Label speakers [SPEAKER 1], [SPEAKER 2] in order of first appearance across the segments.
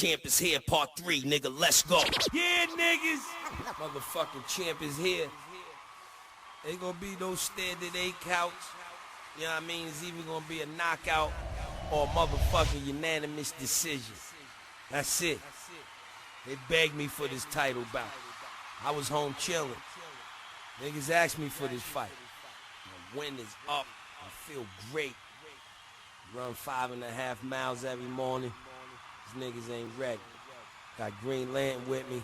[SPEAKER 1] champ is here, part 3, nigga, let's go. Yeah, niggas. Motherfucking champ is here. Ain't gonna be no standing 8 counts. You know what I mean? It's either gonna be a knockout or a motherfucking unanimous decision. That's it. They begged me for this title bout. I was home chilling. Niggas asked me for this fight. The wind is up. I feel great. Run 5.5 miles every morning. These niggas ain't ready. Got Green Lantern with me.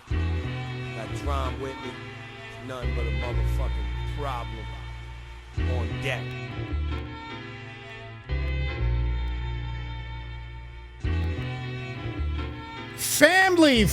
[SPEAKER 1] Got Drum with me. It's nothing but a motherfucking problem on deck.
[SPEAKER 2] Family,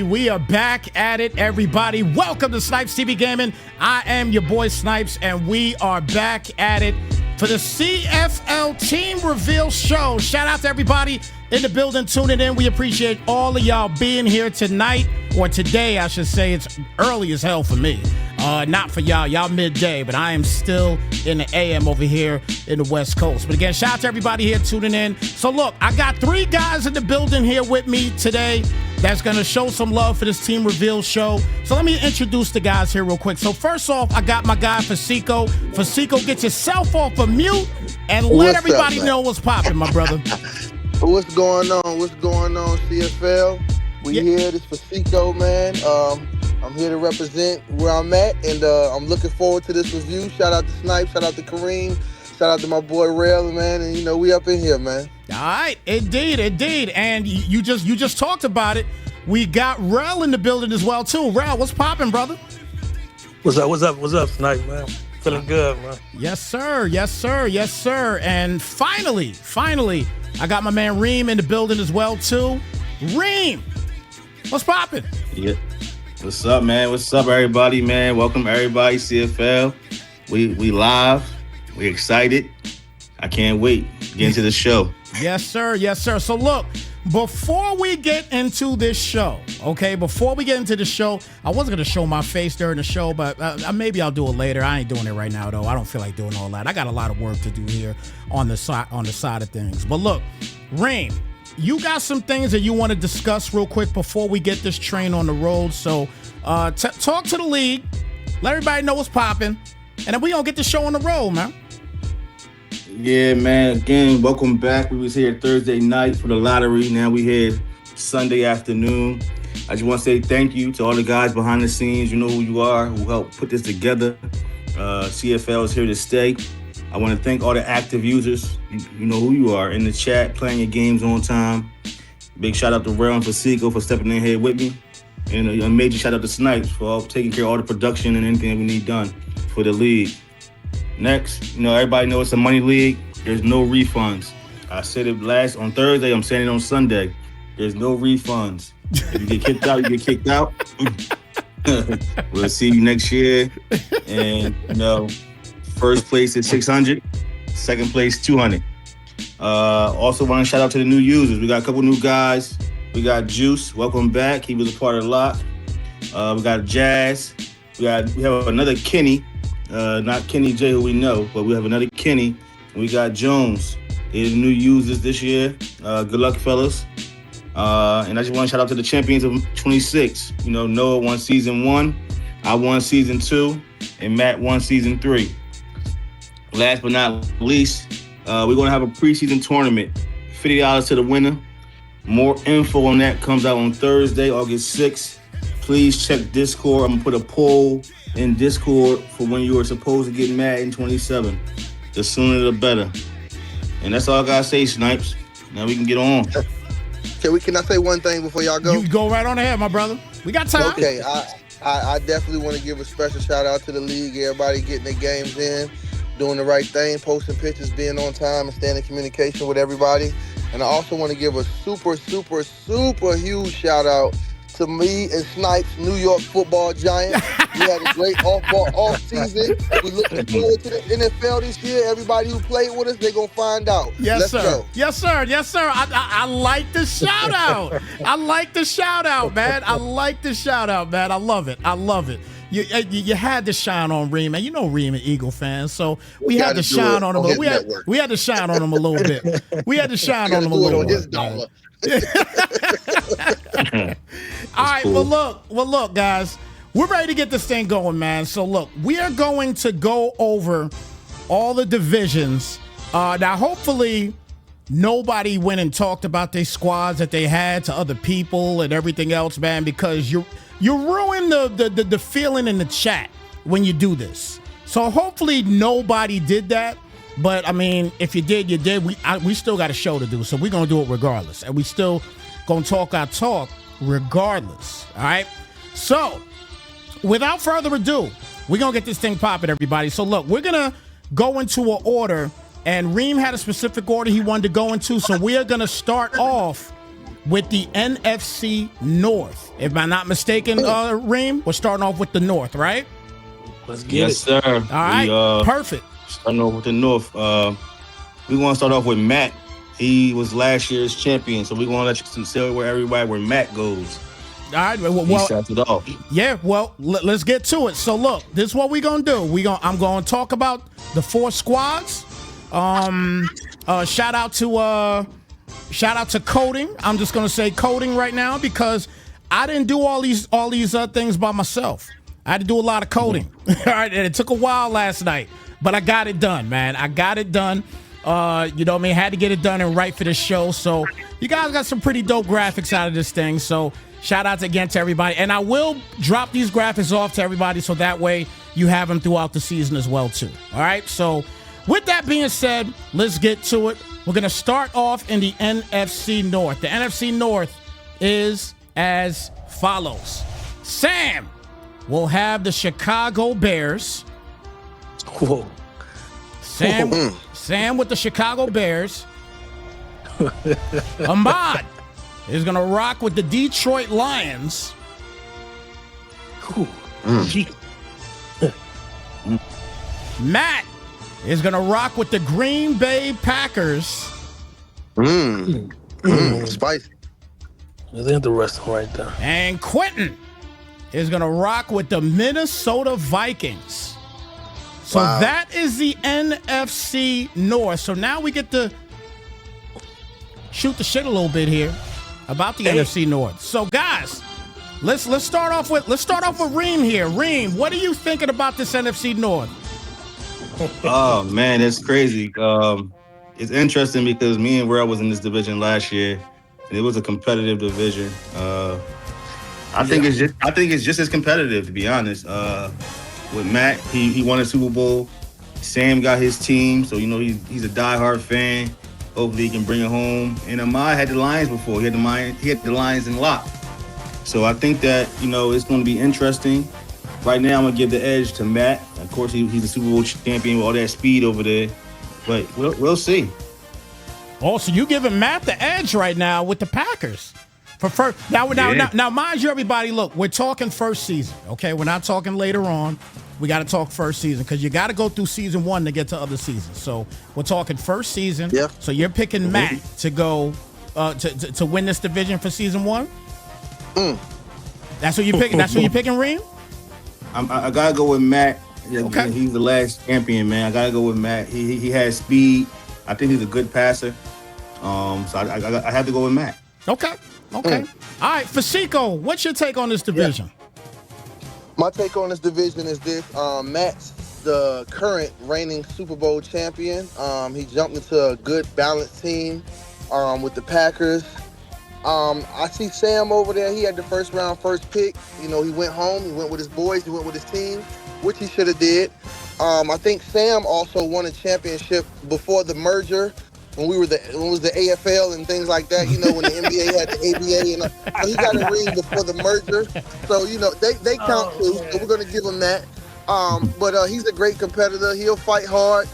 [SPEAKER 2] we are back at it, everybody. Welcome to Snipes TV Gaming. I am your boy Snipes, and we are back at it for the CFL Team Reveal Show. Shout out to everybody in the building tuning in. We appreciate all of y'all being here tonight, or today, I should say. It's early as hell for me. Not for y'all. Y'all midday, but I am still in the AM over here in the West Coast. But again, shout out to everybody here tuning in. So look, I got 3 guys in the building here with me today that's going to show some love for this Team Reveal show. So let me introduce the guys here real quick. So first off, I got my guy Fasico. Fasico, get yourself off of mute and let everybody know what's popping, my brother.
[SPEAKER 3] What's going on? What's going on, CFL? We here. This Fasico, man. I'm here to represent where I'm at, and I'm looking forward to this review. Shout out to Snipe, shout out to Kareem, shout out to my boy Rail, man, and we up in here, man.
[SPEAKER 2] All right, indeed, and you just talked about it. We got Rail in the building as well too. Rail, what's popping, brother?
[SPEAKER 4] What's up, Snipe, man? Feeling good, man.
[SPEAKER 2] Yes, sir. And finally, I got my man Reem in the building as well too. Reem, what's popping?
[SPEAKER 5] Yeah. What's up, man? What's up, everybody, man? Welcome, everybody, CFL. We live. We excited. I can't wait to get into the show.
[SPEAKER 2] Yes, sir. So look, before we get into this show, I wasn't going to show my face during the show, but maybe I'll do it later. I ain't doing it right now, though. I don't feel like doing all that. I got a lot of work to do here on the side of things. But look, Reem, you got some things that you want to discuss real quick before we get this train on the road. So talk to the league, let everybody know what's popping, and then we gonna get the show on the road, man.
[SPEAKER 5] Yeah, man. Again, welcome back. We was here Thursday night for the lottery. Now we here Sunday afternoon. I just want to say thank you to all the guys behind the scenes. You know who you are, who helped put this together. CFL is here to stay. I want to thank all the active users. You know who you are in the chat, playing your games on time. Big shout out to Rail and Fasico for stepping in here with me. And a major shout out to Snipes for taking care of all the production and anything that we need done for the league. Next, everybody knows it's a money league. There's no refunds. I said it on Thursday. I'm saying it on Sunday. There's no refunds. If you get kicked out, you get kicked out. We'll see you next year. And, first place is 600, second place 200. Also want to shout out to the new users. We got a couple new guys. We got Juice, welcome back. He was a part of the lot. We got Jazz. We have another Kenny, not Kenny J who we know, but we have another Kenny. We got Jones. They're the new users this year. Good luck, fellas. And I just want to shout out to the champions of 26. Noah won season 1, I won season 2, and Matt won season 3. Last but not least, we're going to have a preseason tournament. $50 to the winner. More info on that comes out on Thursday, August 6th. Please check Discord. I'm going to put a poll in Discord for when you are supposed to get Madden 27. The sooner the better. And that's all I got to say, Snipes. Now we can get on.
[SPEAKER 3] Can I say one thing before y'all go?
[SPEAKER 2] You go right on ahead, my brother. We got time.
[SPEAKER 3] Okay, I definitely want to give a special shout out to the league. Everybody getting their games in, doing the right thing, posting pictures, being on time, and staying in communication with everybody. And I also want to give a super huge shout out to me and Snipes, New York Football Giants. We had a great off season. We looking forward to the NFL this year. Everybody who played with us, they're gonna find out.
[SPEAKER 2] Yes,
[SPEAKER 3] Let's
[SPEAKER 2] sir.
[SPEAKER 3] go.
[SPEAKER 2] Yes, sir. Yes, sir. I like the shout out. I like the shout out, man. I like the shout out, man. I love it. I love it. You had to shine on Reem, man. You know Reem an Eagle fan, so we had to shine on him. We had to shine on him a little bit. We had to shine on him a little bit. All right,
[SPEAKER 5] cool.
[SPEAKER 2] well look, guys, we're ready to get this thing going, man. So look, we are going to go over all the divisions. Now, hopefully, nobody went and talked about their squads that they had to other people and everything else, man, because you ruin the feeling in the chat when you do this. So hopefully nobody did that. But I mean, if you did, you did. We still got a show to do, so we're gonna do it regardless, and we still gonna talk our talk regardless. All right. So, without further ado, we're gonna get this thing popping, everybody. So look, we're gonna go into an order, and Reem had a specific order he wanted to go into, so we are gonna start off with the NFC North. If I'm not mistaken, Reem, we're starting off with the North, right?
[SPEAKER 4] Let's get
[SPEAKER 5] Yes, sir.
[SPEAKER 2] All right. Perfect.
[SPEAKER 5] Starting off with the North. We're going to start off with Matt. He was last year's champion, so we're going to let you see where Matt goes.
[SPEAKER 2] All right.
[SPEAKER 5] He
[SPEAKER 2] Well,
[SPEAKER 5] starts it off.
[SPEAKER 2] yeah. Well, let's get to it. So look, this is what we're gonna do. I'm gonna talk about the 4 squads. Shout out to Coding. I'm just gonna say Coding right now because I didn't do all these things by myself. I had to do a lot of coding. All right, and it took a while last night, but I got it done, man. I got it done. You know what I mean? Had to get it done and right for the show. So you guys got some pretty dope graphics out of this thing. So shout out again to everybody. And I will drop these graphics off to everybody so that way you have them throughout the season as well, too. All right? So with that being said, let's get to it. We're going to start off in the NFC North. The NFC North is as follows. Sam will have the Chicago Bears.
[SPEAKER 4] Whoa.
[SPEAKER 2] Sam with the Chicago Bears. Ahmad is going to rock with the Detroit Lions. Matt is going to rock with the Green Bay Packers.
[SPEAKER 3] Spicy.
[SPEAKER 4] That's interesting right there.
[SPEAKER 2] And Quentin is going to rock with the Minnesota Vikings. So that is the NFC North. So now we get to shoot the shit a little bit here about the NFC North. So guys, let's start off with Reem here. Reem, what are you thinking about this NFC North?
[SPEAKER 5] Oh man, it's crazy. It's interesting because me and Will was in this division last year, and it was a competitive division. I think it's just as competitive, to be honest. With Matt, he won a Super Bowl. Sam got his team, so you know he's a diehard fan. Hopefully he can bring it home. And Ahmad had the Lions before. He had the Lions in lock. So I think that it's going to be interesting. Right now, I'm gonna give the edge to Matt. Of course, he's a Super Bowl champion with all that speed over there. But we'll see.
[SPEAKER 2] Oh, so you giving Matt the edge right now with the Packers? For first, now, mind you, everybody, look, we're talking first season, okay? We're not talking later on. We got to talk first season because you got to go through season 1 to get to other seasons. So we're talking first season.
[SPEAKER 3] Yeah.
[SPEAKER 2] So you're picking Matt to go to win this division for season 1. That's what you're picking. That's what you're picking, Reem.
[SPEAKER 5] I gotta go with Matt. Yeah,
[SPEAKER 2] Okay.
[SPEAKER 5] He's the last champion, man. I gotta go with Matt. He has speed. I think he's a good passer. So I have to go with Matt.
[SPEAKER 2] Okay. All right, Fasico, what's your take on this division?
[SPEAKER 3] My take on this division is this. Matt's the current reigning Super Bowl champion. He jumped into a good balanced team with the Packers. I see Sam over there. He had the first pick. He went home. He went with his boys. He went with his team, which he should have did. I think Sam also won a championship before the merger when it was the AFL and things like that. When the NBA had the ABA, so he got a ring before the merger. So they count too. So we're gonna give him that. But he's a great competitor. He'll fight hard.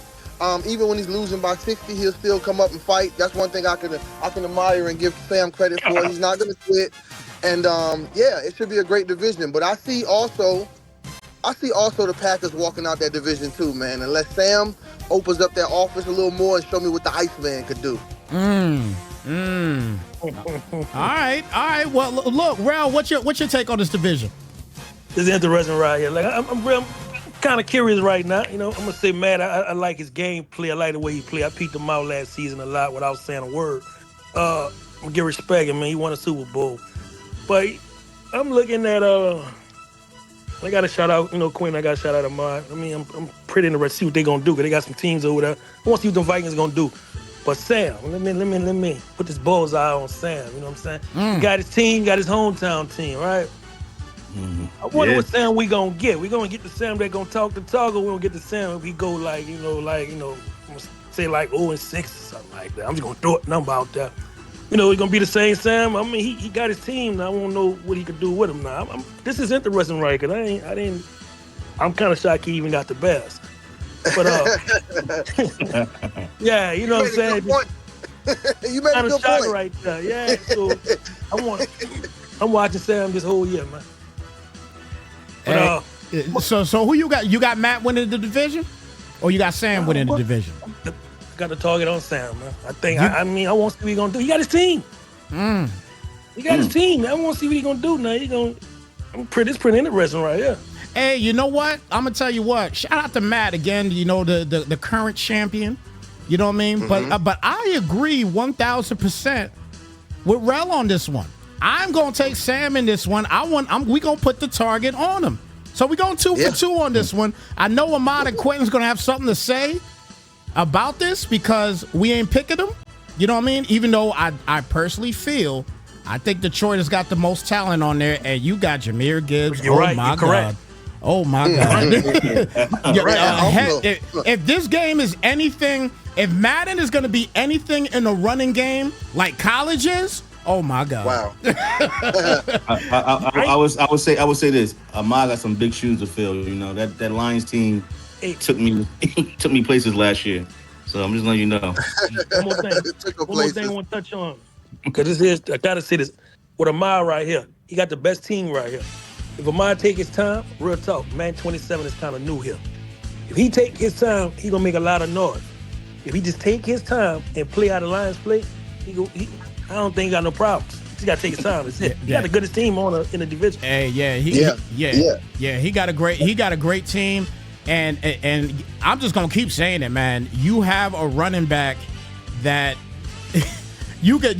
[SPEAKER 3] Even when he's losing by 60, he'll still come up and fight. That's one thing I can admire and give Sam credit for. He's not going to quit. And yeah, it should be a great division. But I see also the Packers walking out that division too, man. Unless Sam opens up that offense a little more and show me what the Iceman could do.
[SPEAKER 2] All right. Well, look, Rel, what's your take on this division?
[SPEAKER 4] It's interesting right here. Like I'm kind of curious right now. You know, I'm gonna say, Matt, I like his gameplay. I like the way he played. I peeked him out last season a lot without saying a word. I'm gonna give respect him, man. He won a Super Bowl. But I'm looking at I got to shout out, Quinn. I got to shout out Ahmad. I mean, I'm pretty interested to see what they're gonna do, because they got some teams over there. I want to see what the Vikings gonna do. But Sam, let me put this bullseye on Sam. You know what I'm saying? He got his team, got his hometown team, right? I wonder what Sam we gonna get. We gonna get the Sam that gonna talk the talk, or we gonna get the Sam if we go like, I'm gonna say like 0-6 or something like that. I'm just gonna throw a number out there. It's gonna be the same Sam. I mean, he got his team now. I want to know what he could do with him now. This is interesting, right? Cause I'm kind of shocked he even got the best. But yeah, you know what I'm saying.
[SPEAKER 3] You made a good point
[SPEAKER 4] right there. Yeah, so I'm watching Sam this whole year, man. But,
[SPEAKER 2] so who you got? You got Matt winning the division, or you got Sam winning the division?
[SPEAKER 4] Got the target on Sam, man. I think. I want to see what he's gonna do. He got his team. He got his team. I want to see what he's gonna do now. It's pretty interesting right here.
[SPEAKER 2] Hey, you know what? I'm gonna tell you what. Shout out to Matt again. The current champion. You know what I mean? But I agree 1,000% with Rel on this one. I'm gonna take Sam in this one. We gonna put the target on him. So we going 2 for 2 on this one. I know Ahmad and Quentin's gonna have something to say about this because we ain't picking them. You know what I mean? Even though I personally feel, I think Detroit has got the most talent on there, and you got Jahmyr Gibbs.
[SPEAKER 4] You're right. You're correct.
[SPEAKER 2] Oh my God! If this game is anything, if Madden is going to be anything in a running game like college is, oh my God!
[SPEAKER 3] Wow.
[SPEAKER 5] I would say this. Ahmad got some big shoes to fill. That Lions team took me places last year. So I'm just letting you know.
[SPEAKER 4] One more thing I want to touch on, because I gotta say this. With Ahmad right here, he got the best team right here. If Ahmad take his time, real talk, man, 27 is kind of new here. If he take his time, he gonna make a lot of noise. If he just take his time and play how the Lions play, I don't think he got no problems. He got to take his time. That's it. He got the goodest team in the division.
[SPEAKER 2] Hey, he got a great team, and I'm just gonna keep saying it, man. You have a running back that he can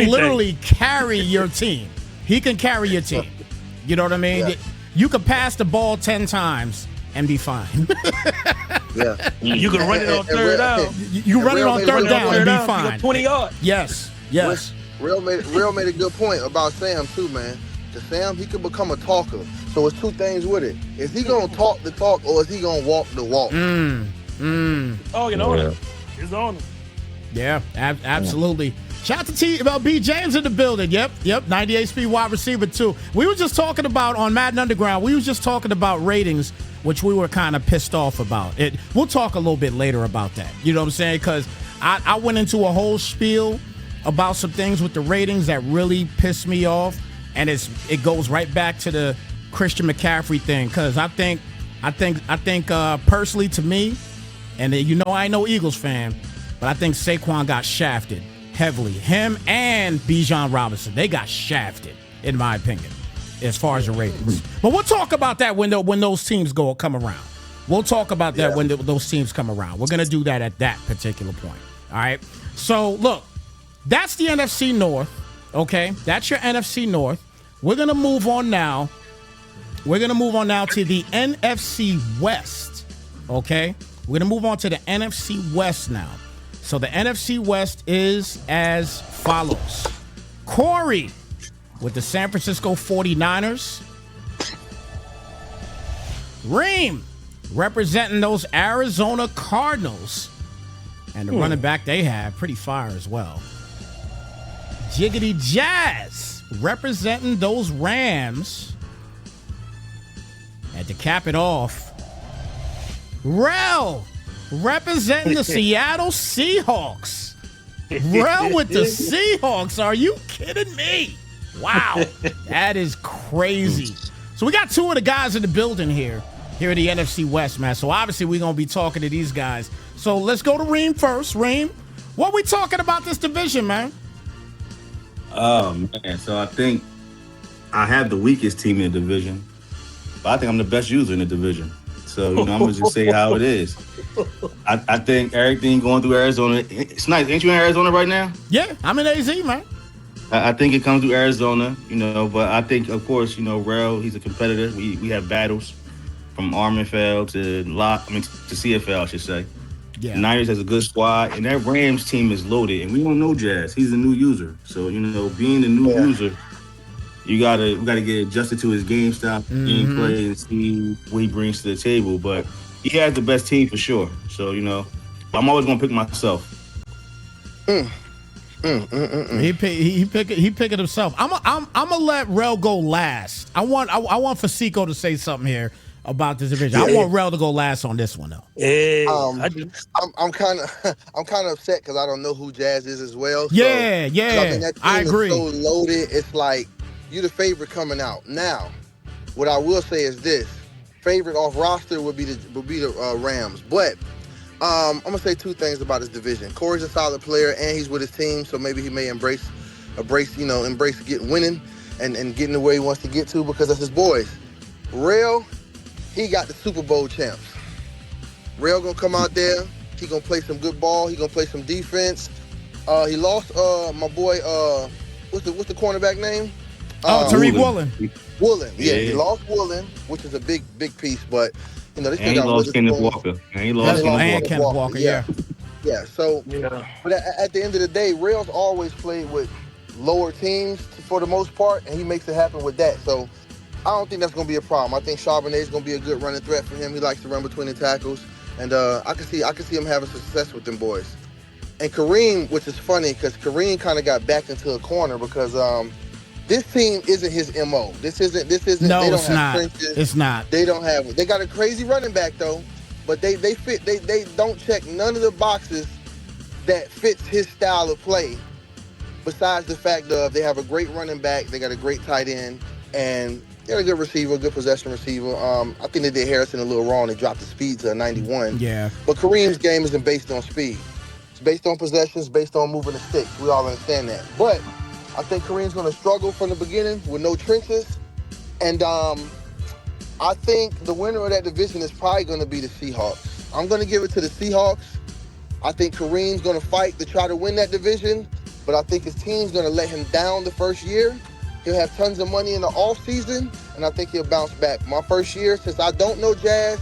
[SPEAKER 2] literally carry your team. He can carry your team. You know what I mean? Yeah. You could pass the ball 10 times and be fine.
[SPEAKER 4] You can run it on third down.
[SPEAKER 2] You run it on third down and be fine.
[SPEAKER 4] You got 20 yards.
[SPEAKER 2] Yes.
[SPEAKER 3] Real made a good point about Sam too, man. To Sam, he could become a talker. So it's two things with it. Is he gonna talk the talk, or is he gonna walk the walk?
[SPEAKER 4] Oh, it's on him.
[SPEAKER 2] Yeah, absolutely. Shout out to B. James in the building. Yep. 98 speed wide receiver too. We were just talking about on Madden Underground. We was just talking about ratings, which we were kind of pissed off about. We'll talk a little bit later about that. You know what I'm saying? Because I went into a whole spiel about some things with the ratings that really pissed me off, and it goes right back to the Christian McCaffrey thing. Because I think personally to me, and I ain't no Eagles fan, but I think Saquon got shafted heavily. Him and Bijan Robinson, they got shafted, in my opinion, as far as the ratings. But we'll talk about that when those teams come around. We'll talk about that when those teams come around. We're going to do that at that particular point. All right? So, look, that's the NFC North, okay? That's your NFC North. We're going to move on now. We're going to move on now to the NFC West, okay? We're going to move on to the NFC West now. So the NFC West is as follows. Corey with the San Francisco 49ers. Reem representing those Arizona Cardinals. And the running back they have, pretty fire as well. Jiggity Jazz representing those Rams. And to cap it off, Rel representing the Seattle Seahawks. Rel with the Seahawks. Are you kidding me? Wow. That is crazy. So we got two of the guys in the building here at the NFC West, man. So obviously we're going to be talking to these guys. So let's go to Reem first. Reem, what we talking about this division, man?
[SPEAKER 5] Oh, man. So I think I have the weakest team in the division, but I think I'm the best user in the division. So, I'm going to just say how it is. I think everything going through Arizona. Snipes, ain't you in Arizona right now?
[SPEAKER 2] Yeah, I'm in AZ, man.
[SPEAKER 5] I think it comes through Arizona, but I think, of course, Rel, he's a competitor. We have battles from Armenfeld to CFL, I should say.
[SPEAKER 2] Yeah.
[SPEAKER 5] Niners has a good squad, and that Rams team is loaded, and we don't know Jazz. He's a new user. So, being a new user, we gotta get adjusted to his game style, gameplay, and see what he brings to the table. But he has the best team for sure. So, I'm always gonna pick myself.
[SPEAKER 2] He pick it himself. I'm gonna let Rel go last. I want Fasico to say something here about this division. I want Rel to go last on this one though.
[SPEAKER 3] I'm kind of upset because I don't know who Jazz is as well. So,
[SPEAKER 2] yeah.
[SPEAKER 3] That team
[SPEAKER 2] I agree.
[SPEAKER 3] Is so loaded. It's like you the favorite coming out. Now, what I will say is this: favorite off roster would be the Rams. But I'm gonna say two things about his division. Corey's a solid player and he's with his team, so maybe he may embrace getting winning and getting the way he wants to get to because that's his boys. Rel, he got the Super Bowl champs. Rel gonna come out there. He gonna play some good ball. He gonna play some defense. He lost my boy. What's the cornerback name?
[SPEAKER 2] Tariq Woolen.
[SPEAKER 3] Woolen. Yeah, he lost Woolen, which is a big piece. But they still
[SPEAKER 5] and he lost Kenneth Walker.
[SPEAKER 2] Kenneth Walker. Yeah.
[SPEAKER 3] So, but at the end of the day, Rel's always played with lower teams for the most part, and he makes it happen with that. So I don't think that's going to be a problem. I think Charbonnet is going to be a good running threat for him. He likes to run between the tackles, and I can see him having success with them boys. And Kareem, which is funny because Kareem kind of got backed into a corner because this team isn't his MO. This isn't.
[SPEAKER 2] No,
[SPEAKER 3] they don't
[SPEAKER 2] it's
[SPEAKER 3] have
[SPEAKER 2] not.
[SPEAKER 3] trenches.
[SPEAKER 2] It's not.
[SPEAKER 3] They don't have. They got a crazy running back though, but they fit. They don't check none of the boxes that fits his style of play. Besides the fact of they have a great running back, they got a great tight end, and they're a good receiver, a good possession receiver. I think they did Harrison a little wrong. They dropped the speed to a 91.
[SPEAKER 2] Yeah.
[SPEAKER 3] But Kareem's game isn't based on speed. It's based on possessions, based on moving the sticks. We all understand that. But I think Kareem's going to struggle from the beginning with no trenches. And I think the winner of that division is probably going to be the Seahawks. I'm going to give it to the Seahawks. I think Kareem's going to fight to try to win that division, but I think his team's going to let him down the first year. He'll have tons of money in the off season, and I think he'll bounce back. My first year, since I don't know Jazz,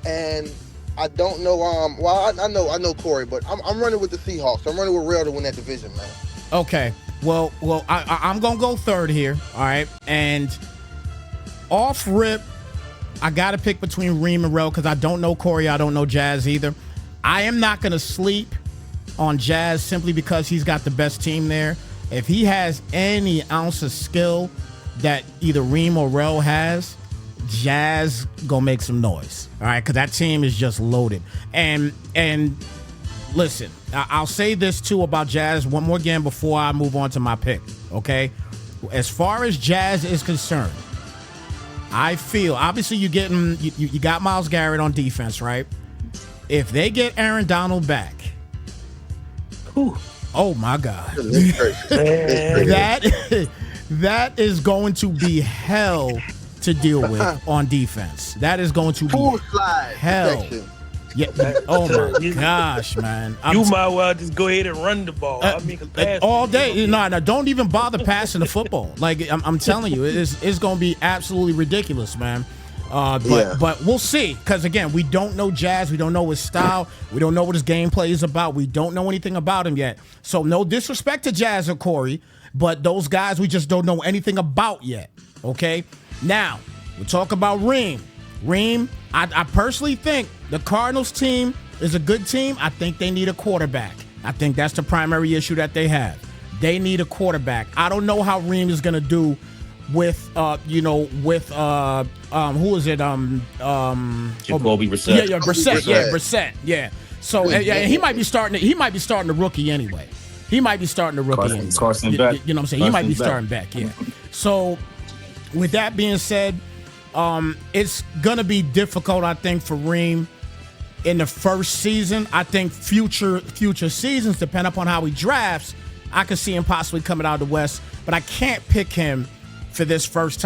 [SPEAKER 3] and I don't know, I know Corey, but I'm running with the Seahawks. I'm running with Rel to win that division, man.
[SPEAKER 2] Okay. Well, I'm gonna go third here. All right, and off rip, I gotta pick between Reem and Rel because I don't know Corey, I don't know Jazz either. I am not gonna sleep on Jazz simply because he's got the best team there. If he has any ounce of skill that either Reem or Rel has, Jazz gonna make some noise. All right, because that team is just loaded. And listen, I'll say this too about Jazz one more again before I move on to my pick. Okay, as far as Jazz is concerned, I feel obviously you got Myles Garrett on defense, right? If they get Aaron Donald back, oh my God, that is going to be hell to deal with on defense. That is going to be hell. Protection. Yeah. Oh my gosh, man.
[SPEAKER 4] You might well just go ahead and run the ball.
[SPEAKER 2] All day. No, don't even bother passing the football. Like I'm telling you, it's going to be absolutely ridiculous, man. But we'll see, because again, we don't know Jazz, we don't know his style, we don't know what his gameplay is about, we don't know anything about him yet. So no disrespect to Jazz or Corey, but those guys we just don't know anything about yet. Okay, now we'll talk about Reem. I personally think the Cardinals team is a good team. I think they need a quarterback. I think that's the primary issue that they have. They need a quarterback. I don't know how Reem is gonna do with who is it?
[SPEAKER 5] Jacoby Brissett.
[SPEAKER 2] Brissett. Yeah. So he might be starting the rookie anyway. He might be starting the rookie.
[SPEAKER 5] Carson Beck.
[SPEAKER 2] You know what I'm saying? He might be
[SPEAKER 5] Carson
[SPEAKER 2] starting Beck, yeah. So, with that being said, it's going to be difficult, I think, for Reem in the first season. I think future seasons, depending upon how he drafts, I could see him possibly coming out of the West, but I can't pick him for this first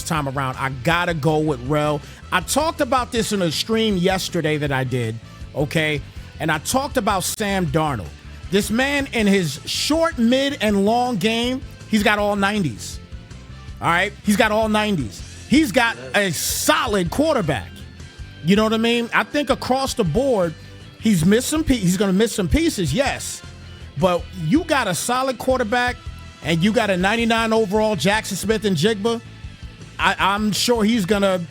[SPEAKER 2] time around. I gotta go with Rel. I talked about this in a stream yesterday that I did, okay? And I talked about Sam Darnold. This man in his short, mid, and long game, he's got all 90s. All right? He's got all 90s. He's got a solid quarterback. You know what I mean? I think across the board, he's going to miss some pieces, yes. But you got a solid quarterback, and you got a 99 overall Jackson Smith-Njigba. I'm sure he's gonna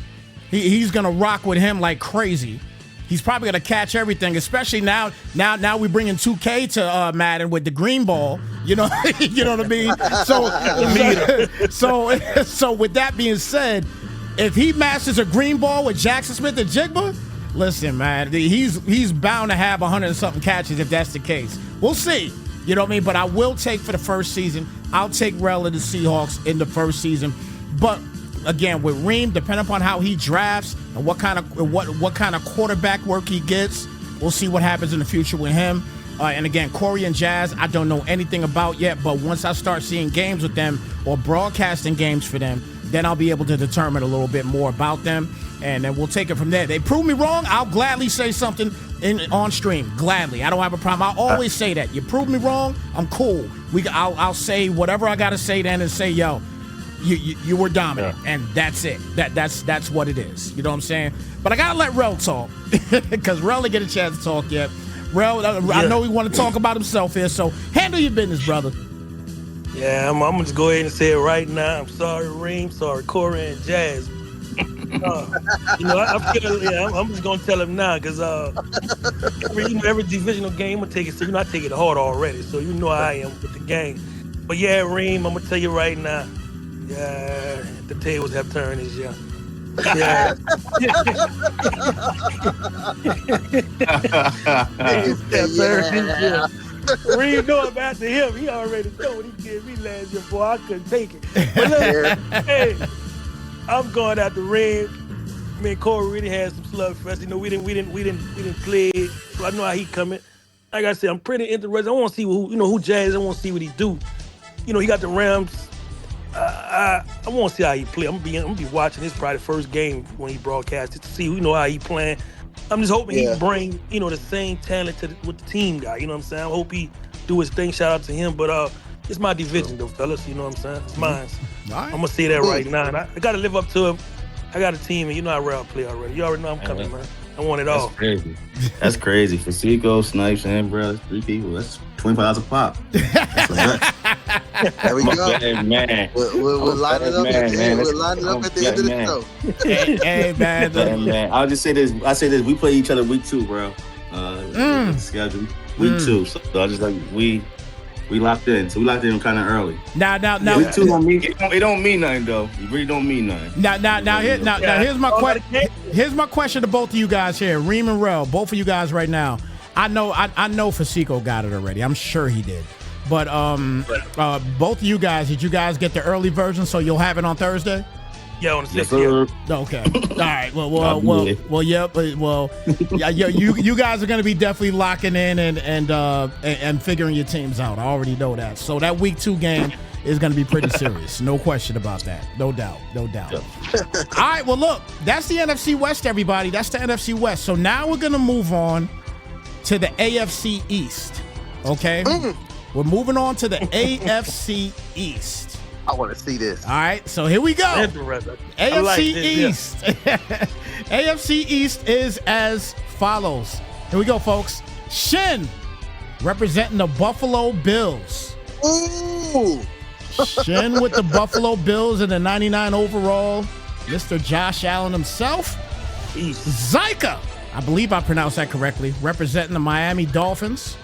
[SPEAKER 2] rock with him like crazy. He's probably gonna catch everything, especially now we bringing 2K to Madden with the green ball. You know, you know what I mean. So with that being said, if he masters a green ball with Jackson Smith-Njigba, listen, man, he's bound to have 100 and something catches if that's the case. We'll see. You know what I mean? But I will take for the first season. I'll take Rel and the Seahawks in the first season. But again, with Reem, depending upon how he drafts and what kind of quarterback work he gets, we'll see what happens in the future with him. And again, Corey and Jazz, I don't know anything about yet. But once I start seeing games with them or broadcasting games for them, then I'll be able to determine a little bit more about them. And then we'll take it from there. They prove me wrong, I'll gladly say something on stream. Gladly. I don't have a problem. I always say that. You prove me wrong, I'm cool. I'll say whatever I got to say then and say, yo, you were dominant. Yeah. And that's it. That's what it is. You know what I'm saying? But I got to let Rel talk because Rel didn't get a chance to talk yet. Rel, I know he want to talk about himself here, so handle your business, brother.
[SPEAKER 4] Yeah, I'm going to go ahead and say it right now. I'm sorry, Reem. Sorry, Corey and Jazz. I'm just gonna tell him now because every divisional game I take it. So I take it hard already. So you know how I am with the game. But yeah, Reem, I'm gonna tell you right now. Yeah, the tables have turned this year. Yeah. Reem know about him. He already know what he gave me last year. Boy, I couldn't take it. But look, hey. I'm going out the Reem. Me and Corey really had some slug fest. You know, we didn't play. So I know how he coming. Like I said, I'm pretty interested. I want to see who Jazz. I want to see what he do. You know, he got the Rams. I want to see how he play. I'm gonna be watching his probably first game when he broadcasted to see how he playing. I'm just hoping he can bring the same talent with the team guy. You know what I'm saying? I hope he do his thing. Shout out to him. But it's my division though, fellas. You know what I'm saying? It's mine. Right. I'm gonna say that right now. And I gotta live up to him. I got a team, and you know how Rel play already. You already know I'm coming, man. I want it all.
[SPEAKER 5] Crazy. That's crazy. For Seco, Snipes, and bro, that's 3 people. That's $25 a pop.
[SPEAKER 3] There we go.
[SPEAKER 5] Man.
[SPEAKER 3] We'll line it up at the end. We'll line it up at the end of the show.
[SPEAKER 2] Hey, man.
[SPEAKER 5] I'll just say this. We play each other week 2, bro. Schedule week 2. So I just we locked in. So we locked in kind of early.
[SPEAKER 2] Now.
[SPEAKER 5] Week 2 don't mean it don't mean nothing though. It really don't mean nothing.
[SPEAKER 2] Now here's my question. Here's my question to both of you guys here, Reem and Rel, both of you guys right now. I know Fasico got it already. I'm sure he did. But both of you guys, did you guys get the early version so you'll have it on Thursday?
[SPEAKER 4] Yeah, on the 6th.
[SPEAKER 2] Yeah. Okay. All right. You guys are going to be definitely locking in and figuring your teams out. I already know that. So that week 2 game is going to be pretty serious. No question about that. No doubt. Yeah. All right. Well, look, that's the NFC West, everybody. That's the NFC West. So now we're going to move on to the AFC East. Okay. We're moving on to the AFC East.
[SPEAKER 3] I want to see this.
[SPEAKER 2] All right, so here we go. AFC East. AFC East is as follows. Here we go, folks. Shin, representing the Buffalo Bills.
[SPEAKER 3] Ooh.
[SPEAKER 2] Shin with the Buffalo Bills in the 99 overall. Mr. Josh Allen himself. Zyka, I believe I pronounced that correctly, representing the Miami Dolphins.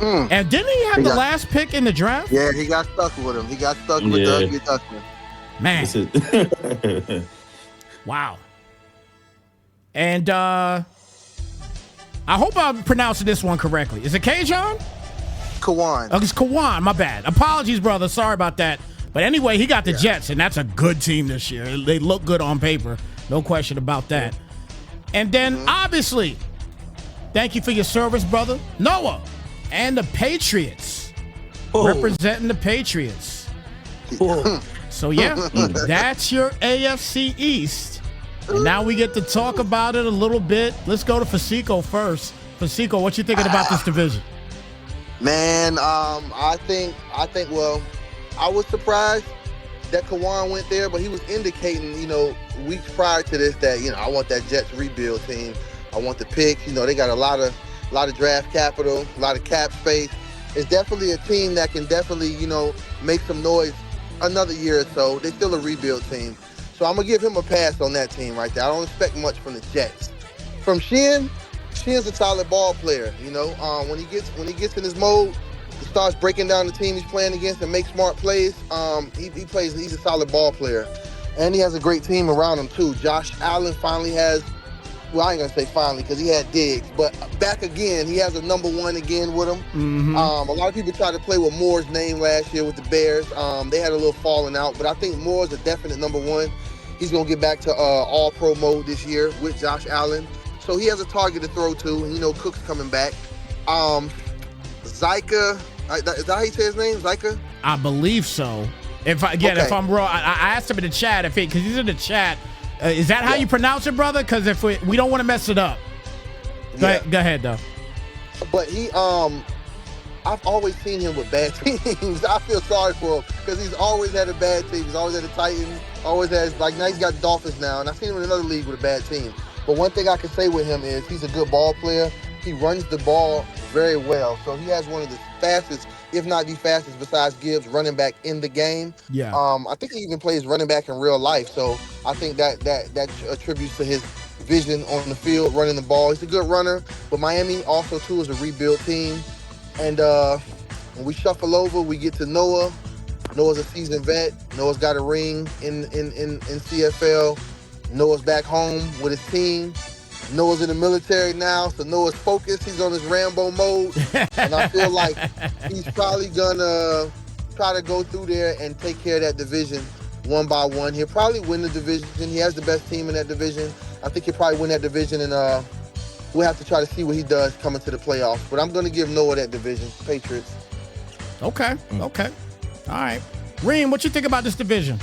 [SPEAKER 2] And didn't he have the last pick in the draft?
[SPEAKER 3] Yeah, he got stuck with him. He got stuck with Dougie Dutchman.
[SPEAKER 2] Man. Wow. And I hope I'm pronouncing this one correctly. Is it Kajon?
[SPEAKER 3] Kawan.
[SPEAKER 2] Oh, it's Kawan. My bad. Apologies, brother. Sorry about that. But anyway, he got the Jets, and that's a good team this year. They look good on paper. No question about that. And then, obviously, thank you for your service, brother. Noah and the Patriots. Representing the Patriots. So, yeah, that's your AFC East. And now we get to talk about it a little bit. Let's go to Fasico first. Fasico, what you thinking about this division?
[SPEAKER 3] Man, I think, well, I was surprised that Kawan went there, but he was indicating, weeks prior to this that, I want that Jets rebuild team. I want the picks. They got a lot of draft capital, a lot of cap space. It's definitely a team that can definitely, make some noise another year or so. They're still a rebuild team. So I'm going to give him a pass on that team right there. I don't expect much from the Jets. From Shin's a solid ball player, when he gets in his mode, he starts breaking down the team he's playing against and makes smart plays. He's a solid ball player. And he has a great team around him too. Josh Allen finally has, well, I ain't gonna say finally because he had Diggs, but back again, he has a number one again with him.
[SPEAKER 2] Mm-hmm.
[SPEAKER 3] A lot of people tried to play with Moore's name last year with the Bears. They had a little falling out, but I think Moore's a definite number one. He's gonna get back to all-pro mode this year with Josh Allen. So he has a target to throw to, and Cook's coming back. Zyka, is that how you say his name, Zyka?
[SPEAKER 2] I believe so. If I'm wrong, I asked him in the chat because he's in the chat. Is that how you pronounce it, brother? Because if we don't want to mess it up. Go ahead, though.
[SPEAKER 3] But he, I've always seen him with bad teams. I feel sorry for him because he's always had a bad team. He's always had the Titans. Always has, now he's got Dolphins now, and I've seen him in another league with a bad team. But one thing I can say with him is he's a good ball player. He runs the ball very well. So he has one of the fastest, if not the fastest, besides Gibbs, running back in the game.
[SPEAKER 2] Yeah.
[SPEAKER 3] I think he even plays running back in real life. So I think that attributes to his vision on the field, running the ball. He's a good runner. But Miami also, too, is a rebuild team. And when we shuffle over, we get to Noah. Noah's a seasoned vet. Noah's got a ring in CFL. Noah's back home with his team. Noah's in the military now, so Noah's focused. He's on his Rambo mode. And I feel like he's probably going to try to go through there and take care of that division one by one. He'll probably win the division. He has the best team in that division. I think he'll probably win that division, and we'll have to try to see what he does coming to the playoffs. But I'm going to give Noah that division, Patriots.
[SPEAKER 2] Okay. All right. Reem, what you think about this division?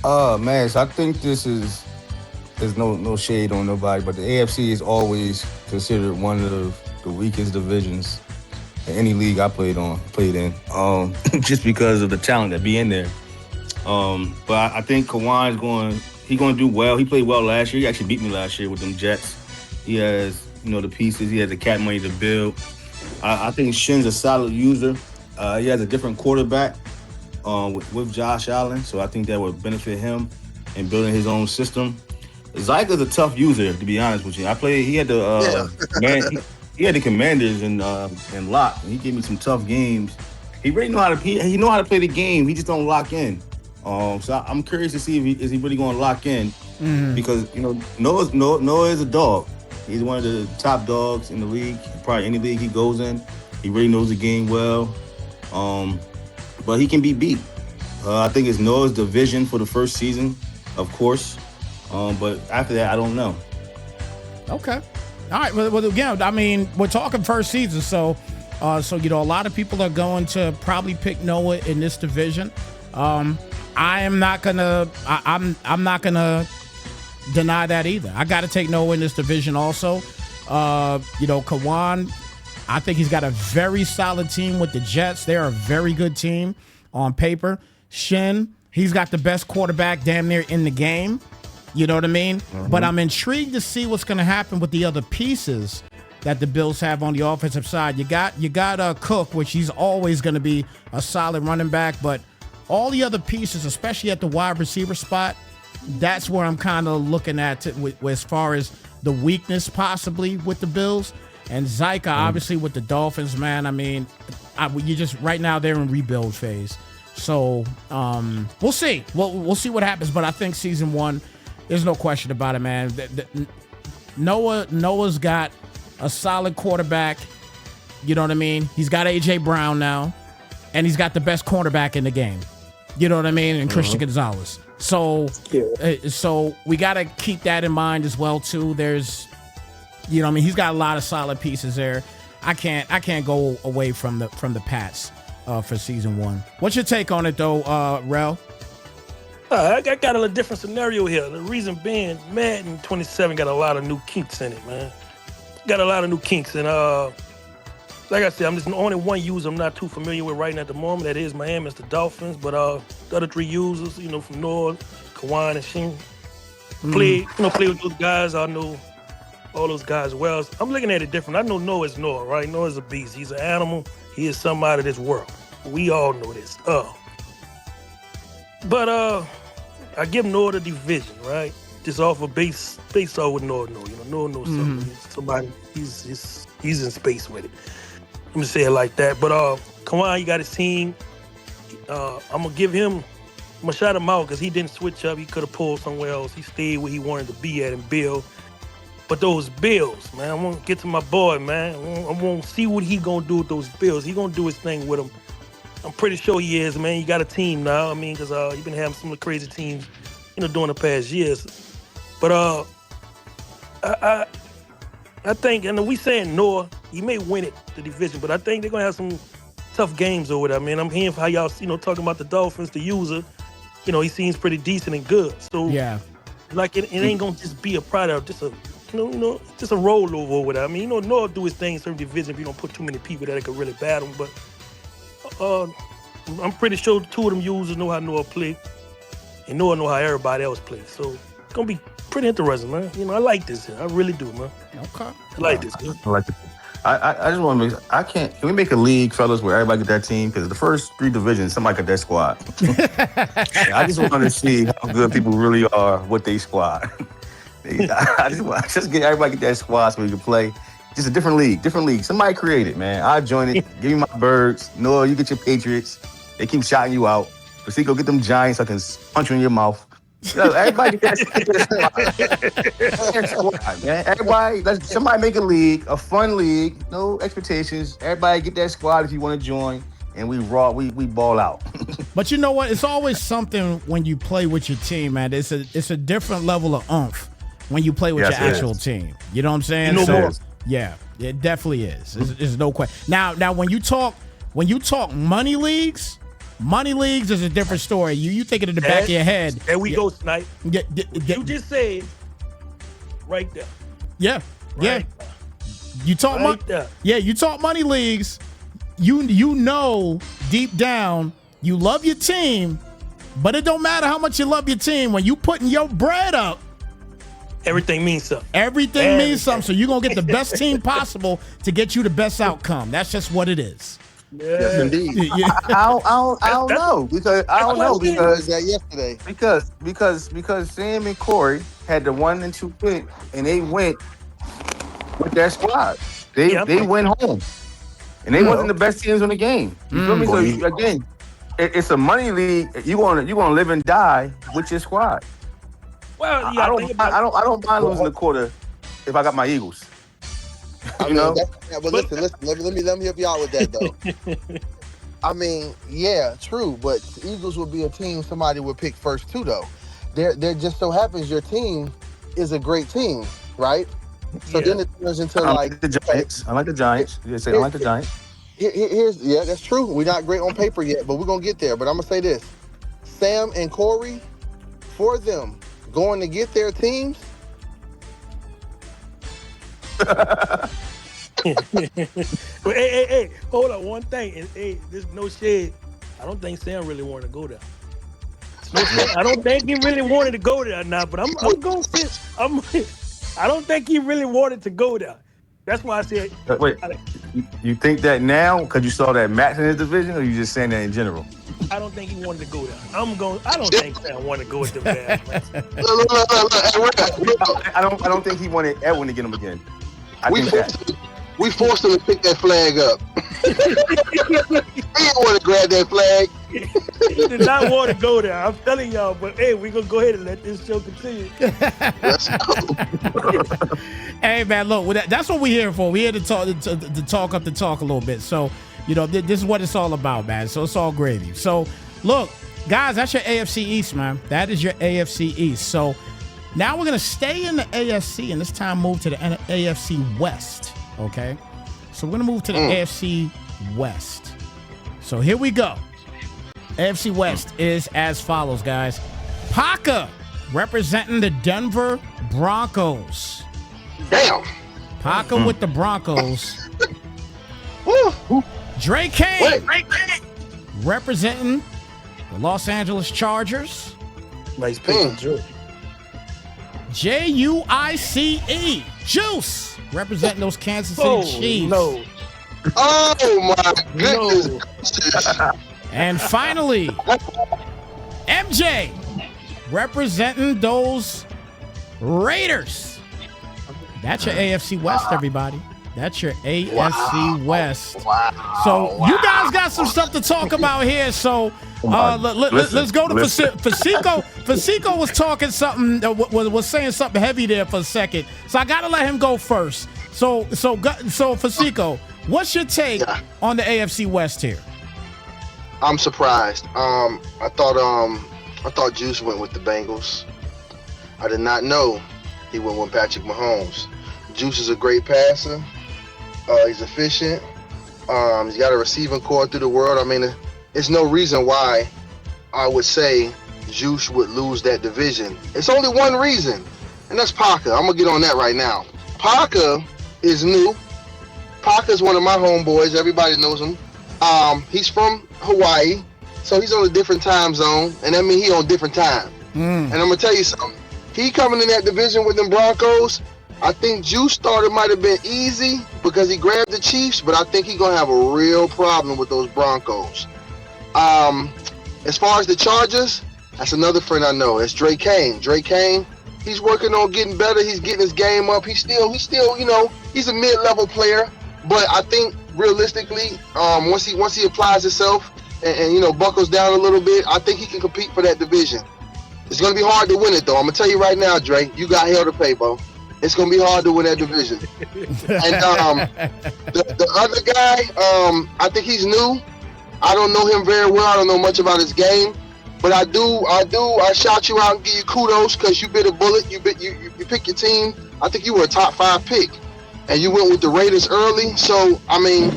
[SPEAKER 5] Man, so I think there's no shade on nobody, but the AFC is always considered one of the weakest divisions in any league I played in, just because of the talent that be in there. But I think Kawan's going to do well. He played well last year. He actually beat me last year with them Jets. He has, the pieces. He has the cap money to build. I think Shin's a solid user. He has a different quarterback with Josh Allen, so I think that would benefit him in building his own system. Zyka's a tough user, to be honest with you. He had the he had the Commanders in lock, and he gave me some tough games. He really know how to play the game. He just don't lock in. So I'm curious to see if he really going to lock in, because Noah is a dog. He's one of the top dogs in the league. Probably any league he goes in, he really knows the game well. But he can be beat. I think it's Noah's division for the first season, of course. But after that, I don't know. Okay.
[SPEAKER 2] All right. Well, again, I mean, we're talking first season, so a lot of people are going to probably pick Noah in this division. I'm not gonna deny that either. I got to take Noah in this division also. Kawan, I think he's got a very solid team with the Jets. They're a very good team on paper. Shin, he's got the best quarterback damn near in the game. You know what I mean? Mm-hmm. But I'm intrigued to see what's going to happen with the other pieces that the Bills have on the offensive side. You got Cook, which he's always going to be a solid running back, but all the other pieces, especially at the wide receiver spot, that's where I'm kind of looking at as far as the weakness possibly with the Bills. And Zyka, obviously, with the Dolphins, man, I mean, you just right now they're in rebuild phase. So we'll see. We'll see what happens. But I think season one, there's no question about it, man. Noah's got a solid quarterback. You know what I mean? He's got A.J. Brown now, and he's got the best cornerback in the game. You know what I mean? And Christian Gonzalez. So, so we got to keep that in mind as well, too. There's, you know what I mean? He's got a lot of solid pieces there. I can't go away from the Pats for season 1. What's your take on it, though, Rel?
[SPEAKER 4] I got a little different scenario here. The reason being, Madden 27 got a lot of new kinks in it, man. Got a lot of new kinks. And like I said, I'm just the only one user I'm not too familiar with right now at the moment. That is Miami, it's the Dolphins. But the other 3 users, you know, from Noah, Kawan, and Sheen, play with those guys. I know all those guys well. I'm looking at it different. I know Noah's Noah, right? Noah's a beast. He's an animal. He is somebody of this world. We all know this. But I give Noah the division, right? Just off of base off with Noah. You know, Noah knows something. He's somebody. He's in space with it. Let me say it like that. But Kawan, he got his team. I'm gonna give him. I'm gonna shout him out because he didn't switch up. He could have pulled somewhere else. He stayed where he wanted to be at and build. But those Bills, man, I want to get to my boy, man. I want to see what he gonna do with those Bills. He gonna do his thing with them. I'm pretty sure he is, man. He got a team now. I mean, because he's been having some of the crazy teams, you know, during the past years. But I think, and we saying Noah, he may win it, the division, but I think they're gonna have some tough games over there, man. I'm hearing how y'all, you know, talking about the Dolphins, the user. You know, he seems pretty decent and good. So
[SPEAKER 2] yeah,
[SPEAKER 4] like it ain't gonna just be a product, just a just a rollover over there. I mean, you know, Noah do his thing in certain division if you don't put too many people that could really battle him, but. I'm pretty sure 2 of them users know how Noah play, and Noah know how everybody else plays. So it's gonna be pretty interesting, man. You know, I like this. I really do, man.
[SPEAKER 2] Okay.
[SPEAKER 4] I like this.
[SPEAKER 5] I like it. I just want to make. Can we make a league, fellas, where everybody get that team? Because the first 3 divisions, somebody got that squad. I just want to see how good people really are with their squad. I just get everybody get that squad so we can play. Just a different league. Somebody create it, man. I'll join it. Give me my Birds. Noah, you get your Patriots. They keep shouting you out. Pasico, get them Giants. I can punch you in your mouth. Everybody get that squad, man. Everybody, somebody make a league, a fun league, no expectations. Everybody get that squad if you want to join, and we ball out.
[SPEAKER 2] But you know what? It's always something when you play with your team, man. It's a different level of oomph when you play with your actual team. You know what I'm saying?
[SPEAKER 4] You know more.
[SPEAKER 2] Yeah, it definitely is. There's no question. Now, when you talk money leagues is a different story. You think it in the back of your head.
[SPEAKER 4] There we go, Snipe.
[SPEAKER 2] You
[SPEAKER 4] just said right there.
[SPEAKER 2] Yeah,
[SPEAKER 4] right.
[SPEAKER 2] You talk you talk money leagues. You know deep down you love your team, but it don't matter how much you love your team when you putting your bread up.
[SPEAKER 4] Everything means something.
[SPEAKER 2] Everything means something. So you're going to get the best team possible to get you the best outcome. That's just what it is.
[SPEAKER 4] Yeah.
[SPEAKER 3] Yes, indeed.
[SPEAKER 5] I don't know because
[SPEAKER 3] that yesterday.
[SPEAKER 5] Because Sam and Corey had the 1 and 2 pick and they went with that squad. They went home. And they wasn't the best teams in the game. You feel me? So again, it's a money league. You gonna live and die with your squad.
[SPEAKER 4] Well,
[SPEAKER 5] I don't mind losing the quarter if I got my Eagles.
[SPEAKER 3] But listen. Let me help you out with that though. I mean, yeah, true, but the Eagles would be a team somebody would pick first too, though. There just so happens your team is a great team, right? So then it turns into
[SPEAKER 5] I like the Giants. I like the Giants. I like the Giants.
[SPEAKER 3] Here's that's true. We're not great on paper yet, but we're gonna get there. But I'm gonna say this: Sam and Corey, for them going to get their teams.
[SPEAKER 4] Hey, hold on. One thing. Hey, there's no shade. I don't think Sam really wanted to go there. I don't think he really wanted to go there now, but I'm going to sit. I don't think he really wanted to go there. That's why I said.
[SPEAKER 5] Wait, you think that now because you saw that match in his division, or you just saying that in general?
[SPEAKER 4] I don't think he wanted to go there. I don't think Sam wanted to go with them bad.
[SPEAKER 5] I don't think he wanted Edwin to get him again.
[SPEAKER 3] We We forced him to pick that flag up. He didn't want to grab that flag.
[SPEAKER 4] He did not want to go there. I'm telling y'all, but hey, we're gonna go ahead and let this show continue.
[SPEAKER 3] Let's go.
[SPEAKER 2] Hey man, look, that's what we're here for. We're here to talk up the talk a little bit. So, you know, this is what it's all about, man. So it's all gravy. So, look, guys, that's your AFC East, man. That is your AFC East. So now we're gonna stay in the AFC and this time move to the AFC West. Okay, so we're gonna move to the AFC West. So here we go. AFC West is as follows, guys. Paca representing the Denver Broncos.
[SPEAKER 3] Damn.
[SPEAKER 2] Paca with the Broncos.
[SPEAKER 3] Woo.
[SPEAKER 2] Dre Kane representing the Los Angeles Chargers.
[SPEAKER 4] Nice pick, Drew.
[SPEAKER 2] Juice. Juice representing those Kansas City Chiefs.
[SPEAKER 4] No.
[SPEAKER 3] Oh my goodness.
[SPEAKER 4] No.
[SPEAKER 2] And finally, MJ representing those Raiders. That's your AFC West, everybody. That's your AFC West.
[SPEAKER 3] Wow.
[SPEAKER 2] So you guys got some stuff to talk about here. So let's go to Fasico. Fasico was talking something, was saying something heavy there for a second. So I got to let him go first. So Fasico, what's your take on the AFC West here?
[SPEAKER 3] I'm surprised. I thought Juice went with the Bengals. I did not know he went with Patrick Mahomes. Juice is a great passer. He's efficient. He's got a receiving core through the world. I mean, there's no reason why I would say Juice would lose that division. It's only one reason, and that's Paca. I'm gonna get on that right now. Paca is new. Paca is one of my homeboys. Everybody knows him. He's from Hawaii, so he's on a different time zone, and that means he on different time. And I'm gonna tell you something. He coming in that division with them Broncos. I think Juice thought it might have been easy because he grabbed the Chiefs, but I think he's gonna have a real problem with those Broncos. As far as the Chargers, that's another friend I know. It's Dre Kane. Dre Kane, he's working on getting better. He's getting his game up. He's still, you know, he's a mid-level player, but I think realistically, once he applies himself and you know buckles down a little bit, I think he can compete for that division. It's gonna be hard to win it though. I'm gonna tell you right now, Dre, you got hell to pay, bro. It's gonna be hard to win that division. And the other guy, I think he's new. I don't know him very well. I don't know much about his game, but I shout you out and give you kudos because you bit a bullet. You pick your team. I think you were a top 5 pick. And you went with the Raiders early, so I mean,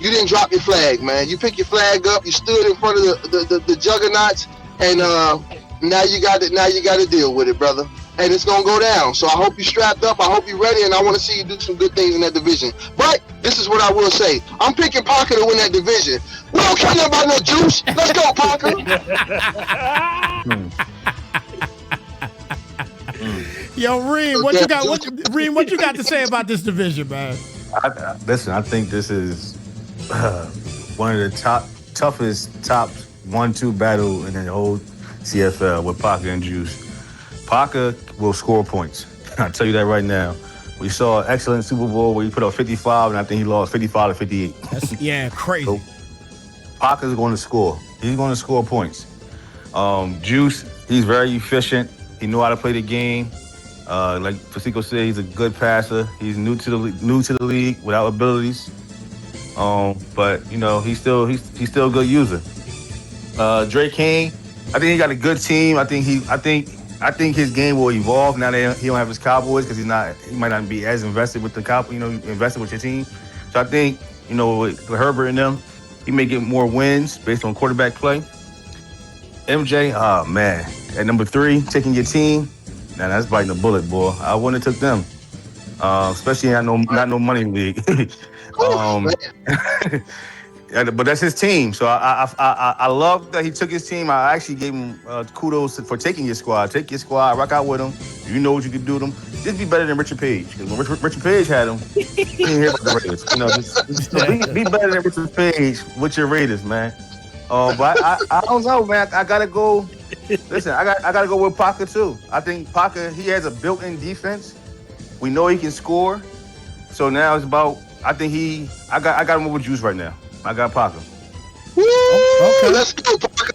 [SPEAKER 3] you didn't drop your flag, man. You picked your flag up, you stood in front of the juggernauts, and now you got to deal with it, brother. And it's gonna go down. So I hope you strapped up. I hope you're ready, and I want to see you do some good things in that division. But this is what I will say: I'm picking Paca to win that division. We don't care nothing about no Juice. Let's go, Paca.
[SPEAKER 2] Yo, Reem, what you got to say about this division, man?
[SPEAKER 5] Listen, I think this is one of the toughest top 1-2 battle in the whole CFL with Paca and Juice. Paca will score points. I'll tell you that right now. We saw an excellent Super Bowl where he put up 55, and I think he lost 55 to 58.
[SPEAKER 2] That's crazy. So,
[SPEAKER 5] Paca's going to score. He's going to score points. Juice, he's very efficient. He knows how to play the game. Like Fasico said, he's a good passer. He's new to the league without abilities. But you know, he's still a good user. Dre Kane, I think he got a good team. I think his game will evolve now that he don't have his Cowboys because he might not be as invested with the Cowboys. You know, invested with your team. So I think with Herbert and them, he may get more wins based on quarterback play. MJ, oh man, at number 3, taking your team. Now that's biting a bullet, boy. I wouldn't have took them, especially not no money league. But that's his team, so I love that he took his team. I actually gave him kudos for taking your squad. Take your squad, rock out with them. You know what you can do with them. Just be better than Richard Page. Because when Richard Page had him, he didn't hear about the Raiders. Just be better than Richard Page with your Raiders, man. But I don't know, man. I gotta go. Listen, I gotta go with Paca too. I think Paca, he has a built-in defense. We know he can score. So now it's about I think I got him over Juice right now. I got Parker.
[SPEAKER 3] Woo!
[SPEAKER 2] Okay.
[SPEAKER 3] Let's go, Parker.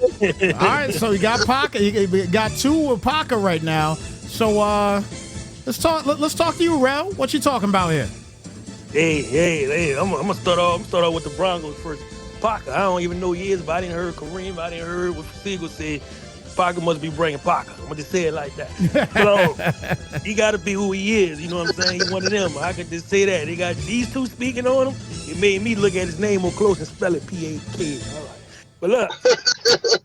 [SPEAKER 2] All right, so you got Parker. You got two with Parker right now. So let's talk to you, Rel. What you talking about here?
[SPEAKER 4] Hey! I'm gonna start off with the Broncos first. Parker, I don't even know who he is, but I didn't heard Kareem. I didn't heard what Siegel said. Parker must be bringing Parker. I'm gonna just say it like that. So he got to be who he is. You know what I'm saying? He's one of them. I could just say that. They got these two speaking on him. It made me look at his name more close and spell it P-A-K. All right. But look,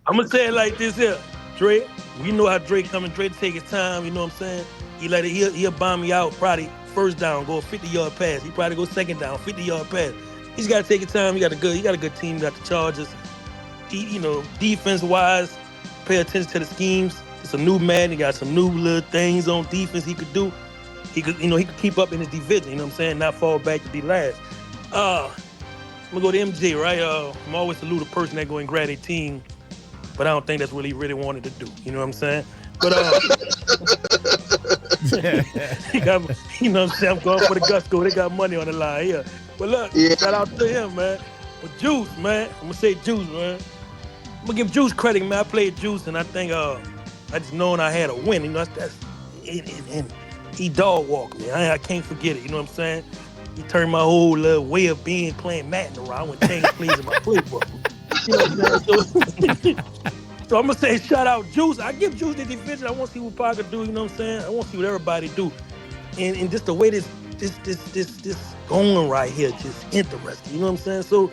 [SPEAKER 4] I'm gonna say it like this here. Dre, we know how Dre coming. Dre take his time. You know what I'm saying? He'll bomb me out probably first down, go a 50-yard pass. He probably go second down, 50-yard pass. He's got to take his time. He got a good team. He got the Chargers. Defense wise, pay attention to the schemes. It's a new man. He got some new little things on defense he could do. He could keep up in his division. You know what I'm saying? Not fall back to be last. I'm gonna go to MJ, right? I'm always salute a person that go and grab a team, but I don't think that's what he really wanted to do. You know what I'm saying? But he got, you know what I'm saying? I'm going for the Gusto. They got money on the line here. But look, shout out to him, man. But Juice, man, I'm gonna say Juice, man. I'm gonna give Juice credit, man. I played Juice, and I think I just known I had a win. You know, and he dog walked me. I can't forget it. You know what I'm saying? He turned my whole way of being playing Madden around with change plays in my playbook. You know what I'm saying? So I'm gonna say shout out Juice. I give Juice the division. I want to see what Parker do. You know what I'm saying? I want to see what everybody do, and just the way this going right here, just interesting. You know what I'm saying? So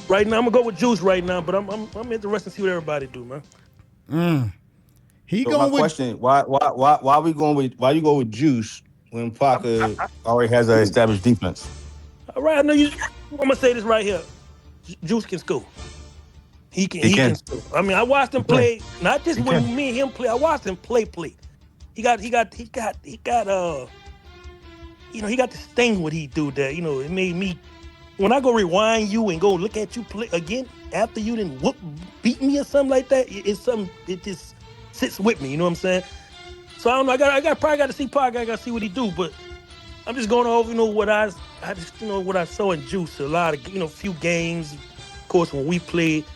[SPEAKER 4] right now I'm gonna go with Juice right now, but I'm interested to see what everybody do, man.
[SPEAKER 5] My question: Why you go with Juice when Parker already has an established defense?
[SPEAKER 4] All right, I know you. I'm gonna say this right here. Juice can score. He can score. I mean, I watched him play. Not just when me and him play. I watched him play. He got he got this thing what he do that. You know, it made me. When I go rewind you and go look at you play again after you didn't beat me or something like that, it's something. It just sits with me. You know what I'm saying? So I don't know. I probably got to see Parker. I got to see what he do. But I'm just going over, what I what I saw in Juice. A lot of few games. Of course, when we played,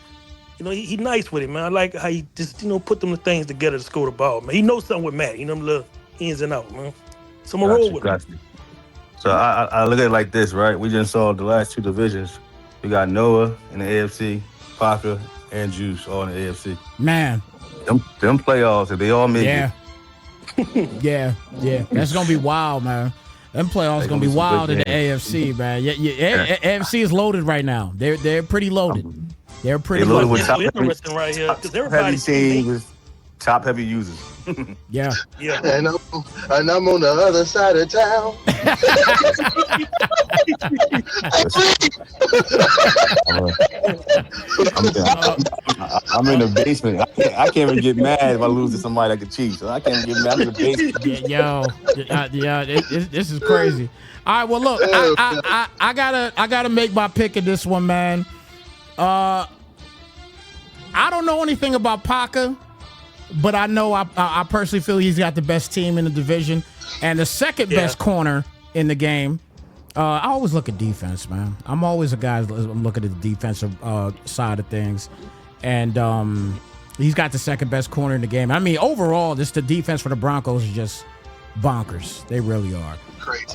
[SPEAKER 4] he nice with it, man. I like how he just put them things together to score the ball, man. He knows something with Matt. Them little ins and outs, man. So I'm gonna roll with him.
[SPEAKER 5] So I look at it like this, right? We just saw the last two divisions. We got Noah in the AFC, Parker and Juice all in the AFC.
[SPEAKER 2] Man,
[SPEAKER 5] them playoffs, if they all make it.
[SPEAKER 2] Yeah. That's gonna be wild, man. Them playoffs gonna be wild in the AFC, man. Yeah. AFC is loaded right now. They're pretty loaded. They're pretty loaded.
[SPEAKER 4] It's interesting right here because everybody's
[SPEAKER 5] team with top heavy users.
[SPEAKER 2] Yeah.
[SPEAKER 3] And I'm on the other side of town.
[SPEAKER 5] I'm in the basement. I can't even get mad if I lose to somebody like the Chiefs. So I can't get mad. I'm in the basement.
[SPEAKER 2] This is crazy. All right, well, look, I gotta make my pick of this one, man. I don't know anything about Parker, but I know I personally feel he's got the best team in the division and the second best corner in the game. I always look at defense, man. I'm always a guy looking at the defensive side of things, and he's got the second best corner in the game. I mean, overall, the defense for the Broncos is just bonkers. They really are.
[SPEAKER 3] Crazy.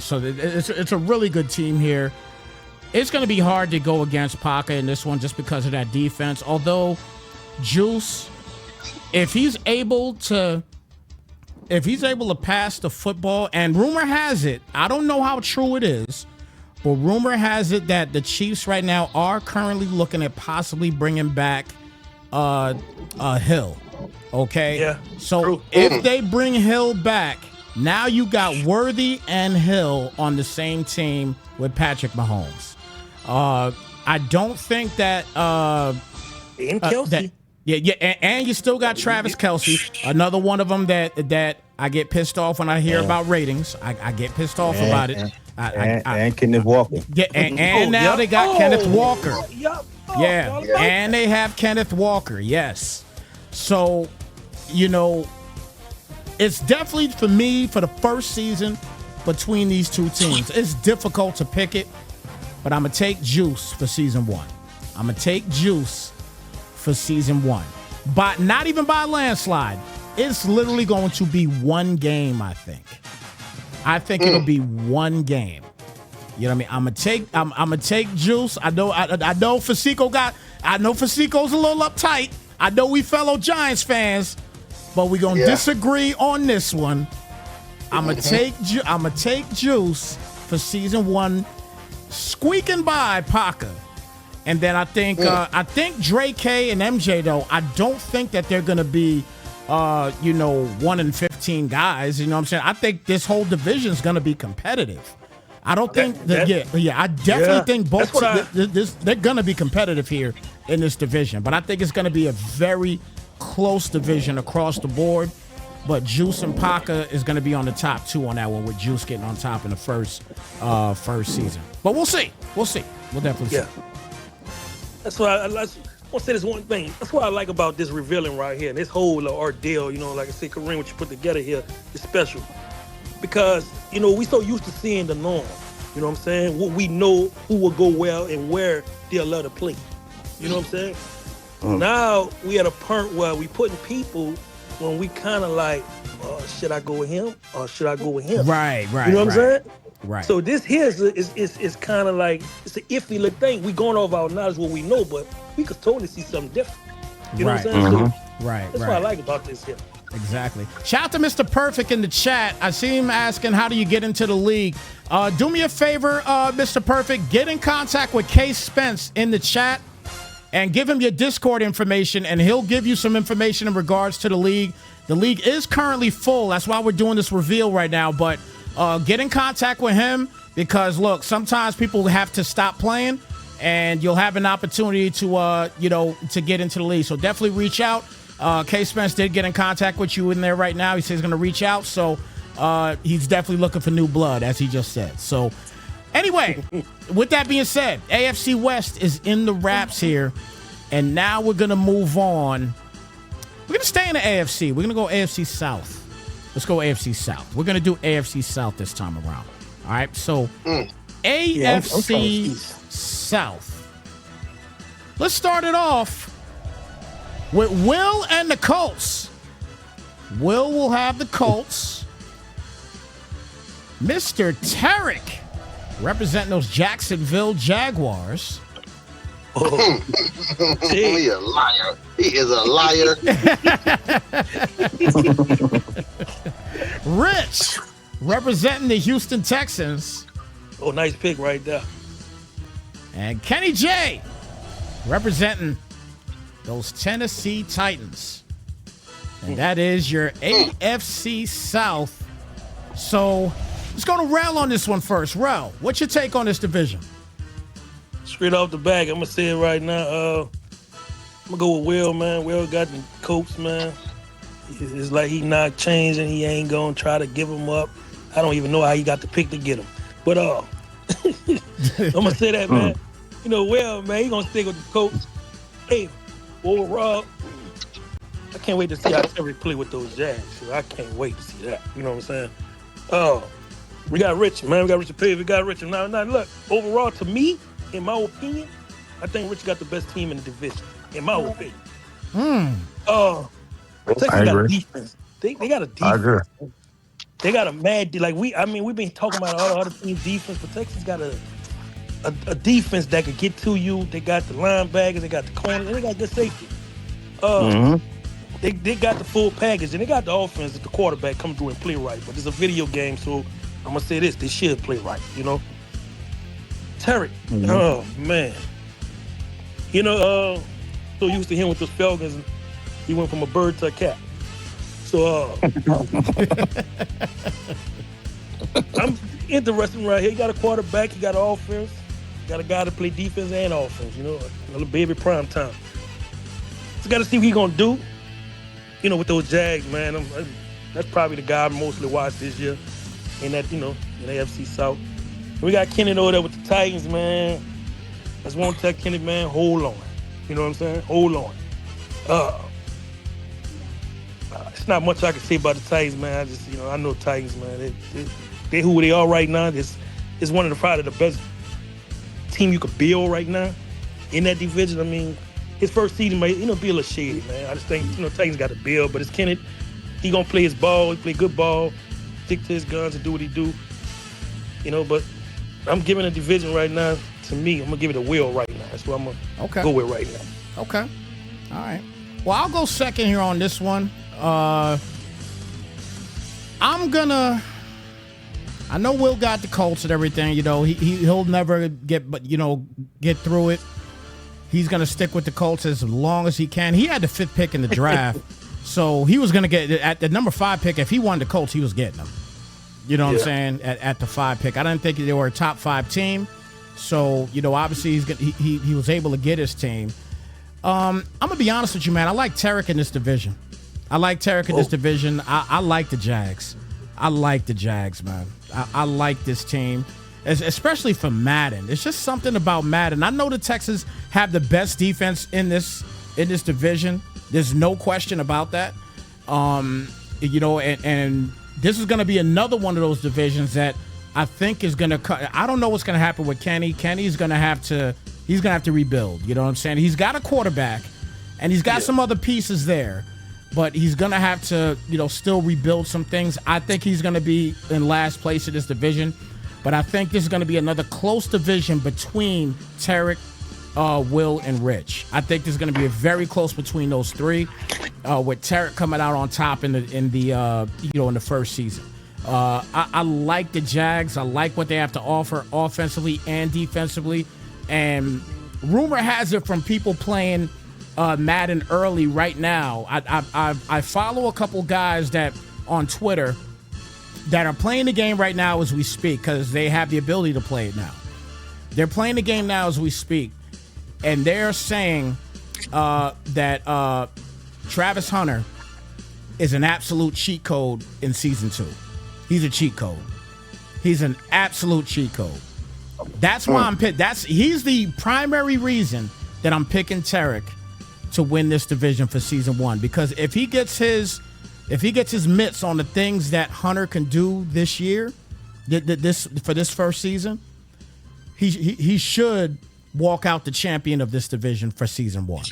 [SPEAKER 2] So it's a really good team here. It's going to be hard to go against Parker in this one just because of that defense. Although Juice, if he's able to pass the football, and rumor has it, I don't know how true it is, but rumor has it that the Chiefs right now are currently looking at possibly bringing back Hill. Okay?
[SPEAKER 4] Yeah.
[SPEAKER 2] So if they bring Hill back, now you got Worthy and Hill on the same team with Patrick Mahomes. I don't think that
[SPEAKER 4] and Kelsey.
[SPEAKER 2] And you still got Travis Kelsey, another one of them that I get pissed off when I hear about ratings. I get pissed off about it.
[SPEAKER 5] And Kenneth Walker.
[SPEAKER 2] Yeah, and now they got Kenneth Walker.
[SPEAKER 4] Yeah,
[SPEAKER 2] and they have Kenneth Walker. Yes. So, it's definitely for me for the first season. between these two teams. It's difficult to pick it, but I'm going to take Juice for season 1. I'm going to take Juice for season 1. But not even by a landslide. It's literally going to be one game, I think. I think it'll be one game. You know what I mean? I'm gonna take Juice. I know Fasico's a little uptight. I know we fellow Giants fans, but we're gonna disagree on this one. I'm gonna take Juice for season 1, squeaking by Paca. And then I think Dre K and MJ, though, I don't think that they're gonna be 1 in 15 guys. You know what I'm saying? I think this whole division is gonna be competitive. I don't think I definitely think both they're gonna be competitive here in this division. But I think it's gonna be a very close division across the board. But Juice and Paca is gonna be on the top 2 on that one, with Juice getting on top in the first season. But we'll see. We'll definitely see.
[SPEAKER 4] That's why I want to say this one thing. That's what I like about this revealing right here. And this whole ordeal, like I said, Kareem, what you put together here is special. Because, we so used to seeing the norm. You know what I'm saying? What we know who will go well and where they'll let to play. You know what I'm saying? Now we at a point where we putting people when we kind of like, should I go with him or should I go with him?
[SPEAKER 2] Right.
[SPEAKER 4] You know what I'm saying?
[SPEAKER 2] Right.
[SPEAKER 4] So this here is kind of like, it's an iffy little thing. We going over our knowledge, what we know, but we could totally see something different. You know what I'm saying? So that's what I like about this here.
[SPEAKER 2] Exactly. Shout out to Mr. Perfect in the chat. I see him asking, how do you get into the league? Do me a favor, Mr. Perfect. Get in contact with Case Spence in the chat and give him your Discord information, and he'll give you some information in regards to the league. The league is currently full. That's why we're doing this reveal right now. But get in contact with him because, look, sometimes people have to stop playing, and you'll have an opportunity to, to get into the league. So definitely reach out. K Spence did get in contact with you in there right now. He says he's going to reach out. So he's definitely looking for new blood, as he just said. So anyway, with that being said, AFC West is in the wraps here. And now we're going to move on. We're going to stay in the AFC. We're going to go AFC South. Let's go AFC South. We're going to do AFC South this time around. All right. So AFC South. Let's start it off with Will and the Colts. Will have the Colts. Mr. Tarek representing those Jacksonville Jaguars.
[SPEAKER 3] He a liar. He is a liar.
[SPEAKER 2] Rich representing the Houston Texans.
[SPEAKER 4] Oh, nice pick right there.
[SPEAKER 2] And Kenny J representing those Tennessee Titans. And that is your AFC South. So let's go to Rel on this one first. Rel, what's your take on this division?
[SPEAKER 4] Straight off the back, I'm going to say it right now. I'm going to go with Will, man. Will got the Colts, man. It's like he not changing. He ain't going to try to give him up. I don't even know how he got the pick to get him. But I'm going to say that, man. Will, man, he going to stick with the Colts. Hey, overall, I can't wait to see how Terry play with those Jags. So I can't wait to see that. You know what I'm saying? We got Rich, man. We got Richard Page. We got Richard. Now, look, overall, to me, in my opinion, I think Rich got the best team in the division. In my opinion. Texas got a defense. They got a defense.
[SPEAKER 6] I agree.
[SPEAKER 4] They got a mad we've been talking about all the other teams' defense, but Texas got a defense that could get to you. They got the linebackers, they got the corners, and they got good safety. They got the full package, and they got the offense that the quarterback come through and play right. But it's a video game, so I'm gonna say this: they should play right. Terry, oh man, so used to him with those Falcons, he went from a bird to a cat. So I'm interested right here. You got a quarterback, you got an offense, you got a guy to play defense and offense. A little baby prime time. So got to see what he's gonna do. With those Jags, man. That's probably the guy I mostly watched this year in that, in the AFC South. We got Kenny over there with the Titans, man. I just want to tell Kenny, man, hold on. You know what I'm saying? Hold on. It's not much I can say about the Titans, man. I know Titans, man. They who they are right now. It's one of probably the best team you could build right now in that division. I mean, his first season might, be a little shady, man. I just think, Titans got to build, but it's Kenneth. He gonna play his ball. He play good ball, stick to his guns and do what he do. But I'm giving a division right now. To me, I'm gonna give it a Will right now. That's what I'm gonna go with right now.
[SPEAKER 2] Okay. All right. Well, I'll go second here on this one. I know Will got the Colts and everything. He'll never get through it. He's gonna stick with the Colts as long as he can. He had the 5th pick in the draft, so he was gonna get at the number 5 pick. If he wanted the Colts, he was getting them. You know what I'm saying? At the 5 pick, I didn't think they were a top 5 team. So obviously he was able to get his team. I'm gonna be honest with you, man. I like Tarek in this division. I like the Jags. I like the Jags, man. I like this team, especially for Madden. It's just something about Madden. I know the Texans have the best defense in this division. There's no question about that. And this is going to be another one of those divisions that I think is going to cut. I don't know what's going to happen with Kenny. Kenny's going to have to. He's going to have to rebuild. You know what I'm saying? He's got a quarterback, and he's got some other pieces there. But he's going to have to, still rebuild some things. I think he's going to be in last place in this division. But I think this is going to be another close division between Tarek, Will, and Rich. I think there's going to be a very close between those three, with Tarek coming out on top in the first season. I like the Jags. I like what they have to offer offensively and defensively. And rumor has it from people playing Madden early right now. I follow a couple guys that on Twitter that are playing the game right now as we speak because they have the ability to play it now. They're playing the game now as we speak, and they're saying that Travis Hunter is an absolute cheat code in season 2. He's a cheat code. He's an absolute cheat code. That's why I'm picked. He's the primary reason that I'm picking Tarek to win this division for season 1, because if he gets his mitts on the things that Hunter can do this year, for this first season, he should walk out the champion of this division for season 1.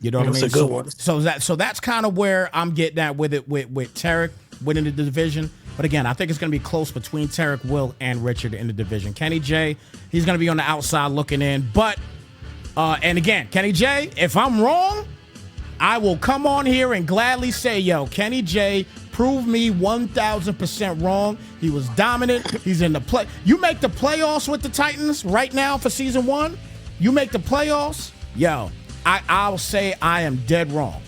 [SPEAKER 2] You know what I mean?
[SPEAKER 4] That's a good one.
[SPEAKER 2] So that's kind of where I'm getting at with it with Tarek winning the division. But again, I think it's going to be close between Tarek, Will, and Richard in the division. Kenny J, he's going to be on the outside looking in. But and again, Kenny J, if I'm wrong, I will come on here and gladly say, yo, Kenny J proved me 1,000% wrong. He was dominant. He's in the play. You make the playoffs with the Titans right now for season 1. You make the playoffs, yo, I'll say I am dead wrong.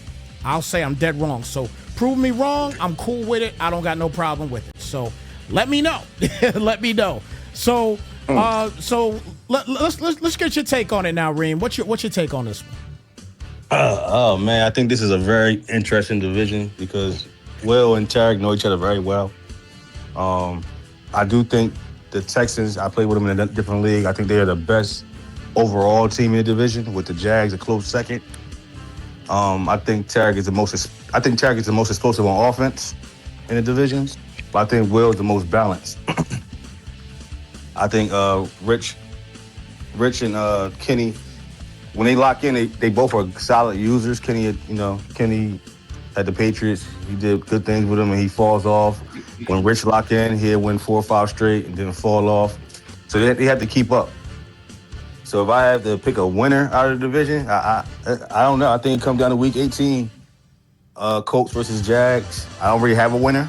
[SPEAKER 2] I'll say I'm dead wrong. So prove me wrong. I'm cool with it. I don't got no problem with it. So let me know. Let me know. So let's get your take on it now, Reem. What's your take on this one?
[SPEAKER 5] Oh man, I think this is a very interesting division because Will and Tarek know each other very well. I do think the Texans, I played with them in a different league. I think they are the best overall team in the division, with the Jags a close second. I think Tarek is the most explosive on offense in the divisions, but I think Will is the most balanced. I think Rich and Kenny, when they lock in, they both are solid users. Kenny had the Patriots. He did good things with them, and he falls off. When Rich lock in, he'll win 4 or 5 straight and then fall off. So they have to keep up. So if I have to pick a winner out of the division, I don't know. I think it comes down to week 18, Colts versus Jags. I don't really have a winner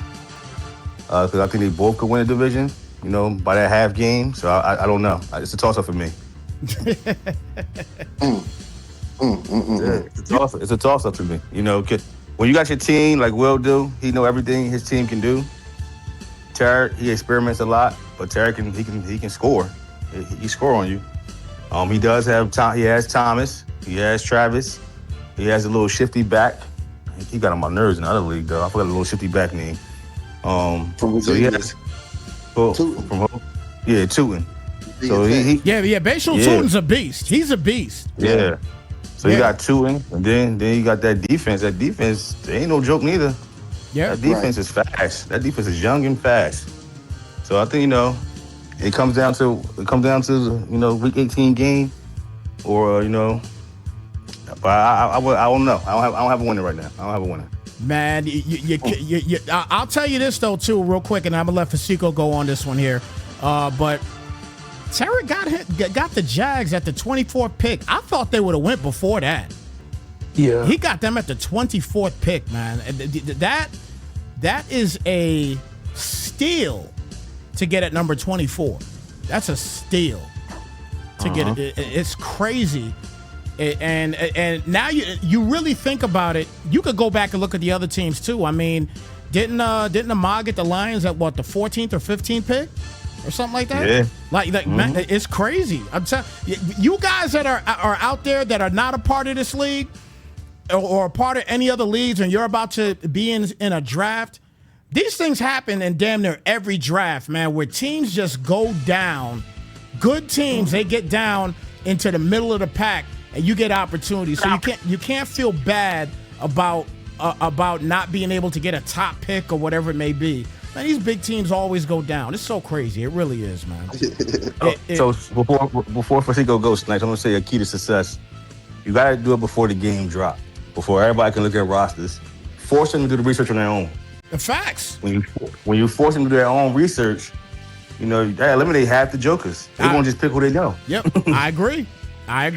[SPEAKER 5] because I think they both could win a division, by that half game. So I don't know. It's a toss-up for me. It's a toss-up to me. When you got your team like Will do, he know everything his team can do. Tarek, he experiments a lot, but Tarek he can score. He score on you. He does have he has Thomas, he has Travis, he has a little shifty back. He got on my nerves in the other league though. I forgot a little shifty back name. So he has Tootin. So he
[SPEAKER 2] Bashal Tutin's a beast. He's a beast.
[SPEAKER 5] Yeah. So you got two in, and then you got that defense. That defense, they ain't no joke neither.
[SPEAKER 2] Yeah.
[SPEAKER 5] That defense is fast. That defense is young and fast. So I think, it comes down to week 18 game, or but I don't know. I don't have a winner right now. I don't have a winner.
[SPEAKER 2] Man, I'll tell you this though too, real quick, and I'm gonna let Fasico go on this one here. But Tarek got the Jags at the 24th pick. I thought they would have went before that.
[SPEAKER 4] Yeah.
[SPEAKER 2] He got them at the 24th pick, man. That is a steal to get at number 24. That's a steal to get it. It's crazy. And now you really think about it, you could go back and look at the other teams too. I mean, didn't Ahmad get the Lions at what, the 14th or 15th pick or something like that?
[SPEAKER 5] Yeah.
[SPEAKER 2] Like man, it's crazy. I'm telling you guys that are out there that are not a part of this league or a part of any other leagues, and you're about to be in a draft. These things happen in damn near every draft, man, where teams just go down. Good teams, they get down into the middle of the pack, and you get opportunities. So you can't feel bad about not being able to get a top pick or whatever it may be. Man, these big teams always go down. It's so crazy. It really is, man.
[SPEAKER 5] So before Fasico goes tonight, I'm gonna say a key to success. You gotta do it before the game drop, before everybody can look at rosters. Force them to do the research on their own.
[SPEAKER 2] The facts.
[SPEAKER 5] When you force them to do their own research, that eliminate half the jokers. They won't just pick who they know.
[SPEAKER 2] Yep, I agree. I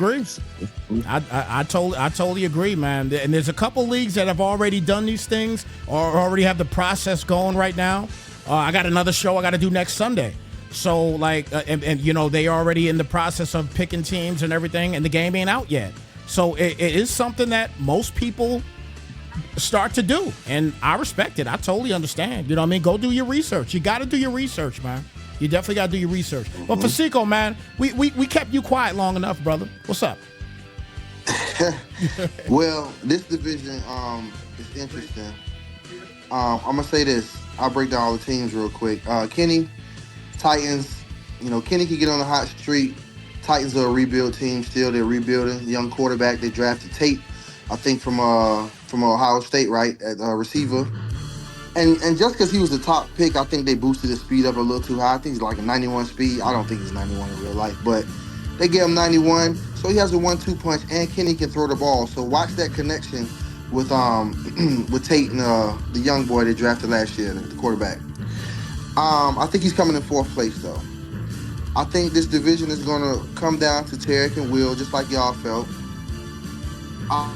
[SPEAKER 2] totally agree, man. And there's a couple leagues that have already done these things or already have the process going right now. I got another show I got to do next Sunday. So they already in the process of picking teams and everything, and the game ain't out yet. So it is something that most people start to do, and I respect it. I totally understand. You know what I mean? Go do your research. You got to do your research, man. You definitely got to do your research. But Fasico, man, we kept you quiet long enough, brother. What's up?
[SPEAKER 3] Well, this division is interesting. I'm gonna say this. I'll break down all the teams real quick. Kenny, Titans. Kenny can get on a hot streak. Titans are a rebuild team still. They're rebuilding. Young quarterback. They drafted Tate, I think from Ohio State, right, at receiver. And just because he was the top pick, I think they boosted his speed up a little too high. I think he's like a 91 speed. I don't think he's 91 in real life, but they gave him 91. So he has a 1-2 punch, and Kenny can throw the ball. So watch that connection with Tate and the young boy they drafted last year, the quarterback. I think he's coming in fourth place though. I think this division is gonna come down to Tarek and Will, just like y'all felt. I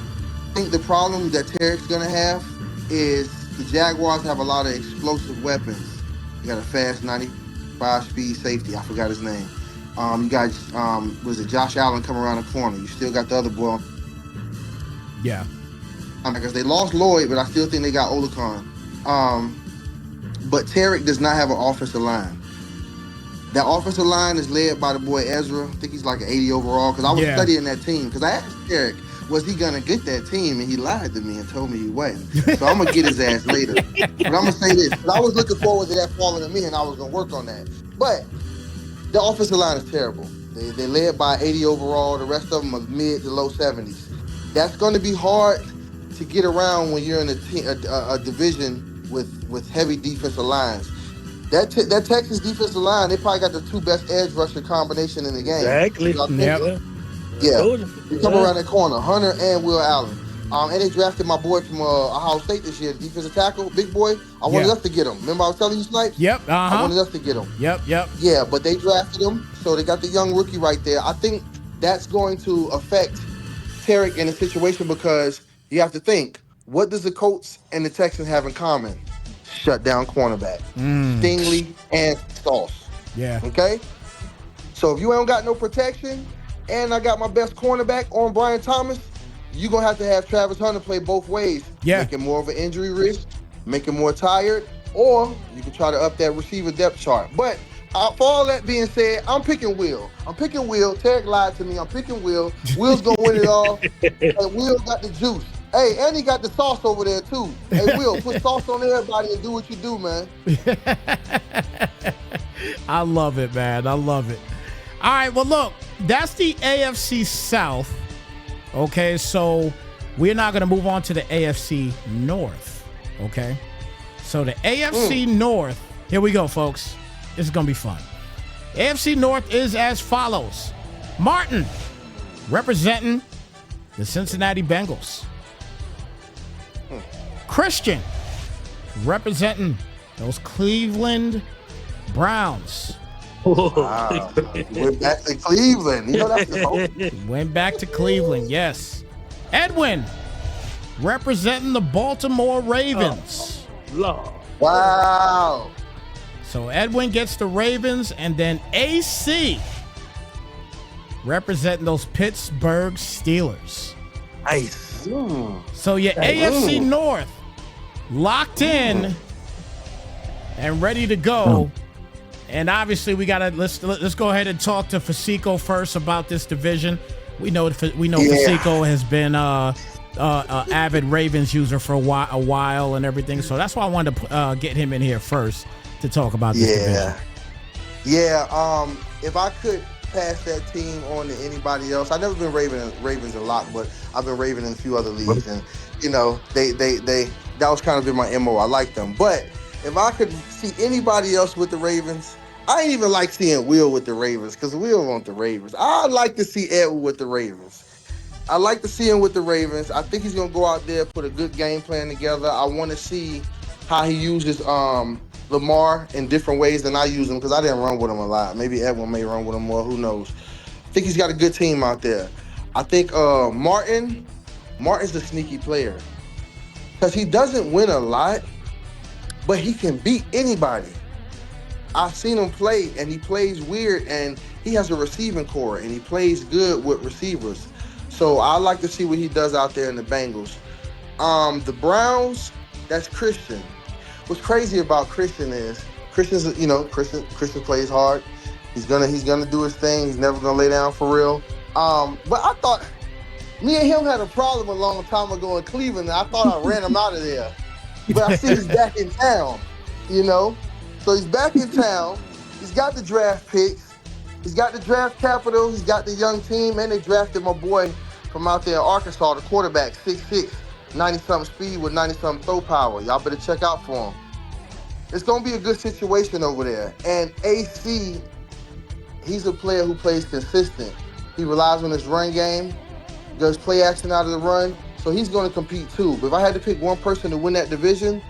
[SPEAKER 3] think the problem that Tarek's gonna have is the Jaguars have a lot of explosive weapons. You got a fast 95 speed safety. I forgot his name. You got was it Josh Allen coming around the corner? You still got the other boy.
[SPEAKER 2] Yeah.
[SPEAKER 3] Because they lost Lloyd, but I still think they got Olakon. But Tarek does not have an offensive line. That offensive line is led by the boy Ezra. I think he's like an 80 overall. Because I was studying that team. Because I asked Tarek, was he gonna get that team? And he lied to me and told me he wasn't. So I'm gonna get his ass later. But I'm gonna say this. But I was looking forward to that falling to me, and I was gonna work on that. But the offensive line is terrible. They're led by 80 overall. The rest of them are mid to low 70s. That's gonna be hard to get around when you're in a division with heavy defensive lines. That Texas defensive line, they probably got the two best edge rusher combination in the game.
[SPEAKER 4] Exactly.
[SPEAKER 3] Yeah. You come around that corner, Hunter and Will Allen. And they drafted my boy from Ohio State this year, the defensive tackle, big boy. I wanted us to get him. Remember I was telling you, Snipes?
[SPEAKER 2] Yep.
[SPEAKER 3] I wanted us to get him.
[SPEAKER 2] Yep.
[SPEAKER 3] Yeah, but they drafted him, so they got the young rookie right there. I think that's going to affect Tarek in a situation because you have to think, what does the Colts and the Texans have in common? Shut down cornerback. Stingley and Sauce.
[SPEAKER 2] Yeah.
[SPEAKER 3] Okay? So if you ain't got no protection, and I got my best cornerback on Brian Thomas, you're going to have Travis Hunter play both ways.
[SPEAKER 2] Yeah.
[SPEAKER 3] Make him more of an injury risk, make him more tired, or you can try to up that receiver depth chart. But for all that being said, I'm picking Will. Tarek lied to me. I'm picking Will. Will's going to win it all. And Will got the juice. Hey, and he got the sauce over there, too. Hey, Will, put sauce on everybody and do what you do, man.
[SPEAKER 2] I love it, man. I love it. All right, well, look, that's the AFC South, Okay, so we're now going to move on to the AFC North. Okay, so the AFC North. Here we go, folks. This is going to be fun. AFC North is as follows: Martin, representing the Cincinnati Bengals. Christian, representing those Cleveland Browns.
[SPEAKER 3] Wow. Went back to Cleveland. You know, that's the hope.
[SPEAKER 2] Went back to Cleveland, yes. Edwin, representing the Baltimore Ravens.
[SPEAKER 4] Lord.
[SPEAKER 3] Wow.
[SPEAKER 2] So Edwin gets the Ravens, and then AC, representing those Pittsburgh Steelers.
[SPEAKER 4] Nice.
[SPEAKER 2] So your AFC North locked in and ready to go. And obviously we gotta let's go ahead and talk to Fasico first about this division. We know Fasico has been avid Ravens user for a while and everything. So that's why I wanted to get him in here first to talk about this division.
[SPEAKER 3] Yeah. If I could pass that team on to anybody else, I've never been Ravens a lot, but I've been Raven in a few other leagues, and you know they that was kind of been my MO. I like them, but if I could see anybody else with the Ravens, I ain't even like seeing Will with the Ravens because Will want the Ravens. I'd like to see Edward with the Ravens. I like to see him with the Ravens. I think he's gonna go out there, put a good game plan together. I want to see how he uses Lamar in different ways than I use him because I didn't run with him a lot. Maybe Edwin may run with him more. Who knows? I think he's got a good team out there. I think Martin's the sneaky player because he doesn't win a lot, but he can beat anybody. I've seen him play, and he plays weird, and he has a receiving core, and he plays good with receivers. So I like to see what he does out there in the Bengals. The Browns, that's Christian. What's crazy about Christian is Christian plays hard. He's gonna do his thing. He's never gonna lay down for real. But I thought me and him had a problem a long time ago in Cleveland. And I thought I ran him out of there. But I see he's back in town, you know? So he's back in town. He's got the draft picks. He's got the draft capital. He's got the young team. And they drafted my boy from out there in Arkansas, the quarterback, 6'6", 90-something speed with 90-something throw power. Y'all better check out for him. It's going to be a good situation over there. And AC, he's a player who plays consistent. He relies on his run game, does play action out of the run. So he's going to compete too. But if I had to pick one person to win that division,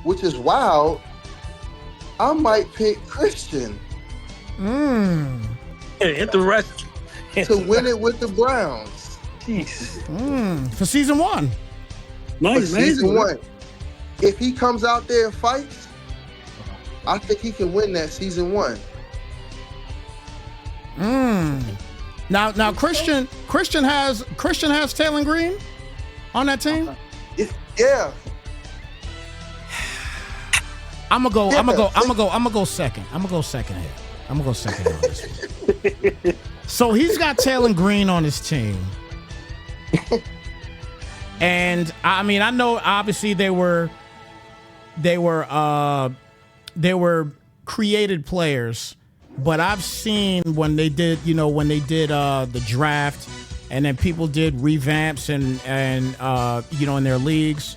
[SPEAKER 3] which is wild, I might pick Christian.
[SPEAKER 4] Interesting.
[SPEAKER 3] To win it with the Browns.
[SPEAKER 4] Jeez.
[SPEAKER 2] For season one.
[SPEAKER 4] Nice,
[SPEAKER 3] for season one. If he comes out there and fights, I think he can win that season one.
[SPEAKER 2] Now Christian has Taylor Green on that team.
[SPEAKER 3] Yeah.
[SPEAKER 2] I'm gonna go second. I'm gonna go second here. I'm gonna go second on this one. So he's got Taylor Green on his team. And I mean, I know obviously they were created players, but I've seen when they did the draft, and then people did revamps and in their leagues,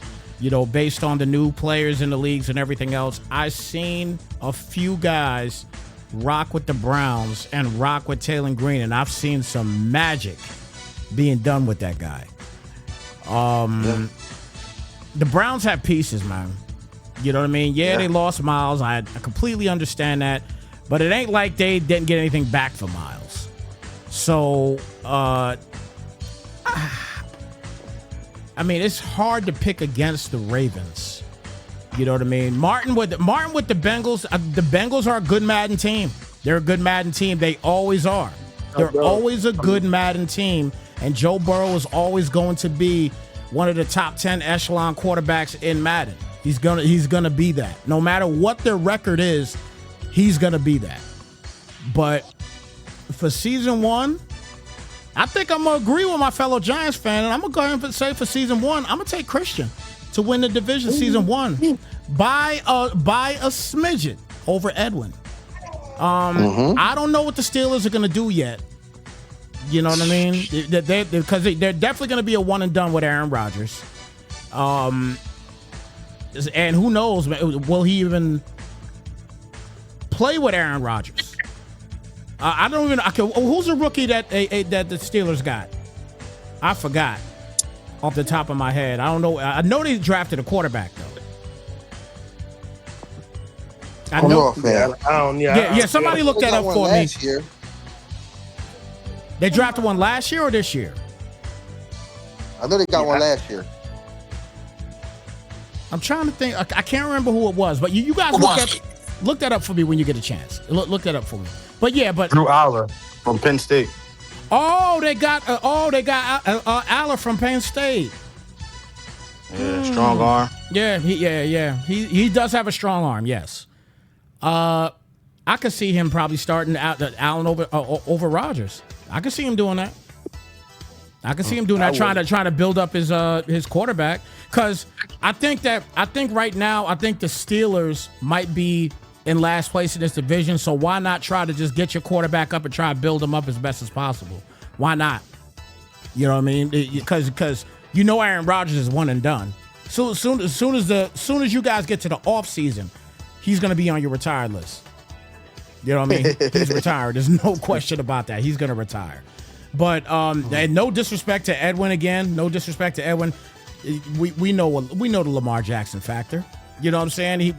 [SPEAKER 2] based on the new players in the leagues and everything else. I've seen a few guys rock with the Browns and rock with Taylor Green, and I've seen some magic being done with that guy. The Browns have pieces, man. You know what I mean? Yeah, they lost Miles. I completely understand that. But it ain't like they didn't get anything back for Miles. So, I mean, it's hard to pick against the Ravens. You know what I mean? Martin with the Bengals. The Bengals are a good Madden team. They're a good Madden team. They always are. They're always a good Madden team. And Joe Burrow is always going to be one of the top 10 echelon quarterbacks in Madden. He's gonna be that. No matter what their record is, he's gonna be that. But for season one, I think I'm gonna agree with my fellow Giants fan, and I'm gonna go ahead and say for season one, I'm gonna take Christian to win the division season one by a smidgen over Edwin. I don't know what the Steelers are gonna do yet. You know what I mean? Because they're definitely going to be a one and done with Aaron Rodgers. And who knows, man, will he even play with Aaron Rodgers? I don't even. Who's a rookie that the Steelers got? I forgot off the top of my head. I don't know. I know they drafted a quarterback though. I know. Somebody look that up for me.
[SPEAKER 3] Year.
[SPEAKER 2] They drafted one last year or this year?
[SPEAKER 3] I know they got one last year.
[SPEAKER 2] I'm trying to think. I can't remember who it was, but you guys look that up for me when you get a chance. Look that up for me. But
[SPEAKER 5] Drew Aller from Penn State.
[SPEAKER 2] Oh, they got Aller from Penn State.
[SPEAKER 5] Yeah, strong arm.
[SPEAKER 2] Yeah. He does have a strong arm. Yes. I could see him probably starting out Allen over Rodgers. I could see him doing that. Trying to build up his quarterback. Because I think right now the Steelers might be in last place in this division. So why not try to just get your quarterback up and try to build him up as best as possible? Why not? You know what I mean? Because Aaron Rodgers is one and done. So as soon as you guys get to the off season, he's going to be on your retired list. You know what I mean? He's retired. There's no question about that. He's going to retire. But and no disrespect to Edwin again. No disrespect to Edwin. We know the Lamar Jackson factor. You know what I'm saying? He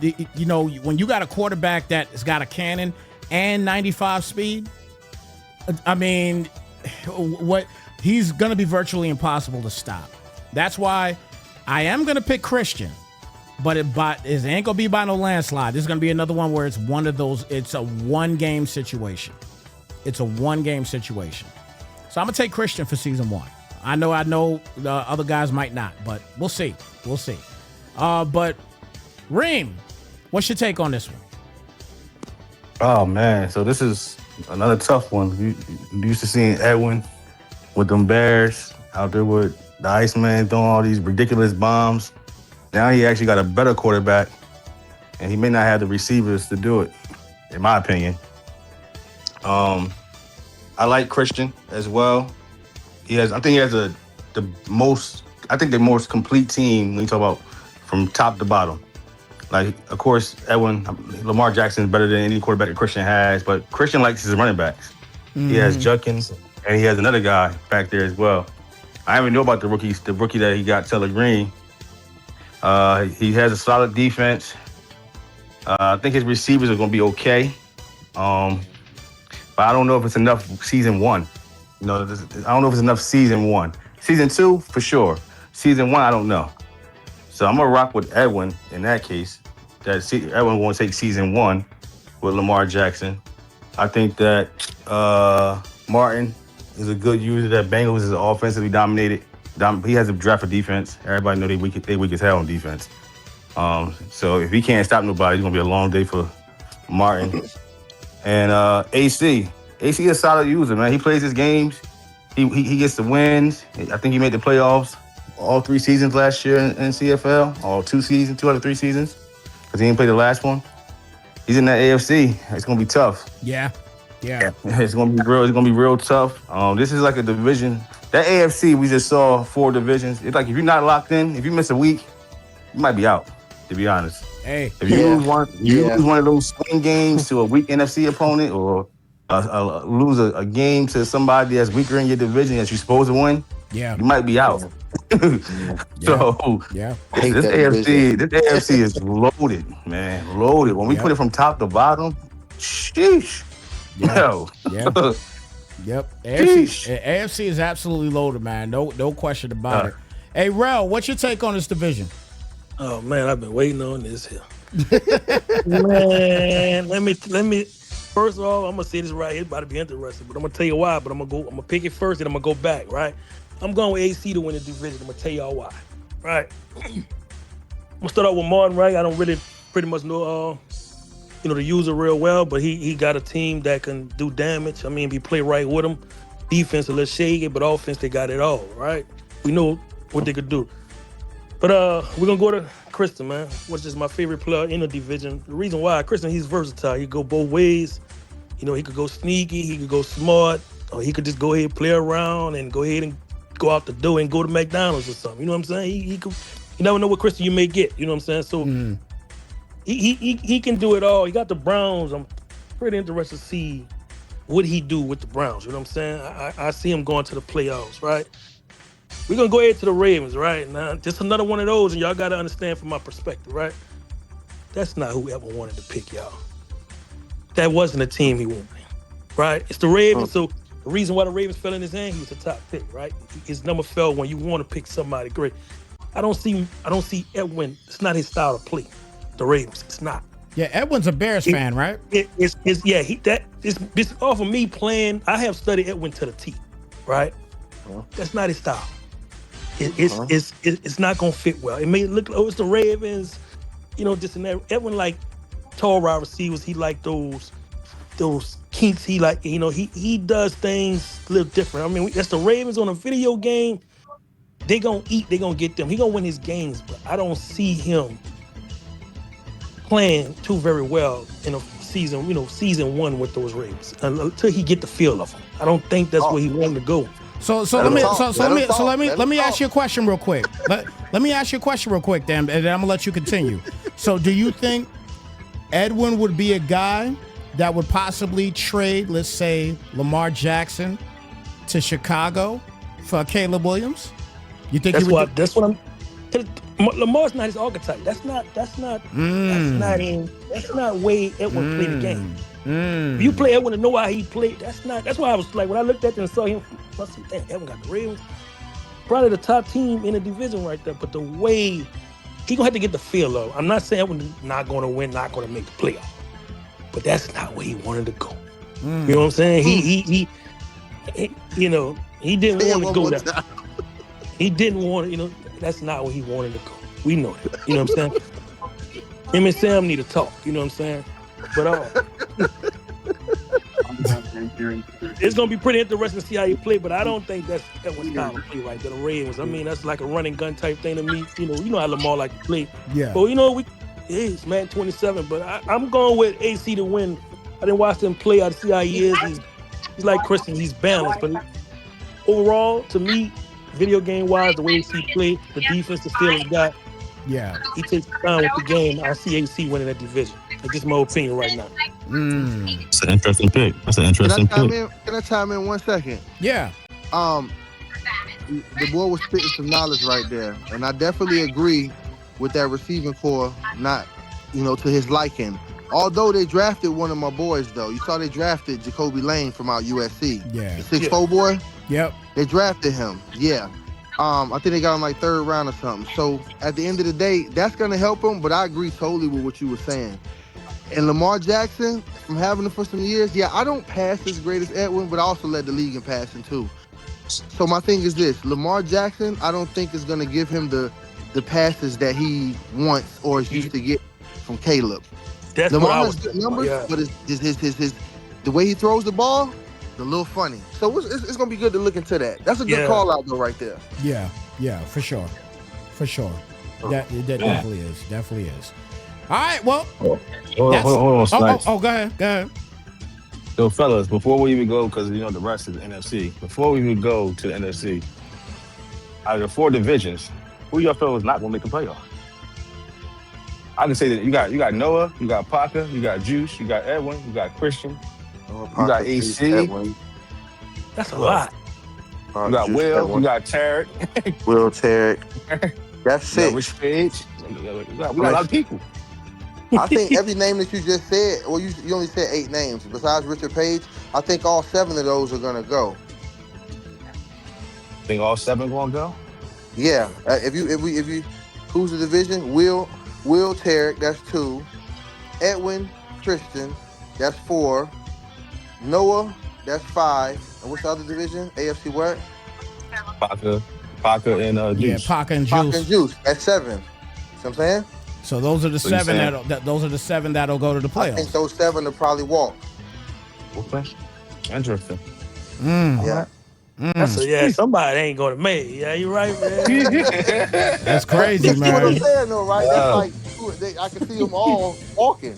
[SPEAKER 2] when you got a quarterback that has got a cannon and 95 speed, I mean, he's going to be virtually impossible to stop. That's why I am going to pick Christian, but it ain't going to be by no landslide. This is going to be another one where it's one of those. It's a one-game situation. So I'm going to take Christian for season 1. I know the other guys might not, but we'll see. But Reem, what's your take on this one?
[SPEAKER 5] Oh man, so this is another tough one. You used to seeing Edwin with them Bears out there with the Iceman throwing all these ridiculous bombs. Now he actually got a better quarterback, and he may not have the receivers to do it, in my opinion. I like Christian as well. I think he has the most complete team when you talk about from top to bottom. Like, of course, Lamar Jackson is better than any quarterback that Christian has, but Christian likes his running backs. Mm-hmm. He has Judkins, and he has another guy back there as well. I don't even know about the rookie that he got, Taylor Green. He has a solid defense. I think his receivers are going to be okay. But I don't know if it's enough season 1. I don't know if it's enough season 1. Season 2, for sure. Season 1, I don't know. So I'm going to rock with Edwin in that case. Edwin won't take season 1 with Lamar Jackson. I think that Martin is a good user. That Bengals is offensively dominated. He has a draft for defense. Everybody know they weak as hell on defense. So if he can't stop nobody, it's going to be a long day for Martin. And AC is a solid user, man. He plays his games. He gets the wins. I think he made the playoffs all 3 seasons last year in CFL. All 2 out of 3 seasons. Because he didn't play the last one. He's in that AFC. It's going to be tough.
[SPEAKER 2] Yeah.
[SPEAKER 5] It's going to be real. It's going to be real tough. This is like a division. That AFC, we just saw 4 divisions. It's like if you're not locked in, if you miss a week, you might be out, to be honest.
[SPEAKER 2] Hey.
[SPEAKER 5] If you lose one of those swing games to a weak NFC opponent or lose a game to somebody that's weaker in your division that you're supposed to win, you might be out. So this AFC is loaded, man. Loaded. When we put it from top to bottom, sheesh.
[SPEAKER 2] Yep. AFC is absolutely loaded, man. No question about it. Hey, Rel, what's your take on this division?
[SPEAKER 4] Oh man, I've been waiting on this here. Man, let me. First of all, I'm gonna say this right here. It's about to be interesting, but I'm gonna tell you why. But I'm gonna pick it first, and I'm gonna go back. Right? I'm going with AC to win the division. I'm gonna tell y'all why. Right? I'm gonna start out with Martin. Right? I don't really pretty much know the user real well, but he got a team that can do damage. I mean, if you play right with him, defense a little shaky, but offense they got it all. Right? We know what they could do. But we're gonna go to Christian, man, which is my favorite player in the division. The reason why, Christian, he's versatile. He go both ways. He could go sneaky, he could go smart. Or he could just go ahead and play around and go ahead and go out the door and go to McDonald's or something. You know what I'm saying? He could. You never know what Christian you may get. You know what I'm saying? So he can do it all. He got the Browns. I'm pretty interested to see what he do with the Browns. You know what I'm saying? I see him going to the playoffs, right? We're going to go ahead to the Ravens, right? Now, just another one of those, and y'all got to understand from my perspective, right? That's not who ever wanted to pick y'all. That wasn't a team he wanted, right? It's the Ravens, so the reason why the Ravens fell in his hand, he was the top pick, right? His number fell when you want to pick somebody great. I don't see Edwin. It's not his style to play. The Ravens, it's not.
[SPEAKER 2] Yeah, Edwin's a Bears fan, right?
[SPEAKER 4] It's off of me playing. I have studied Edwin to the T, right? That's not his style. It's not gonna fit well. It may look it's the Ravens, you know, this and that. Edwin like tall wide receivers. He like those kinks. He like, you know, he does things a little different. I mean, that's the Ravens on a video game. They gonna eat. They gonna get them. He gonna win his games, but I don't see him playing too very well in a season. You know, season one with those Ravens until he get the feel of them. I don't think that's where he wanted to go.
[SPEAKER 2] So let me ask you a question real quick. Let me ask you a question real quick, Dan, and then I'm gonna let you continue. So, do you think Edwin would be a guy that would possibly trade, let's say, Lamar Jackson to Chicago for Caleb Williams? You think
[SPEAKER 4] that's what I'm. Lamar's not his archetype. That's not way Edwin played the game. If you play Edwin and know how he played, that's why I was like, when I looked at him and saw him, I said, damn, Edwin got the Ravens. Probably the top team in the division right there, but the way he gonna have to get the feel of. I'm not saying Edwin not gonna win, not gonna make the playoff, but that's not where he wanted to go. You know what I'm saying? He you know, he didn't want to go there. He didn't want to, you know, that's not where he wanted to go. We know that. You know what I'm saying? Him and Sam need to talk. You know what I'm saying? But it's gonna be pretty interesting to see how he play. But I don't think that's Edwin's style to play right there. The Ravens. I mean, that's like a running gun type thing to me. You know how Lamar like to play.
[SPEAKER 2] Yeah.
[SPEAKER 4] But you know, it's man 27. But I'm going with AC to win. I didn't watch him play. I see how he is. He's like Christian. He's balanced. But overall, to me, video game wise, the way AC play, the defense the Steelers got.
[SPEAKER 2] Yeah.
[SPEAKER 4] He takes time with the game. I see AC winning that division. That's just my opinion right now.
[SPEAKER 6] It's an interesting pick. That's an interesting pick.
[SPEAKER 3] Can I chime in 1 second?
[SPEAKER 2] Yeah.
[SPEAKER 3] The boy was spitting some knowledge right there, and I definitely agree with that receiving core, not, you know, to his liking. Although they drafted one of my boys, though. You saw they drafted Jacoby Lane from out USC.
[SPEAKER 2] Yeah.
[SPEAKER 3] The 6'4" boy.
[SPEAKER 2] Yep.
[SPEAKER 3] They drafted him. Yeah. I think they got him like third round or something. So at the end of the day, that's gonna help him. But I agree totally with what you were saying. And Lamar Jackson, from having him for some years, yeah, I don't pass as great as Edwin, but I also led the league in passing too. So my thing is this: Lamar Jackson, I don't think is gonna give him the passes that he wants or is used to get from Caleb.
[SPEAKER 4] That's
[SPEAKER 3] Lamar
[SPEAKER 4] what I
[SPEAKER 3] has
[SPEAKER 4] was
[SPEAKER 3] good numbers, but his the way he throws the ball, a little funny. So it's gonna be good to look into that. That's a good call out though, right there.
[SPEAKER 2] Yeah, for sure. That definitely is. All right, well.
[SPEAKER 6] Hold on, Snipes.
[SPEAKER 2] Go ahead.
[SPEAKER 6] So, fellas, before we even go, because you know the rest is the NFC. Before we even go to the NFC, out of the 4 divisions, who y'all feel is not going to make the playoff? I can say that you got Noah, you got Parker, you got Juice, you got Edwin, you got Christian, you got AC.
[SPEAKER 3] Edwin.
[SPEAKER 4] That's a lot.
[SPEAKER 6] You got
[SPEAKER 3] Juice,
[SPEAKER 6] Will,
[SPEAKER 3] Edwin.
[SPEAKER 6] you got Tarek.
[SPEAKER 3] Will Tarek. That's 6.
[SPEAKER 6] You got Rich Page. We got a lot of people.
[SPEAKER 3] I think every name that you just said, well, you only said 8 names. Besides Richard Page, I think all 7 of those are gonna go.
[SPEAKER 6] Think all 7 going to go?
[SPEAKER 3] Yeah. If you, who's the division? Will Tarek, that's 2. Edwin, Christian, that's 4. Noah, that's 5. And what's the other division? AFC what?
[SPEAKER 6] Parker and Juice.
[SPEAKER 2] Yeah, Parker and
[SPEAKER 3] Parker and Juice. That's 7. See what I'm saying?
[SPEAKER 2] So those are the 7 that'll go to the playoffs.
[SPEAKER 3] I think those 7 will probably walk.
[SPEAKER 6] Okay. Interesting.
[SPEAKER 3] Yeah.
[SPEAKER 4] Somebody ain't gonna make it. Yeah, you're right, man.
[SPEAKER 2] That's crazy,
[SPEAKER 3] You see what I'm
[SPEAKER 2] man.
[SPEAKER 3] saying, though, right? That's like, I can see them all walking.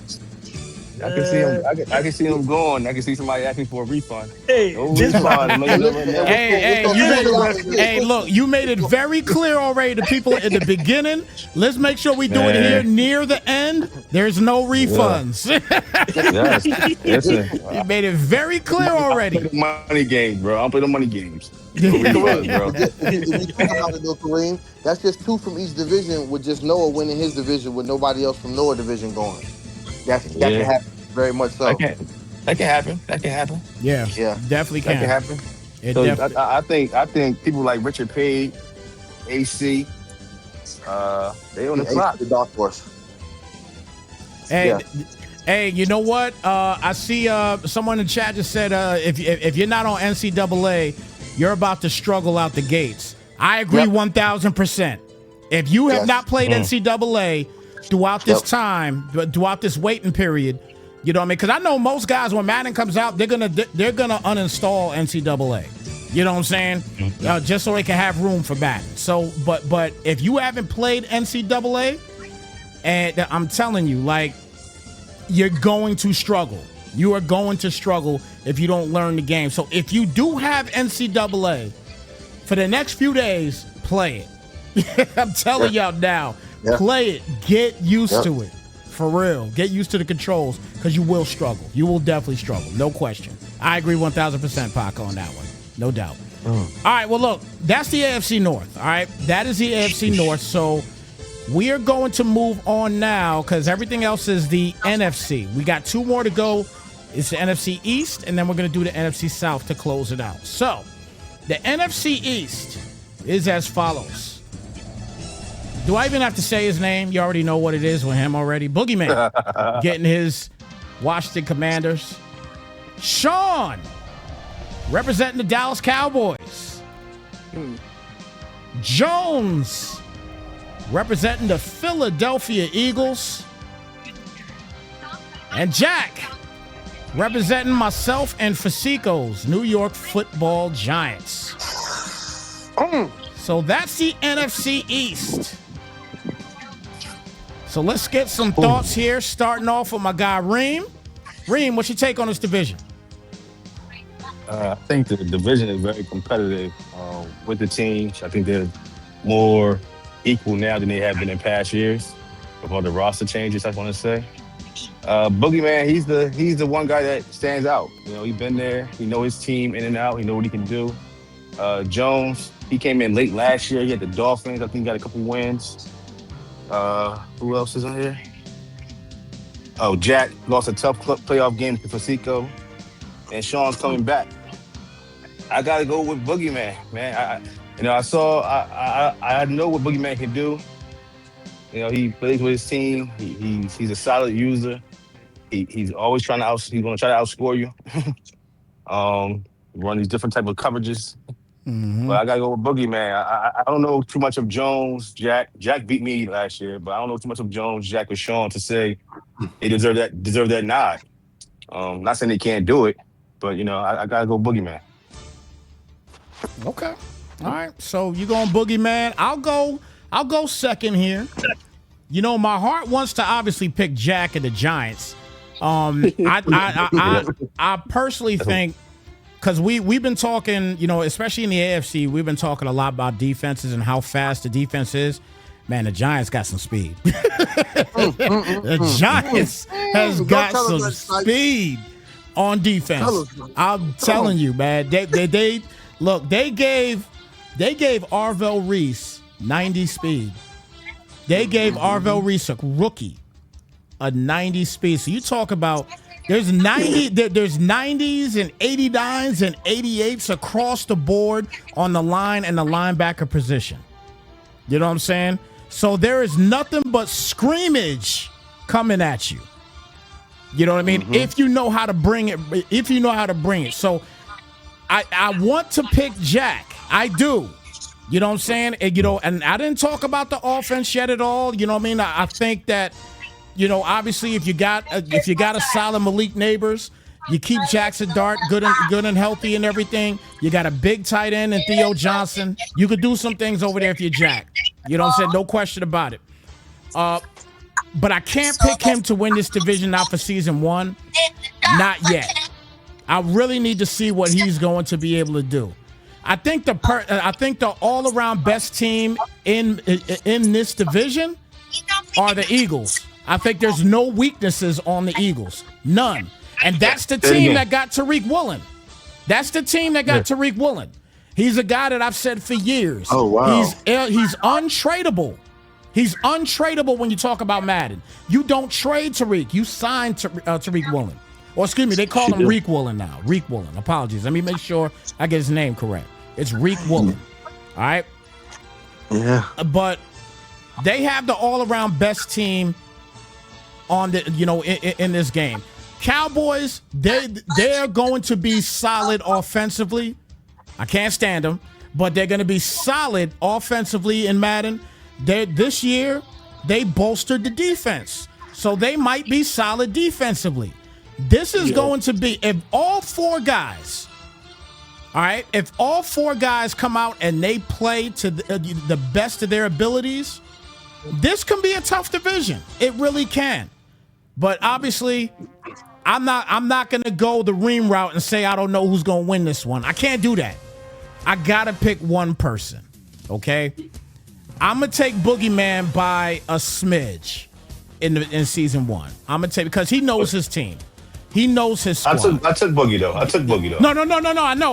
[SPEAKER 6] I can see him. I can see him going. I can see somebody asking for a refund.
[SPEAKER 4] Hey,
[SPEAKER 6] No
[SPEAKER 4] this
[SPEAKER 6] refund. I'm letting
[SPEAKER 3] And
[SPEAKER 6] you know right
[SPEAKER 3] listen, and
[SPEAKER 6] now.
[SPEAKER 2] Hey,
[SPEAKER 3] what's
[SPEAKER 2] you
[SPEAKER 3] gonna
[SPEAKER 2] made
[SPEAKER 3] piss me off is
[SPEAKER 2] it.
[SPEAKER 3] this.
[SPEAKER 2] Hey, look, you made it very clear already to people in the beginning. Let's make sure we do it here
[SPEAKER 6] Man.
[SPEAKER 2] near the end. There's no refunds.
[SPEAKER 6] Yes. Listen.
[SPEAKER 2] You made it very clear
[SPEAKER 6] I play
[SPEAKER 2] already.
[SPEAKER 6] the money games, bro. I don't play the money games. No
[SPEAKER 3] Kareem,
[SPEAKER 6] refunds, bro.
[SPEAKER 3] if you think about it though, Kareem, that's just 2 from each division with just Noah winning his division with nobody else from Noah division going. That can
[SPEAKER 6] Yeah.
[SPEAKER 3] happen very much so.
[SPEAKER 6] That can happen. That can happen.
[SPEAKER 2] Yeah,
[SPEAKER 3] Yeah.
[SPEAKER 2] definitely
[SPEAKER 6] That can
[SPEAKER 2] can.
[SPEAKER 6] happen.
[SPEAKER 2] It
[SPEAKER 6] So
[SPEAKER 2] definitely.
[SPEAKER 6] I think people like Richard Page, AC, they on the clock.
[SPEAKER 3] The dark horse.
[SPEAKER 2] Hey,
[SPEAKER 3] Yeah.
[SPEAKER 2] hey, you know what? I see someone in the chat just said if you're not on NCAA, you're about to struggle out the gates. I agree
[SPEAKER 3] Yep.
[SPEAKER 2] 1,000%. If you have
[SPEAKER 3] Yes.
[SPEAKER 2] not played NCAA throughout this
[SPEAKER 3] Yep.
[SPEAKER 2] time, throughout this waiting period, you know what I mean? Because I know most guys when Madden comes out, they're gonna uninstall NCAA. You know what I'm saying? Just so they can have room for Madden. So, but if you haven't played NCAA, and I'm telling you, like, you're going to struggle. You are going to struggle if you don't learn the game. So if you do have NCAA, for the next few days, play it. I'm telling y'all now,
[SPEAKER 3] Yeah.
[SPEAKER 2] play it. Get used
[SPEAKER 3] Yep.
[SPEAKER 2] to it. For real. Get used to the controls because you will struggle. You will definitely struggle. No question. I agree 1,000%, Pac, on that one. No doubt. All right, well, look, that's the AFC North. All right, that is the AFC North. So we are going to move on now because everything else is the NFC. We got 2 more to go. It's the NFC East, and then we're going to do the NFC South to close it out. So the NFC East is as follows. Do I even have to say his name? You already know what it is with him already. Boogeyman getting his Washington Commanders. Sean representing the Dallas Cowboys. Jones representing the Philadelphia Eagles. And Jack representing myself and Fasico's New York Football Giants. So that's the NFC East. So let's get some thoughts here, starting off with my guy Reem. Reem, what's your take on this division?
[SPEAKER 6] I think the division is very competitive with the teams. I think they're more equal now than they have been in past years with all the roster changes, I want to say. Boogeyman, he's the one guy that stands out. You know, he's been there. He know his team in and out. He know what he can do. Jones, he came in late last year. He had the Dolphins. I think he got a couple wins. Who else is on here? Oh, Jack lost a tough playoff game to Fasico. And Sean's coming back. I gotta go with Boogeyman, man. I know what Boogeyman can do. You know, he plays with his team. He's a solid user. He's always trying to he's gonna try to outscore you. Run these different type of coverages.
[SPEAKER 2] Mm-hmm.
[SPEAKER 6] But I gotta go with Boogeyman. I don't know too much of Jones, Jack. Jack beat me last year, but I don't know too much of Jones, Jack, or Sean to say they deserve that nod. Not saying they can't do it, but you know, I gotta go Boogeyman.
[SPEAKER 2] Okay. All right. So you going Boogeyman? I'll go second here. You know, my heart wants to obviously pick Jack and the Giants. I personally think because we've been talking, you know, especially in the AFC, we've been talking a lot about defenses and how fast the defense is. Man, the Giants got some speed. The Giants has got some speed on defense. I'm telling you, man. They gave Arvell Reese 90 speed. They gave Arvell Reese, a rookie, a 90 speed. So you talk about there's 90s and 89s and 88s across the board on the line and the linebacker position. You know what I'm saying? So there is nothing but scrimmage coming at you. You know what I mean? If you know how to bring it. So I want to pick Jack. I do. You know what I'm saying? And, you know, and I didn't talk about the offense yet at all. You know what I mean? I think that, you know, obviously if you got a solid Malik Neighbors, you keep Jackson Dart good and healthy and everything. You got a big tight end in Theo Johnson. You could do some things over there if you're Jack. You know what I'm saying? No question about it. but I can't pick him to win this division not for season 1. Not yet. I really need to see what he's going to be able to do. I think the all-around best team in this division are the Eagles. I think there's no weaknesses on the Eagles. None. And that's the team that got Tariq Woolen. That's the team that got Tariq Woolen. He's a guy that I've said for years.
[SPEAKER 7] Oh, wow.
[SPEAKER 2] He's untradeable. He's untradeable when you talk about Madden. You don't trade Tariq. You sign Tariq Woolen. Or excuse me, they call him Reek Woolen now. Reek Woolen. Apologies. Let me make sure I get his name correct. It's Reek Woolen. All right?
[SPEAKER 7] Yeah.
[SPEAKER 2] But they have the all-around best team on the in this game. Cowboys, they're going to be solid offensively. I can't stand them, but they're going to be solid offensively in Madden. This year, they bolstered the defense, so they might be solid defensively. This is going to be, if all four guys come out and they play to the best of their abilities, this can be a tough division. It really can. But obviously, I'm not going to go the Ream route and say I don't know who's going to win this one. I can't do that. I got to pick one person, okay? I'm going to take Boogeyman by a smidge in season 1. I'm going to take, because he knows his team. He knows his squad.
[SPEAKER 6] I took Boogie though.
[SPEAKER 2] No.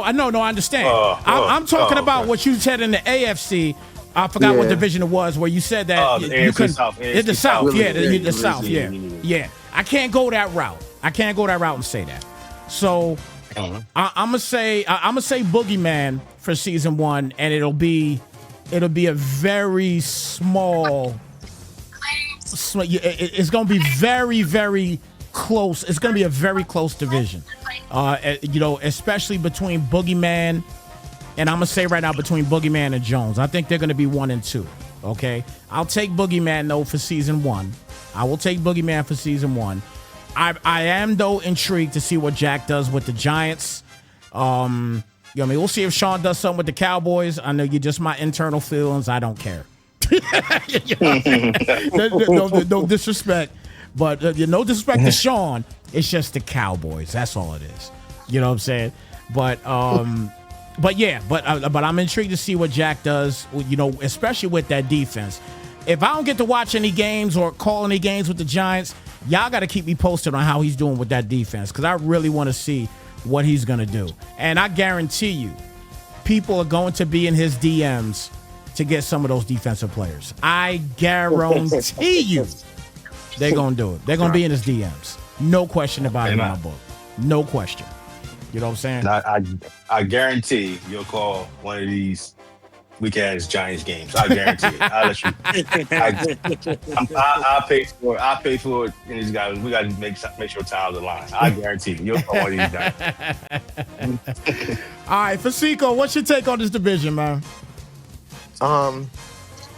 [SPEAKER 2] I understand. I'm talking about what you said in the AFC. I forgot what division it was where you said that you couldn't. It's the South. Yeah, the South. Yeah. I can't go that route. And say that. So I'm gonna say Boogeyman for season 1, and it'll be a very small. It's gonna be very, very close. It's going to be a very close division, especially between Boogeyman and I'm going to say right now between Boogeyman and Jones. I think they're going to be 1 and 2. Okay. I'll take Boogeyman though for season 1. I will take Boogeyman for season 1. I am though intrigued to see what Jack does with the Giants. We'll see if Sean does something with the Cowboys. I know you're just my internal feelings. I don't care. No disrespect. But no disrespect to Sean, it's just the Cowboys. That's all it is. You know what I'm saying? But I'm intrigued to see what Jack does. Especially with that defense. If I don't get to watch any games or call any games with the Giants, y'all got to keep me posted on how he's doing with that defense, because I really want to see what he's gonna do. And I guarantee you, people are going to be in his DMs to get some of those defensive players. I guarantee you. They're going to do it. They're going to be in his DMs. No question about it in my book. No question. You know what I'm saying?
[SPEAKER 6] I guarantee you'll call one of these weak-ass Giants games. I guarantee it. I'll let you. I'll pay for it. I'll pay for it. And these guys, we got to make sure tiles align. I guarantee you. You'll call one of these Giants.
[SPEAKER 2] All right, Fasico, what's your take on this division, man?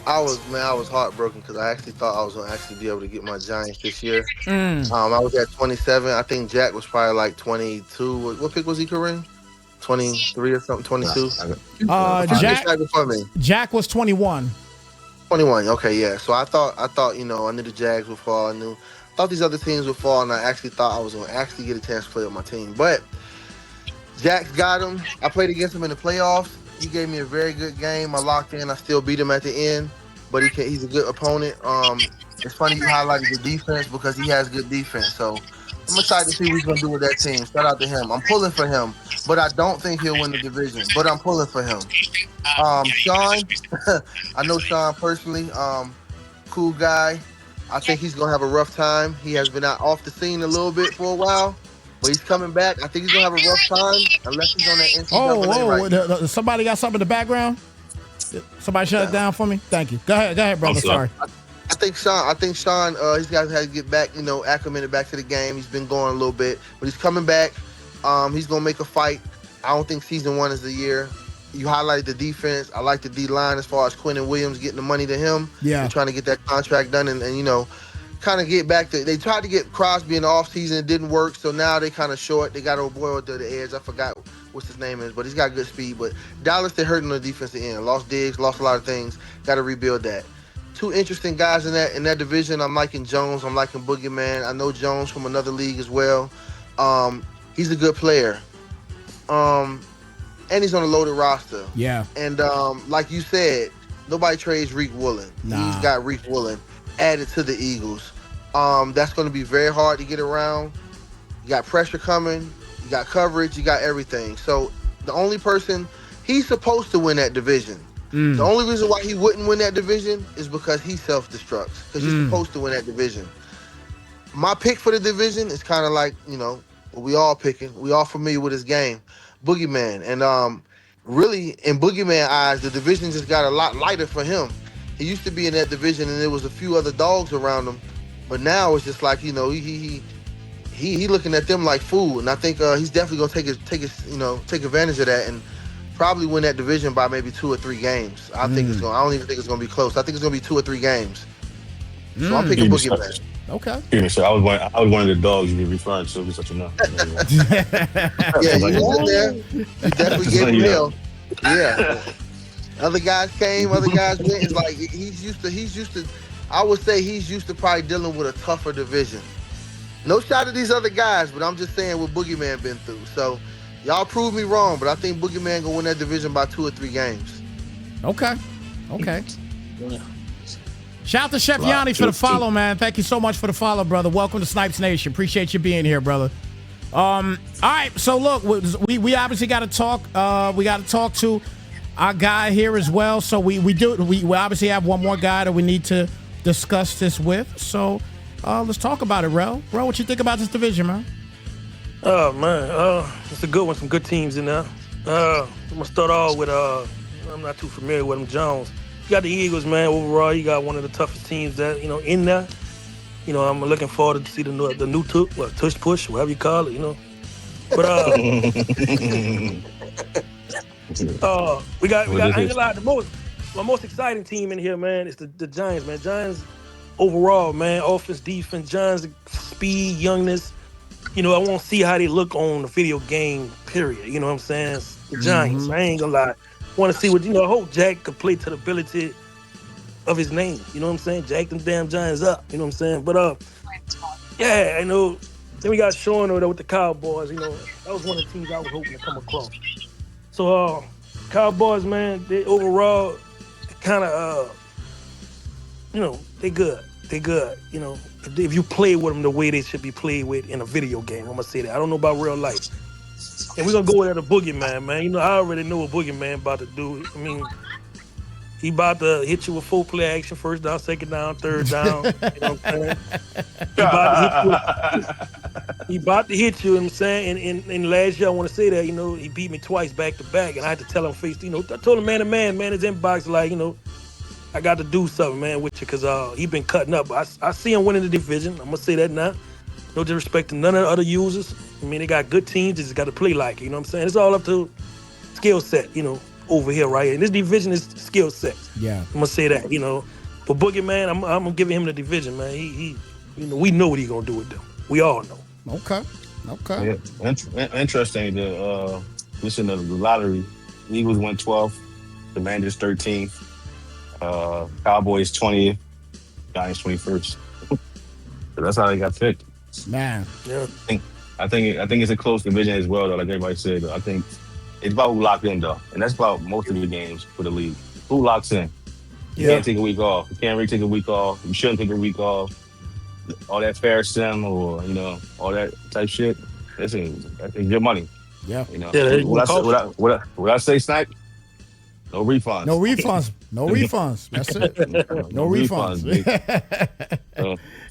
[SPEAKER 3] I was heartbroken because I actually thought I was going to actually be able to get my Giants this year. I was at 27. I think Jack was probably like 22. What pick was he, Kareem? 23 or something, 22?
[SPEAKER 2] Jack was 21.
[SPEAKER 3] 21, okay, yeah. So I thought, I knew the Jags would fall. I thought these other teams would fall, and I actually thought I was going to actually get a chance to play with my team. But Jack's got him. I played against him in the playoffs. He gave me a very good game. I locked in. I still beat him at the end, but he's a good opponent. It's funny you highlighted the defense because he has good defense. So I'm excited to see what he's going to do with that team. Shout out to him. I'm pulling for him, but I don't think he'll win the division, but I'm pulling for him. Sean, I know Sean personally. Cool guy. I think he's going to have a rough time. He has been out off the scene a little bit for a while. But he's coming back. I think he's going to have a rough time unless he's on that NCAA
[SPEAKER 2] somebody got something in the background? Somebody shut it down for me? Thank you. Go ahead, brother. Sorry.
[SPEAKER 3] I think Sean, he's got to get back, acclimated back to the game. He's been going a little bit, but he's coming back. He's going to make a fight. I don't think season 1 is the year. You highlighted the defense. I like the D-line as far as Quinnen Williams getting the money to him. Yeah. And trying to get that contract done and kind of get back to, they tried to get Crosby in the offseason. It didn't work, so now they kind of short. They got a boy with the edge. I forgot what his name is, but he's got good speed. But Dallas, they're hurting on the defensive end. Lost Diggs, lost a lot of things. Got to rebuild that. two interesting guys in that division. I'm liking Jones. I'm liking Boogeyman. I know Jones from another league as well. He's a good player. And he's on a loaded roster.
[SPEAKER 2] Yeah.
[SPEAKER 3] And like you said, nobody trades Reek Woolen.
[SPEAKER 2] Nah.
[SPEAKER 3] He's got Reek Woolen added to the Eagles. That's going to be very hard to get around. You got pressure coming. You got coverage. You got everything. So the only person, he's supposed to win that division. The only reason why he wouldn't win that division is because he self-destructs. Because you're supposed to win that division. My pick for the division is kind of like, what we all picking. We all familiar with his game. Boogeyman. And really, in Boogeyman eyes, the division just got a lot lighter for him. He used to be in that division, and there was a few other dogs around him. But now it's just like, he looking at them like food. And I think he's definitely gonna take advantage of that and probably win that division by maybe 2 or 3 games. I don't even think it's gonna be close. I think it's gonna be 2 or 3 games. So I'm picking Boogeyman.
[SPEAKER 2] Okay.
[SPEAKER 6] Yeah, so I was one of the dogs you were referring to, just so you know.
[SPEAKER 3] Yeah, you was in there. You definitely gave him hell. Yeah. Other guys came, other guys went. It's like he's used to. I would say he's used to probably dealing with a tougher division. No shot at these other guys, but I'm just saying what Boogeyman been through. So y'all prove me wrong, but I think Boogeyman gonna win that division by 2 or 3 games.
[SPEAKER 2] Okay. Shout out to Chef Yanni for the follow, man. Thank you so much for the follow, brother. Welcome to Snipes Nation. Appreciate you being here, brother. All right, so look, we obviously got to talk. We got to talk to our guy here as well. So we obviously have one more guy that we need to discuss this with. So let's talk about it, Rel. Rel, what you think about this division, man?
[SPEAKER 4] Oh man, it's a good one. Some good teams in there. I'm gonna start off with I'm not too familiar with them, Jones. You got the Eagles, man. Overall, you got one of the toughest teams that in there. I'm looking forward to see the new tush push, whatever you call it. But we got. I ain't gonna lie. My most exciting team in here, man, is the Giants, man. Giants overall, man, offense, defense, Giants speed, youngness. I want to see how they look on the video game. Period. You know what I'm saying? The Giants. I ain't gonna lie. Want to see what I hope Jack could play to the ability of his name. You know what I'm saying? Jack them damn Giants up. You know what I'm saying? But yeah, I know. Then we got Sean over there with the Cowboys. That was one of the teams I was hoping to come across. So Cowboys, man, they overall kind of they good. They good. If you play with them the way they should be played with in a video game, I'm gonna say that. I don't know about real life. And we're going to go with the Boogeyman, man. I already know what Boogeyman about to do. I mean, he about to hit you with 4-play action, first down, second down, third down. You know what I'm saying? He about to hit you, you know what I'm saying? And last year, I want to say that, he beat me twice back to back. And I had to tell him I told him man to man, his inbox, like, I got to do something, man, with you because he been cutting up. I see him winning the division. I'm going to say that now. No disrespect to none of the other users. I mean, they got good teams. They just got to play like it. You know what I'm saying? It's all up to skill set, over here, right? And this division is skill set.
[SPEAKER 2] Yeah.
[SPEAKER 4] I'm going to say that, But Boogeyman, I'm going to give him the division, man. He we know what he's going to do with them. We all know.
[SPEAKER 2] Okay.
[SPEAKER 6] Yeah. Interesting. Listen to the lottery. Eagles went 12th. Commanders 13th. Cowboys 20th. Giants 21st. So that's how they got picked.
[SPEAKER 2] Man.
[SPEAKER 4] Yeah.
[SPEAKER 6] I think it's a close division as well, though. Like everybody said, I think it's about who locked in, though, and that's about most of the games for the league. Who locks in? You can't take a week off. You can't really take a week off. You shouldn't take a week off. All that fair sim or all that type shit. That's your money.
[SPEAKER 2] Yeah.
[SPEAKER 6] What I say, Snipe? No refunds.
[SPEAKER 2] No refunds. No refunds. That's it. No refunds.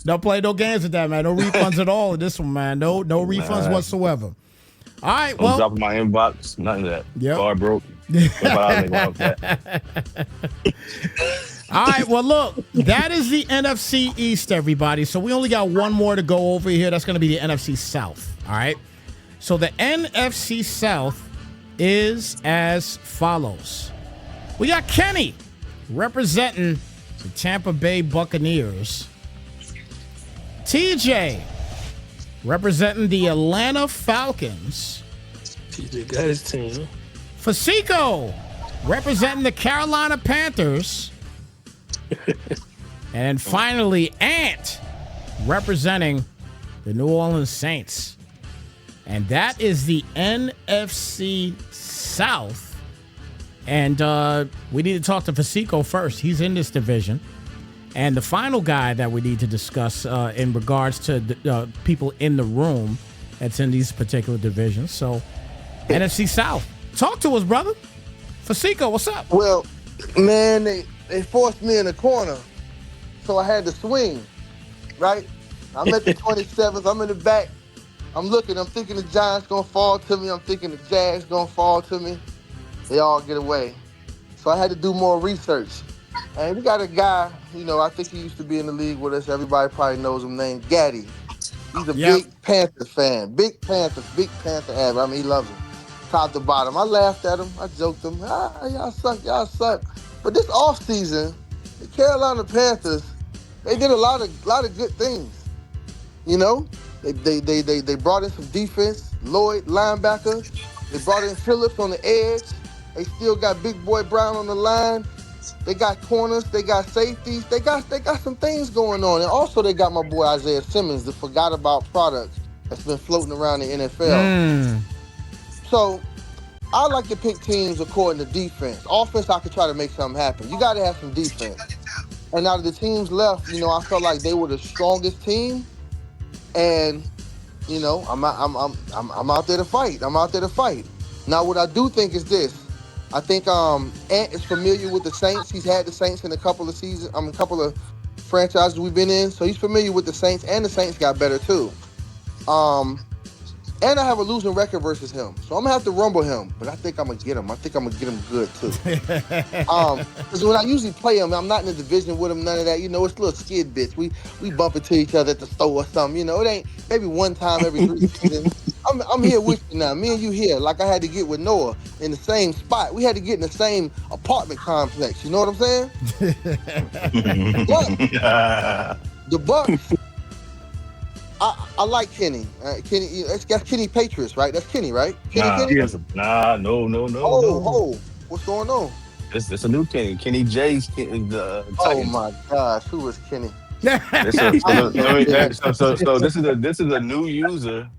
[SPEAKER 2] Don't play no games with that, man. No refunds at all in this one, man. No refunds whatsoever. All right, well.
[SPEAKER 6] Dropping my inbox. Nothing of that.
[SPEAKER 2] Yep.
[SPEAKER 6] Card broke.
[SPEAKER 2] All right, well, look, that is the NFC East, everybody. So we only got one more to go over here. That's going to be the NFC South. All right. So the NFC South is as follows. We got Kenny representing the Tampa Bay Buccaneers. TJ representing the Atlanta Falcons.
[SPEAKER 4] TJ got his team.
[SPEAKER 2] Fasico representing the Carolina Panthers. And then finally, Ant representing the New Orleans Saints. And that is the NFC South. And we need to talk to Fasico first. He's in this division. And the final guy that we need to discuss in regards to the people in the room that's in these particular divisions. So, NFC South. Talk to us, brother. Fasico, what's up?
[SPEAKER 3] Well, man, they forced me in the corner, so I had to swing, right? I'm at the 27th. I'm in the back. I'm looking. I'm thinking the Giants going to fall to me. I'm thinking the Jags going to fall to me. They all get away. So I had to do more research. And we got a guy, I think he used to be in the league with us. Everybody probably knows him, named Gaddy. He's a big Panthers fan. Big Panther fan. I mean, he loves him. Top to bottom. I laughed at him. I joked him. Y'all suck. But this offseason, the Carolina Panthers, they did a lot of good things. They brought in some defense, Lloyd, linebacker. They brought in Phillips on the edge. They still got Big Boy Brown on the line. They got corners. They got safeties. They got some things going on. And also they got my boy Isaiah Simmons, the forgot about product that's been floating around the NFL. So I like to pick teams according to defense. Offense, I could try to make something happen. You got to have some defense. And out of the teams left, I felt like they were the strongest team. And I'm out there to fight. Now, what I do think is this. I think Ant is familiar with the Saints. He's had the Saints in a couple of franchises we've been in. So he's familiar with the Saints, and the Saints got better too. And I have a losing record versus him. So I'm going to have to rumble him. But I think I'm going to get him. I think I'm going to get him good, too. Because when I usually play him, I'm not in the division with him, none of that. It's little skid bits. We bump into each other at the store or something. It ain't maybe one time every 3 seasons. I'm here with you now. Me and you here. Like I had to get with Noah in the same spot. We had to get in the same apartment complex. You know what I'm saying? But the Bucks... I like Kenny. Kenny, that's Kenny Patriots, right? That's Kenny, right? Kenny? No. What's going on?
[SPEAKER 6] It's a new Kenny. Kenny J's the Titans.
[SPEAKER 3] Oh my gosh, who is Kenny?
[SPEAKER 6] So this is a new user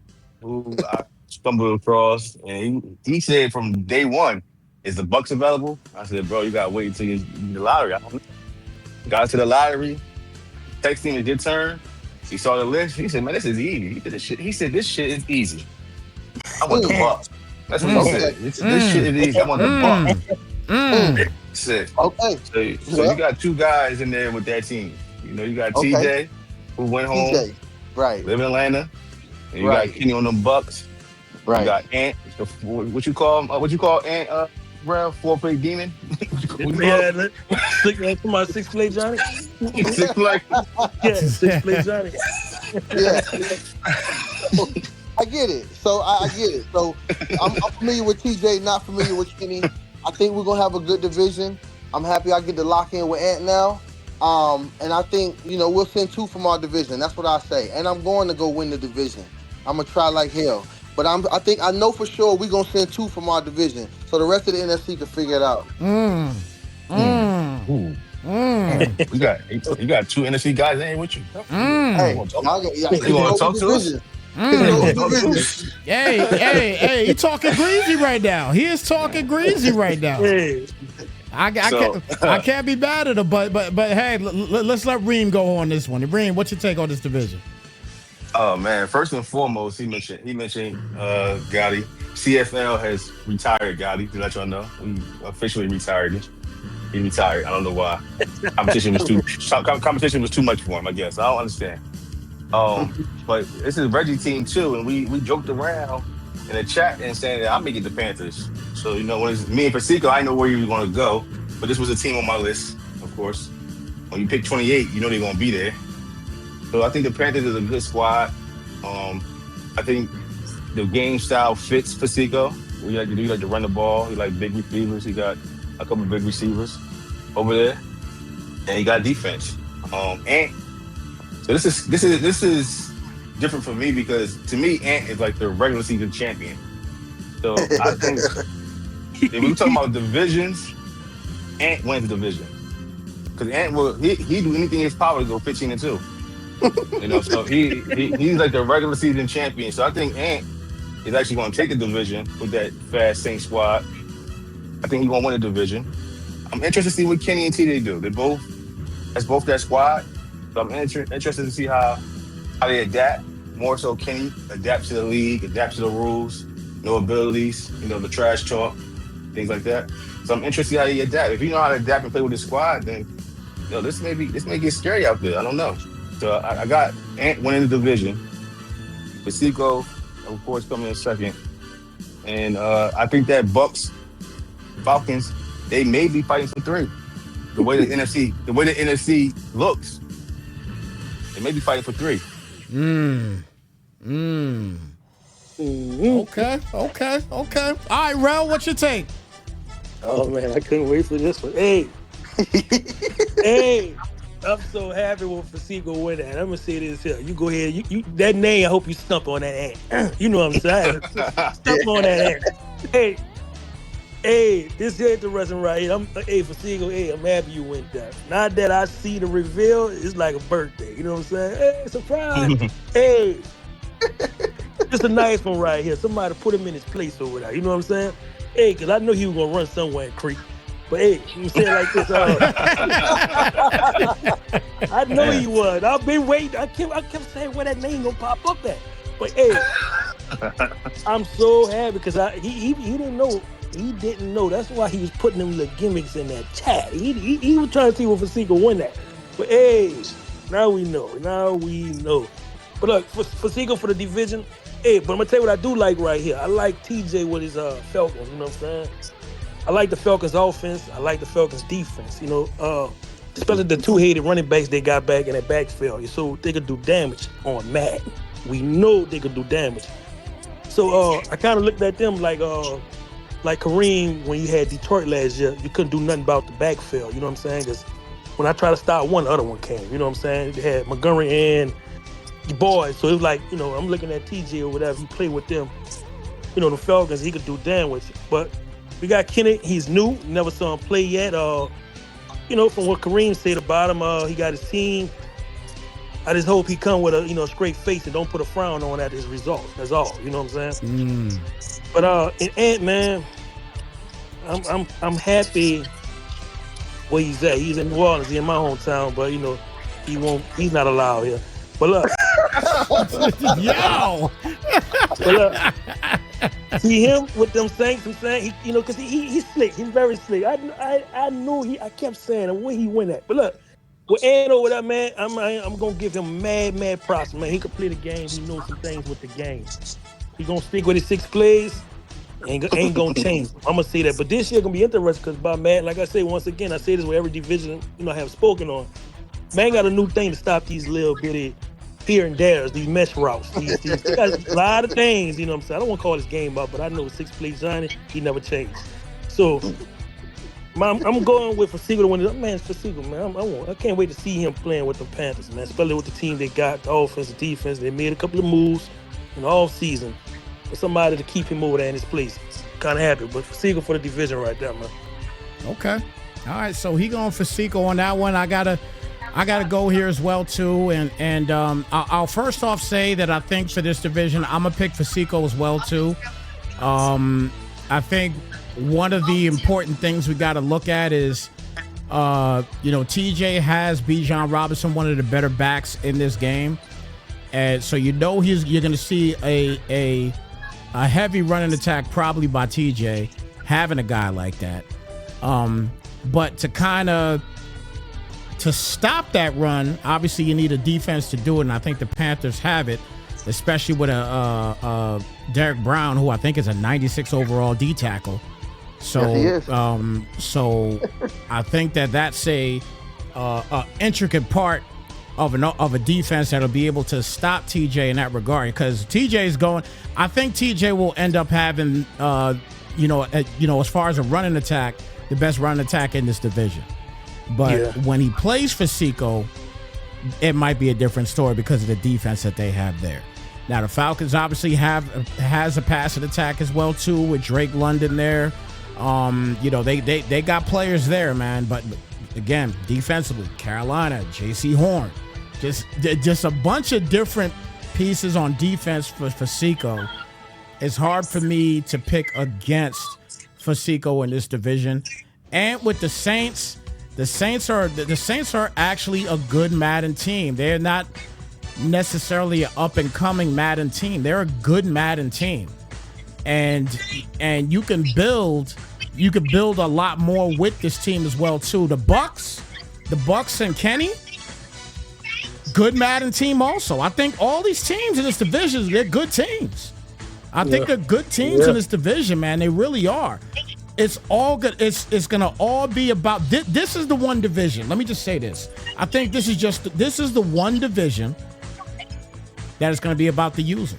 [SPEAKER 6] who I stumbled across, and he said from day one, is the Bucks available? I said, bro, you gotta wait until you the lottery. I don't know. Got to the lottery, texted him, it's your turn. He saw the list. He said, man, this is easy. He did this shit. He said, this shit is easy. I want the Bucks. That's what he said. This shit is easy. I want the Bucks. Sick.
[SPEAKER 3] Okay.
[SPEAKER 6] So you got 2 guys in there with that team. You got TJ, who went home.
[SPEAKER 3] Right.
[SPEAKER 6] Live in Atlanta. And you got Kenny on them Bucks.
[SPEAKER 3] Right.
[SPEAKER 6] You got Ant. What you call Ant, bro? 4-play demon?
[SPEAKER 4] Somebody 6-play Johnny?
[SPEAKER 6] 6-play?
[SPEAKER 4] Yeah, 6-play Johnny.
[SPEAKER 3] Yeah. I get it. So I get it. So I'm familiar with TJ, not familiar with Kenny. I think we're going to have a good division. I'm happy I get to lock in with Ant now. And I think, we'll send 2 from our division. That's what I say. And I'm going to go win the division. I'm going to try like hell. But I know for sure we're going to send 2 from our division. So the rest of the NFC can figure it out.
[SPEAKER 6] You got 2 NFC guys that ain't with you.
[SPEAKER 3] Hey,
[SPEAKER 6] you want to talk to us?
[SPEAKER 2] Hey, he talking greasy right now. He is talking greasy right now.
[SPEAKER 4] Hey.
[SPEAKER 2] I can't be mad at him, but hey, let's let Reem go on this one. Reem, what's your take on this division?
[SPEAKER 6] Oh man! First and foremost, he mentioned Gotti. CFL has retired Gotti. To let y'all know, we officially retired him. He retired. I don't know why. Competition was too much for him. I guess I don't understand. But this is Reggie team too, and we joked around in the chat and saying that I'm making the Panthers. So when it's me and Fasico, I know where you were going to go, but this was a team on my list, of course. When you pick 28, they're going to be there. So I think the Panthers is a good squad. I think the game style fits Fasico. You like to run the ball. You like big receivers. He got a couple of big receivers over there, and he got defense. And so this is different for me because to me, Ant is like the regular season champion. So I think if we're talking about divisions, Ant wins the division. because Ant will he do anything in his power to go 15-2. So he's like the regular season champion. So I think Ant is actually going to take the division with that fast Saints squad. I think he's going to win the division. I'm interested to see what Kenny and TJ do. That's both that squad. So I'm interested to see how they adapt. More so, Kenny adapts to the league, adapts to the rules, no abilities, the trash talk, things like that. So I'm interested to see how he adapt. If you know how to adapt and play with the squad, then this may get scary out there. I don't know. So I got Ant winning the division. Pasico, of course, coming in second. And I think that Bucks, Falcons, they may be fighting for 3. The way the NFC looks, they may be fighting for 3.
[SPEAKER 2] Okay. All right, Rel, what's your take?
[SPEAKER 4] Oh man, I couldn't wait for this one. Hey, I'm so happy with Pasico win that. I'm gonna say this here. You go ahead. You that name. I hope you stump on that Ant. You know what I'm saying? Stump on that Ant. Hey, this is interesting right here. Pasico. I'm happy you went that. Not that I see the reveal. It's like a birthday. You know what I'm saying? Hey, surprise. Hey, just a nice one right here. Somebody put him in his place over there. You know what I'm saying? Hey, because I know he was going to run somewhere in Creek. But hey, you say it like this. I know he was. I've been waiting. I kept saying where that name going to pop up at. But hey, I'm so happy because he didn't know. He didn't know. That's why he was putting them little gimmicks in that chat. He was trying to see what Pasico won that. But hey, now we know. But look, Pasico for the division. Hey, but I'm going to tell you what I do like right here. I like TJ with his Falcons, you know what I'm saying? I like the Falcons offense. I like the Falcons defense, especially the 2-headed running backs they got back in that backfield. So they could do damage on Madden. We know they could do damage. So I kind of looked at them like Kareem when you had Detroit last year. You couldn't do nothing about the backfield, you know what I'm saying? Because when I tried to start one, the other one came, you know what I'm saying? They had Montgomery and the boys. So it was like, I'm looking at TJ or whatever. He played with them. The Falcons, he could do damage. But we got Kenny. He's new. Never saw him play yet. From what Kareem said about him, he got his team. I just hope he come with a straight face and don't put a frown on at his results. That's all. You know what I'm saying? But in Ant, man, I'm happy where he's at. He's in New Orleans. He's in my hometown, but he's not allowed here. But look,
[SPEAKER 2] yo.
[SPEAKER 4] But look, see him with them Saints. I'm saying, because he's slick. He's very slick. I knew I kept saying where he went at. But look, with Ant over there, man, I'm gonna give him mad props, man. He can play the game. He knows some things with the game. He gonna stick with his 6 plays. Ain't gonna change. I'm gonna say that. But this year gonna be interesting because man, like I say once again, I say this with every division I have spoken on. Man got a new thing to stop these little bitty here and there's, these mesh routes. These they got a lot of things, you know what I'm saying? I don't want to call this game up, but I know 6 play Johnny, he never changed. So I'm going with Pasico to win it. Man, Pasico, man. I can't wait to see him playing with the Panthers, man. Especially with the team they got, the offense, the defense. They made a couple of moves in the off season for somebody to keep him over there in his place. Kind of happy, but Pasico for the division right there, man.
[SPEAKER 2] Okay. All right, so he going Pasico on that one. I gotta go here as well too, and I'll first off say that I think for this division I'm gonna pick Pasico as well too. I think one of the important things we got to look at is, TJ has Bijan Robinson, one of the better backs in this game, and so you're gonna see a heavy running attack probably by TJ having a guy like that, but to stop that run, obviously you need a defense to do it, and I think the Panthers have it, especially with a Derek Brown, who I think is a 96 overall D tackle. So,
[SPEAKER 3] yes,
[SPEAKER 2] so I think that's a intricate part of a defense that'll be able to stop TJ in that regard. Because TJ's going, I think TJ will end up having, as far as a running attack, the best running attack in this division. But when he plays for Pasico, it might be a different story because of the defense that they have there. Now the Falcons obviously has a passing attack as well too, with Drake London there. They got players there, man. But again, defensively, Carolina, J.C. Horn. Just a bunch of different pieces on defense for Fasico. It's hard for me to pick against Fasico in this division. And with the Saints are actually a good Madden team. They're not necessarily an up-and-coming Madden team. They're a good Madden team. And you can build a lot more with this team as well too. The Bucks and Kenny, good Madden team also. I think all these teams in this division, they're good teams. I think they're good teams in this division, man. They really are. It's all good. It's gonna all be about this is the one division. Let me just say this. I think this is the one division that is gonna be about the user.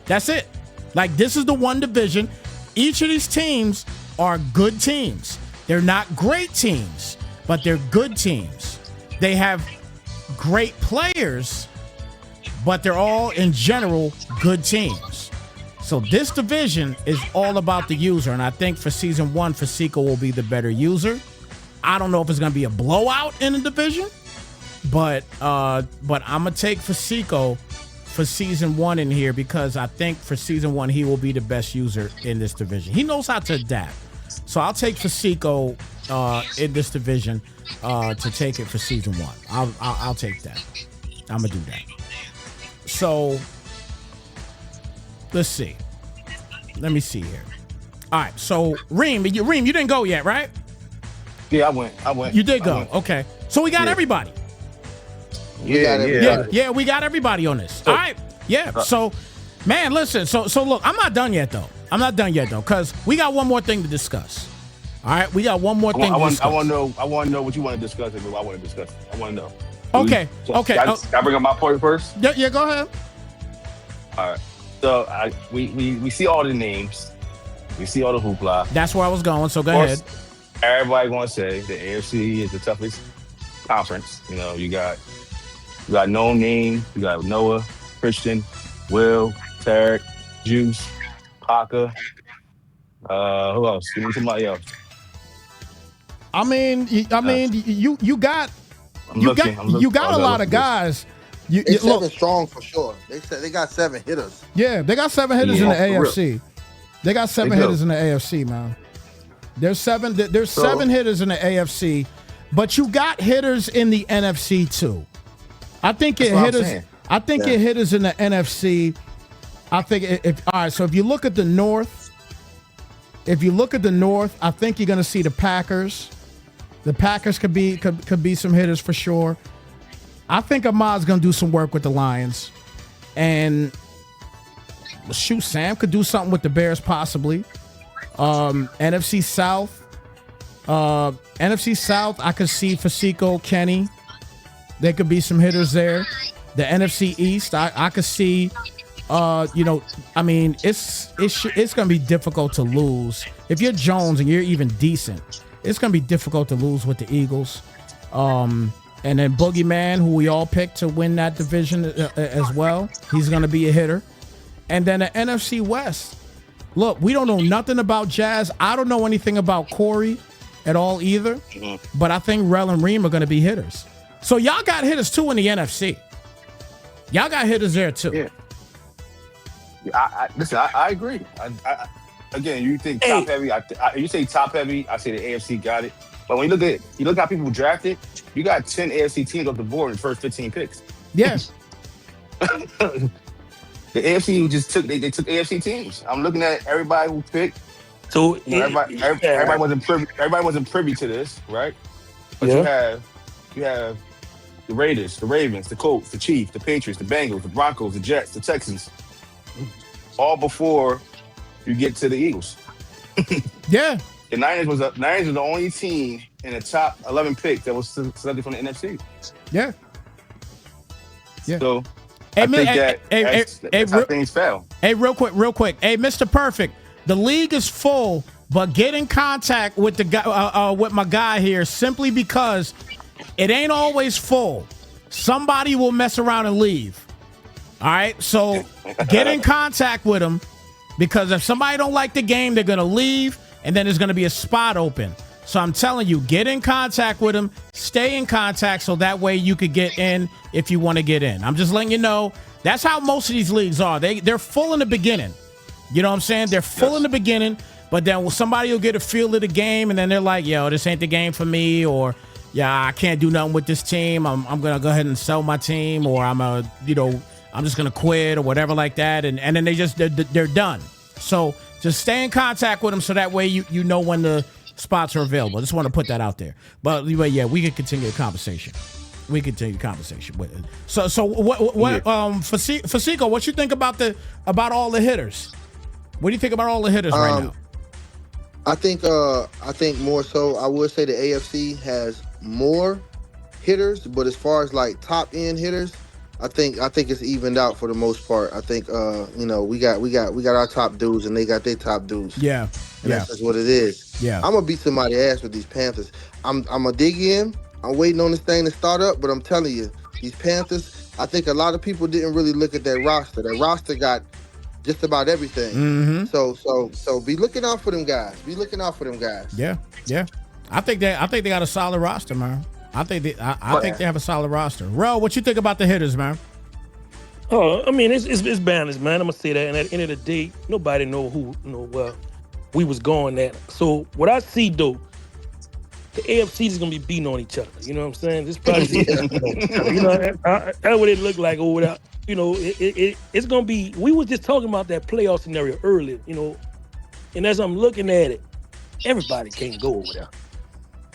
[SPEAKER 2] That's it. Like, this is the one division. Each of these teams are good teams. They're not great teams, but they're good teams. They have great players, but they're all, in general, good teams. So this division is all about the user, and I think for season 1, Fasico will be the better user. I don't know if it's going to be a blowout in the division, but I'm going to take Fasico for season 1 in here, because I think for season 1 he will be the best user in this division. He knows how to adapt. So I'll take Fasico in this division to take it for season 1. I'll take that. I'm gonna do that. So let's see. Let me see here. All right. So Reem, you didn't go yet, right?
[SPEAKER 6] Yeah, I went.
[SPEAKER 2] You did go. Okay. So we got everybody.
[SPEAKER 6] Yeah.
[SPEAKER 2] We got everybody on this. All right. Yeah. So, man, listen. So look, I'm not done yet though. Because we got one more thing to discuss. All right, we got one more thing to discuss.
[SPEAKER 6] I want to know what you want to discuss and what I want to discuss. I want to know.
[SPEAKER 2] Okay.
[SPEAKER 6] Can I bring up my point first?
[SPEAKER 2] Yeah, go ahead.
[SPEAKER 6] All right. So we see all the names. We see all the hoopla.
[SPEAKER 2] That's where I was going, so go ahead.
[SPEAKER 6] Everybody going to say the AFC is the toughest conference. You know, you got No Name, you got Noah, Christian, Will, Tarek, Juice, Parker. Who else? Give me somebody else.
[SPEAKER 2] I mean, you got a lot of guys.
[SPEAKER 3] They 7 strong for sure. They said they got 7 hitters.
[SPEAKER 2] Yeah, they got 7 hitters in the AFC. They got 7 hitters in the AFC, man. There's 7 hitters in the AFC, but you got hitters in the NFC too. I think it hitters in the NFC. I think all right. So if you look at the North, I think you're going to see the Packers. The Packers could be some hitters for sure. I think Ahmad's going to do some work with the Lions, and shoot, Sam could do something with the Bears possibly. NFC South, I could see Fasico, Kenny. There could be some hitters there. The NFC East, I could see. I mean, it's going to be difficult to lose if you're Jones and you're even decent. It's going to be difficult to lose with the Eagles. And then Boogeyman, who we all picked to win that division as well. He's going to be a hitter. And then the NFC West. Look, we don't know nothing about Jazz. I don't know anything about Corey at all either. Mm-hmm. But I think Rel and Reem are going to be hitters. So y'all got hitters too in the NFC. Y'all got hitters there too.
[SPEAKER 6] Yeah. Listen, I agree. Again, you think top heavy. You say top heavy. I say the AFC got it. But when you look how people drafted, you got 10 AFC teams off the board in the first 15 picks.
[SPEAKER 2] Yes.
[SPEAKER 6] The AFC they took AFC teams. I'm looking at everybody who picked.
[SPEAKER 4] So
[SPEAKER 6] everybody wasn't privy to this, right? But you have the Raiders, the Ravens, the Colts, the Chiefs, the Patriots, the Bengals, the Broncos, the Jets, the Texans, all before you get to the Eagles.
[SPEAKER 2] Yeah.
[SPEAKER 6] The Niners was the only team in the top 11 picks that was selected from the NFC.
[SPEAKER 2] Yeah. Yeah.
[SPEAKER 6] So I think that's how things fell.
[SPEAKER 2] Hey, real quick. Hey, Mr. Perfect, the league is full, but get in contact with the guy, with my guy here, simply because it ain't always full. Somebody will mess around and leave. All right, so get in contact with him, because if somebody don't like the game, they're gonna leave, and then there's gonna be a spot open. So I'm telling you, get in contact with them, stay in contact so that way you could get in if you want to get in. I'm just letting you know that's how most of these leagues are. They're full in the beginning. You know what I'm saying? They're full in the beginning, but then somebody will get a feel of the game and then they're like, yo, this ain't the game for me, or yeah, I can't do nothing with this team. I'm going to go ahead and sell my team, or I'm just going to quit or whatever like that. And then they're done. So just stay in contact with them so that way you know when the spots are available. I just want to put that out there. But yeah, we can continue the conversation. So what Fasico, what you think about all the hitters? What do you think about all the hitters right now?
[SPEAKER 3] I think more so, I would say the AFC has more hitters, but as far as like top end hitters, I think it's evened out for the most part. I think we got our top dudes and they got their top dudes.
[SPEAKER 2] Yeah.
[SPEAKER 3] And that's just what it is.
[SPEAKER 2] Yeah.
[SPEAKER 3] I'm gonna beat somebody's ass with these Panthers. I'm gonna dig in. I'm waiting on this thing to start up, but I'm telling you, these Panthers, I think a lot of people didn't really look at that roster. That roster got just about everything.
[SPEAKER 2] Mm-hmm.
[SPEAKER 3] So be looking out for them guys.
[SPEAKER 2] Yeah. I think they got a solid roster, man. I think they have a solid roster. Ro, what you think about the hitters, man?
[SPEAKER 4] Oh, I mean, it's balanced, man. I'm gonna say that. And at the end of the day, nobody know who we was going at. So what I see though, the AFC is gonna be beating on each other. You know what I'm saying? This probably, that's what it looked like over there. It's gonna be. We was just talking about that playoff scenario earlier. And as I'm looking at it, everybody can't go over there.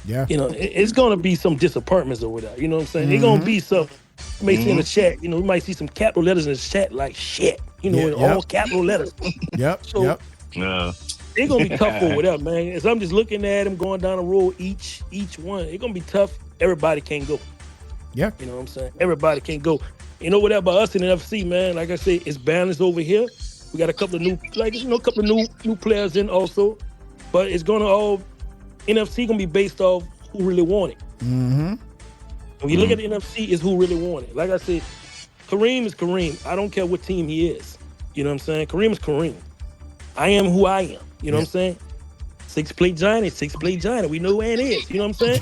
[SPEAKER 2] Yeah.
[SPEAKER 4] It's gonna be some disappointments over there. You know what I'm saying? It's gonna be some. You may see in the chat. We might see some capital letters in the chat like shit. All capital letters.
[SPEAKER 2] Yep.
[SPEAKER 4] So it's gonna be tough over there, man. As I'm just looking at them going down the road, each one, it's gonna be tough. Everybody can't go.
[SPEAKER 2] Yeah.
[SPEAKER 4] You know what I'm saying? Everybody can't go. What about us in the NFC, man? Like I say, it's balanced over here. We got a couple of new players in also, but it's gonna all NFC gonna be based off who really want it.
[SPEAKER 2] Mm-hmm.
[SPEAKER 4] When you look at the NFC, it's who really want it. Like I said, Kareem is Kareem. I don't care what team he is. You know what I'm saying? Kareem is Kareem. I am who I am. You know what I'm saying? Six-plate giant is six-plate giant. We know where it is. You know what I'm saying?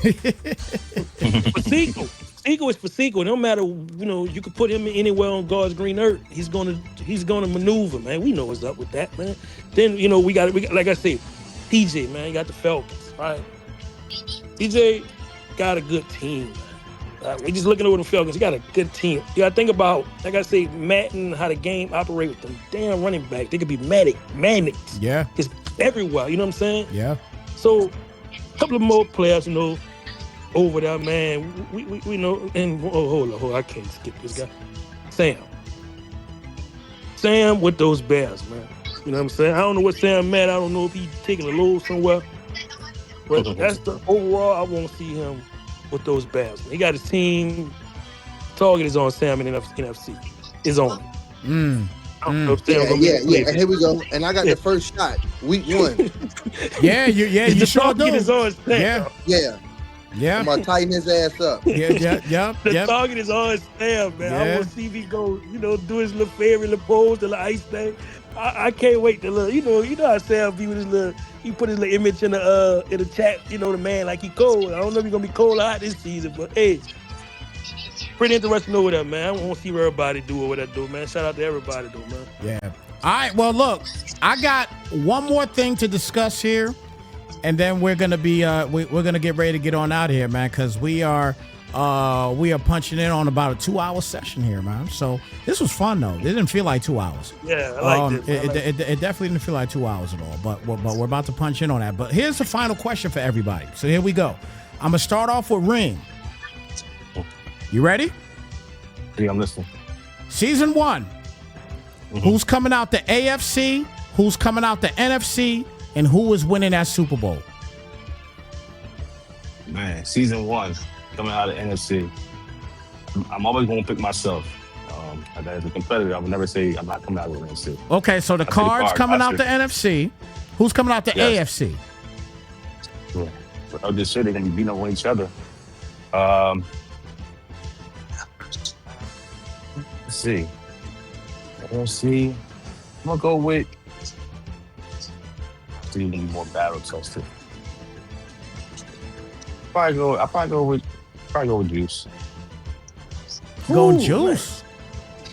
[SPEAKER 4] Fasico is Fasico. No matter, you could put him anywhere on God's green earth. He's gonna maneuver, man. We know what's up with that, man. Then we got like I said, TJ, man. You got the Falcons, right? TJ got a good team. We just looking over the Falcons. You got a good team. You got to think about, like I say, Matt and how the game operate with them damn running back. They could be manics.
[SPEAKER 2] Yeah.
[SPEAKER 4] It's everywhere. You know what I'm saying?
[SPEAKER 2] Yeah.
[SPEAKER 4] So, a couple of more players, over there, man. We know. And hold on, I can't skip this guy. Sam with those Bears, man. You know what I'm saying? I don't know what Sam mad. I don't know if he's taking a load somewhere. But that's the overall. I want to see him with those Bears. He got his team. Target is on Sam in NFC. Is on him. I don't know if Sam gonna
[SPEAKER 3] yeah. And here we go. And I got the first shot, week 1.
[SPEAKER 2] You sure do.
[SPEAKER 4] Is on Sam.
[SPEAKER 2] Yeah.
[SPEAKER 3] I'm gonna tighten his ass up.
[SPEAKER 4] The target is on Sam, man. I want to see if he go, do his little favorite little pose, the little ice thing. I can't wait to look. You know how Sam be with his little. He put his little image in the chat. The man like he cold. I don't know if he's gonna be cold or hot this season, but hey, pretty interesting over there, man. I want to see what everybody do or what they do, man. Shout out to everybody, though, man.
[SPEAKER 2] Yeah. All right. Well, look, I got one more thing to discuss here, and then we're gonna be we're gonna get ready to get on out of here, man, because we are punching in on about a 2-hour session here, man. So this was fun though. It didn't feel like 2 hours.
[SPEAKER 4] Yeah, I like this.
[SPEAKER 2] It definitely didn't feel like 2 hours at all. But we're about to punch in on that. But here's the final question for everybody. So here we go. I'm gonna start off with Ring. You ready?
[SPEAKER 6] Yeah, I'm listening.
[SPEAKER 2] Season 1. Who's coming out the AFC? Who's coming out the NFC? And who is winning that Super Bowl?
[SPEAKER 6] Man, season 1 coming out of NFC. I'm always going to pick myself. As a competitor, I would never say I'm not coming out of the NFC.
[SPEAKER 2] Okay, so the Cards coming out the NFC. Who's coming out the AFC?
[SPEAKER 6] Yeah. But I'll just say they're going to be beating on each other. Let's see. NFC. I'm going to go with. It's going to be more battle tested. probably go with Juice.
[SPEAKER 2] Go
[SPEAKER 4] Ooh,
[SPEAKER 2] Juice.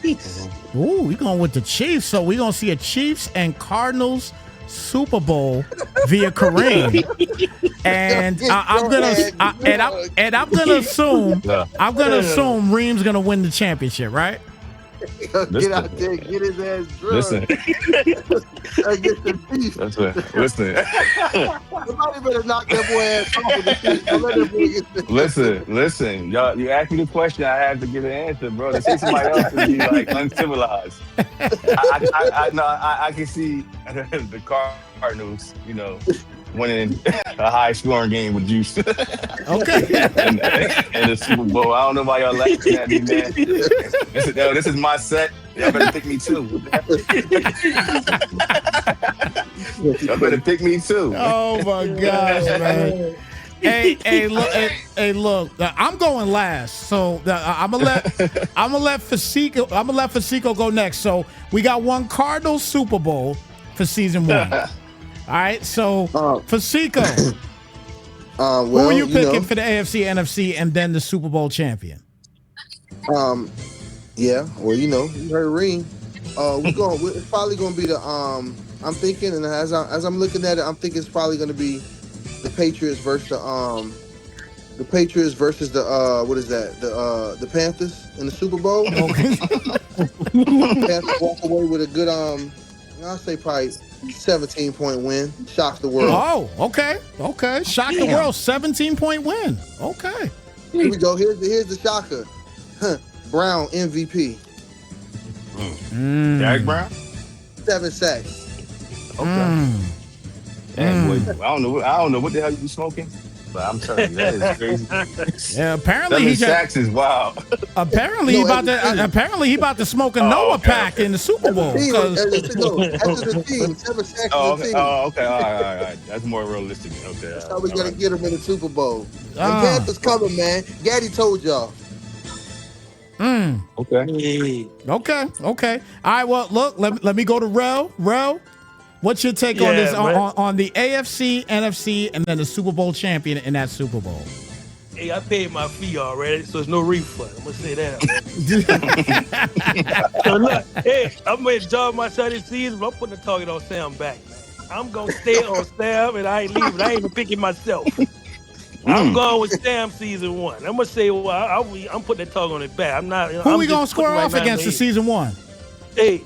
[SPEAKER 4] Chiefs.
[SPEAKER 2] Ooh, we going with the Chiefs. So we gonna see a Chiefs and Cardinals Super Bowl via Kareem. And I'm gonna assume
[SPEAKER 6] Yeah.
[SPEAKER 2] Reem's gonna win the championship, right?
[SPEAKER 3] Get out there, get his ass drugged.
[SPEAKER 6] Listen,
[SPEAKER 3] Against the Chiefs.
[SPEAKER 6] that's what. Listen,
[SPEAKER 3] Somebody better knock that boy ass off with the Chiefs. Don't let that boy get the
[SPEAKER 6] listen. Y'all, you asked me the question. I have to give an answer, bro. To say somebody else to be like uncivilized. I can see the Cardinals, winning a high scoring game with Juice.
[SPEAKER 2] Okay.
[SPEAKER 6] and the Super Bowl. I don't know why y'all laughing at me, man. This is my set. Y'all better pick me too. Y'all better pick me too.
[SPEAKER 2] Oh my gosh, man. Hey, look. I'm going last, so I'm gonna let Fasico go next. So we got one Cardinals Super Bowl for season 1. All right, so Fasico, who are you picking for the AFC, NFC, and then the Super Bowl champion?
[SPEAKER 3] Yeah, well, you heard Reem. It's probably gonna be the I'm thinking, and as I'm looking at it, I'm thinking it's probably gonna be the Patriots versus the what is that? The Panthers in the Super Bowl. Panthers walk away with a good I'll say probably 17-point win. Shock the world.
[SPEAKER 2] Oh, okay. Shock the world. 17-point win. Okay.
[SPEAKER 3] Here we go. Here's the shocker. Brown MVP.
[SPEAKER 6] Derek Brown.
[SPEAKER 3] 7 sacks.
[SPEAKER 6] Okay. Damn, boy. I don't know what the hell you be smoking, but I'm telling you, that is crazy.
[SPEAKER 2] Yeah, apparently
[SPEAKER 6] 7 sacks is wild.
[SPEAKER 2] Apparently he about to smoke a Noah pack in the Super Bowl.
[SPEAKER 3] That's the team. 7 sacks
[SPEAKER 6] Oh,
[SPEAKER 3] for the team.
[SPEAKER 6] okay. All right. That's more realistic. Okay.
[SPEAKER 3] That's how we gotta get him in the Super Bowl. The
[SPEAKER 2] Ah.
[SPEAKER 3] Panthers coming, man. Gaddy told y'all.
[SPEAKER 6] Okay.
[SPEAKER 2] Okay. All right. Well, look. Let me go to Rel. Rel, what's your take on this on the AFC, NFC, and then the Super Bowl champion in that Super Bowl?
[SPEAKER 4] Hey, I paid my fee already, so it's no refund. I'm gonna say that. So look, hey, I'm gonna enjoy myself this season, but I'm putting the target on Sam back, man. I'm gonna stay on Sam, and I ain't leaving. I ain't even picking myself. I'm going with Sam season 1. I'm gonna say, well, I'm putting the target on it back. I'm not.
[SPEAKER 2] Who we gonna square off against the season 1?
[SPEAKER 4] Hey,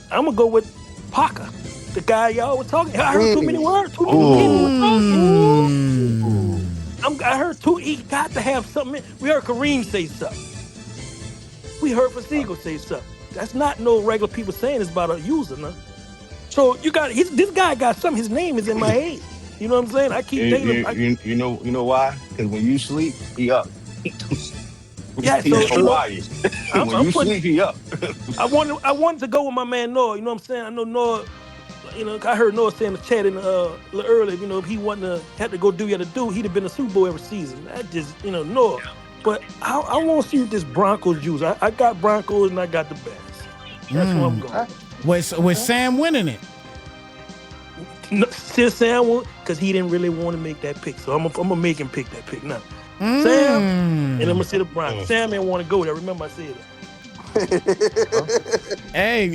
[SPEAKER 4] I'm gonna go with Parker, the guy y'all was talking. I heard too many words. Too many people were talking. I heard he got to have something. We heard Kareem say something. We heard Fasigo say something. That's not no regular people saying it's about a user, no. So this guy got something. His name is in my head. You know what I'm saying? I keep thinking.
[SPEAKER 6] You know why? Because when you sleep, he up.
[SPEAKER 4] Yeah,
[SPEAKER 6] He's Hawaii. When you sleep, he up.
[SPEAKER 4] I wanted to go with my man Noah. You know what I'm saying? I know Noah. I heard Noah saying in the chat a little earlier. If he had to go do what he had to do, he'd have been a Super Bowl every season. That just Noah. But I want to see this Broncos juice. I got Broncos and I got the Bears. That's where I'm going.
[SPEAKER 2] With Sam winning it.
[SPEAKER 4] Since Sam won, because he didn't really want to make that pick, so I'm gonna make him pick that pick now. Sam, and I'm gonna say the Broncos. Sam didn't want to go there. Remember I said that.
[SPEAKER 2] Hey,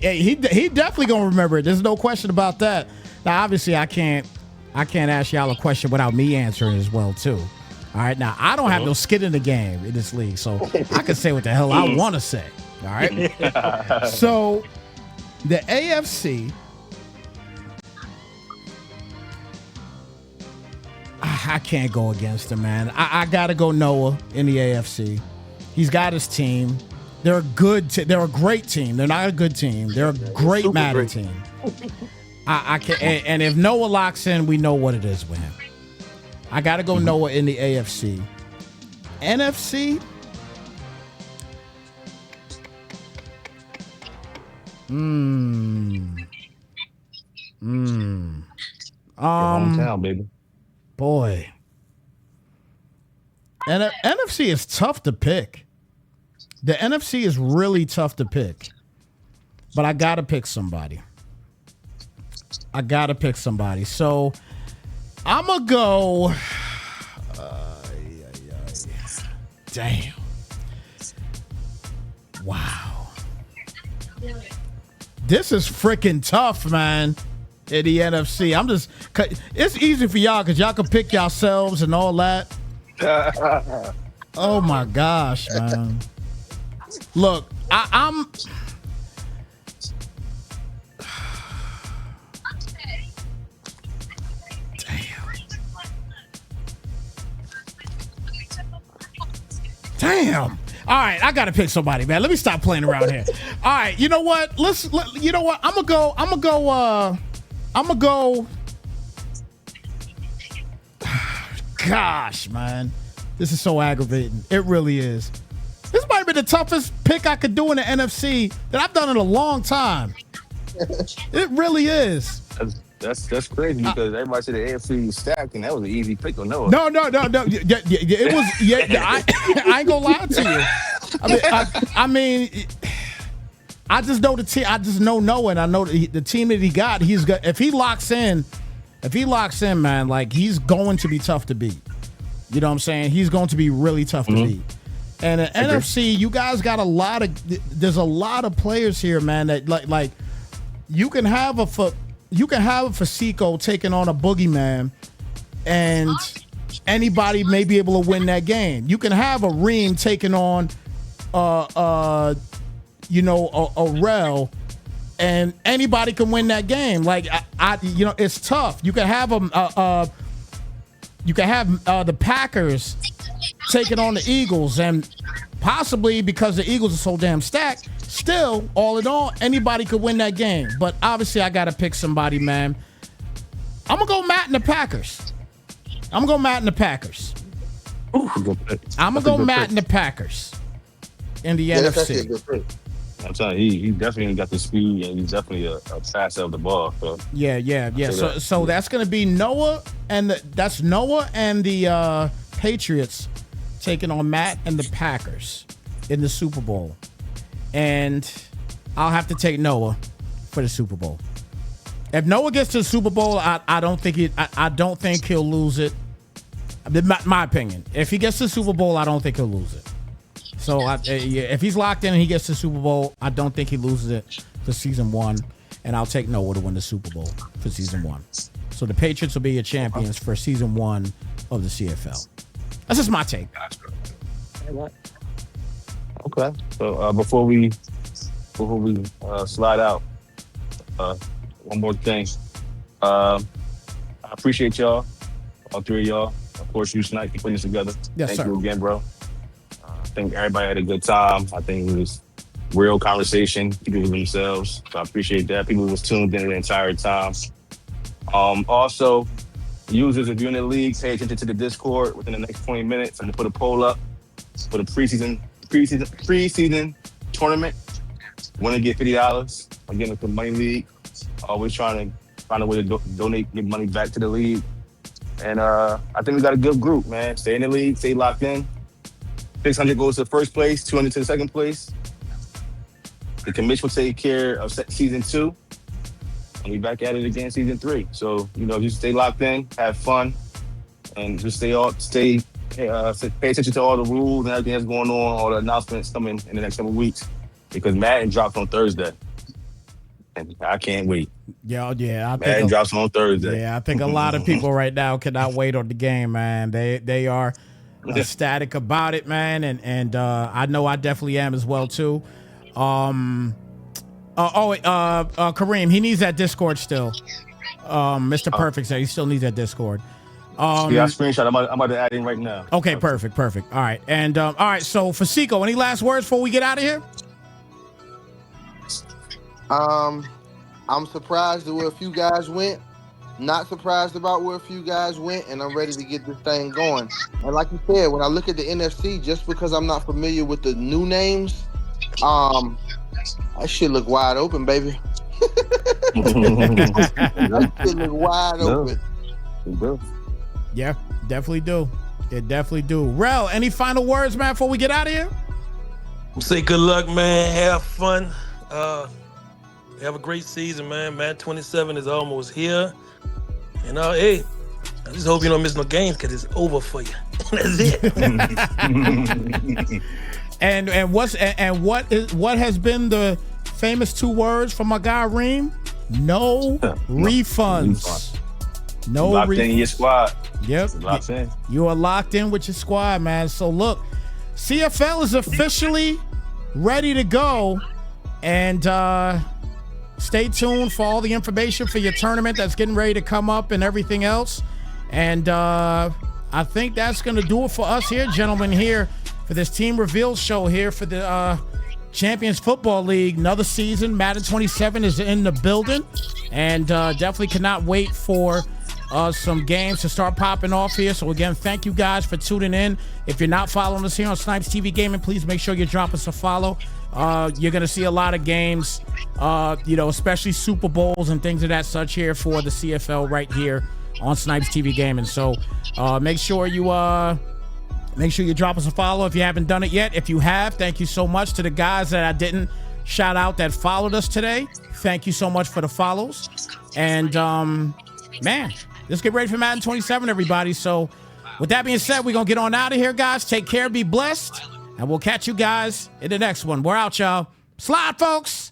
[SPEAKER 2] he definitely gonna remember it. There's no question about that. Now, obviously, I can't ask y'all a question without me answering as well too. All right, now I don't have no skin in the game in this league, so I can say what the hell I want to say. All right, so the AFC. I can't go against him, man. I got to go Noah in the AFC. He's got his team. They're a they're a great team. They're not a good team. They're a great Madden team. I can, and if Noah locks in, we know what it is with him. I got to go Noah in the AFC. NFC?
[SPEAKER 6] Hometown, baby.
[SPEAKER 2] Boy. And NFC is tough to pick. The NFC is really tough to pick. But I got to pick somebody. So I'm going to go. Damn. Wow. This is freaking tough, man. In the NFC. It's easy for y'all because y'all can pick yourselves and all that. Oh my gosh, man. Look, I'm. Damn. All right, I gotta pick somebody, man. Let me stop playing around here. All right, you know what? You know what? I'm gonna go. Gosh, man, this is so aggravating. It really is. This might be the toughest pick I could do in the NFC that I've done in a long time. It really is.
[SPEAKER 6] That's crazy because everybody said the AFC was stacked and that was an easy pick on Noah.
[SPEAKER 2] No. Yeah, it was. Yeah, I ain't gonna lie to you. I mean, I just know the team. I just know Noah, and I know the team that he got. He's got. If he locks in, man, like he's going to be tough to beat. You know what I'm saying? He's going to be really tough to beat. And the NFC, you guys got there's a lot of players here, man. That like you can have a Fasico taking on a boogeyman, and anybody may be able to win that game. You can have a Reem taking on a Rel, and anybody can win that game. Like it's tough. You can have the Packers taking on the Eagles, and possibly because the Eagles are so damn stacked, still, all in all, anybody could win that game. But obviously, I got to pick somebody, man. I'm going to go Matt and the Packers. I'm going to go Matt and the Packers in the NFC.
[SPEAKER 6] I'm telling you, he definitely got the speed and he's definitely a passer of the ball. So.
[SPEAKER 2] Yeah. So that's going to be Noah, and that's Noah and the Patriots taking on Matt and the Packers in the Super Bowl. And I'll have to take Noah for the Super Bowl. If Noah gets to the Super Bowl, I don't think he'll lose it. My opinion. If he gets to the Super Bowl, I don't think he'll lose it. So if he's locked in and he gets to the Super Bowl, I don't think he loses it for season 1. And I'll take Noah to win the Super Bowl for season 1. So the Patriots will be your champions for season 1 of the CFL. That's just my take.
[SPEAKER 6] Okay. So before we slide out, one more thing. I appreciate y'all, all three of y'all. Of course, you, Snipe, for putting this together.
[SPEAKER 2] Yes,
[SPEAKER 6] Thank you again, bro. I think everybody had a good time. I think it was real conversation. People with themselves. So I appreciate that. People was tuned in the entire time. Also, users, if you're in the league, pay attention to the Discord within the next 20 minutes. I'm gonna put a poll up for the preseason tournament. Want to get $50? Again, it's a money league. Always trying to find a way to donate, give money back to the league. And I think we got a good group, man. Stay in the league, stay locked in. 600 goes to the first place, 200 to the second place. The commission will take care of season 2. And we back at it again, season 3. So, just stay locked in, have fun, and just pay attention to all the rules and everything that's going on, all the announcements coming in the next couple of weeks. Because Madden drops on Thursday. And I can't wait.
[SPEAKER 2] Yeah.
[SPEAKER 6] Madden drops on Thursday.
[SPEAKER 2] Yeah, I think a lot of people right now cannot wait on the game, man. They are ecstatic about it, man. And I know I definitely am as well, too. Kareem, he needs that Discord still. Mr. Perfect said he still needs that Discord.
[SPEAKER 6] Yeah, I screenshot. I'm about to add in right now.
[SPEAKER 2] Okay, perfect. All right. And all right, so Fasico, any last words before we get out of here?
[SPEAKER 3] I'm surprised at where a few guys went. Not surprised about where a few guys went, and I'm ready to get this thing going. And like you said, when I look at the NFC, just because I'm not familiar with the new names, that shit look wide open, baby. That shit look wide open.
[SPEAKER 2] Yeah, definitely do. It definitely do. Rel, any final words, man, before we get out of here?
[SPEAKER 4] Say good luck, man. Have fun. Have a great season, man. Man, 27 is almost here. And hey, I just hope you don't miss no games because it's over for you. That's it.
[SPEAKER 2] And what has been the famous 2 words from my guy Reem? No refunds. No
[SPEAKER 6] Locked in your squad.
[SPEAKER 2] Yep.
[SPEAKER 6] Locked in.
[SPEAKER 2] You are locked in with your squad, man. So look, CFL is officially ready to go. And stay tuned for all the information for your tournament that's getting ready to come up and everything else. And I think that's going to do it for us here, gentlemen, here for this team reveal show here for the Champions Football League. Another season, Madden 27 is in the building. And definitely cannot wait for some games to start popping off here. So again, thank you guys for tuning in. If you're not following us here on Snipes TV Gaming, please make sure you drop us a follow. You're going to see a lot of games, especially Super Bowls and things of that such here for the CFL right here on Snipes TV Gaming. So make sure you drop us a follow if you haven't done it yet. If you have, thank you so much to the guys that I didn't shout out that followed us today. Thank you so much for the follows. And man, let's get ready for Madden 27, everybody. So with that being said, we're going to get on out of here, guys. Take care, be blessed, and we'll catch you guys in the next one. We're out, y'all. Slide, folks.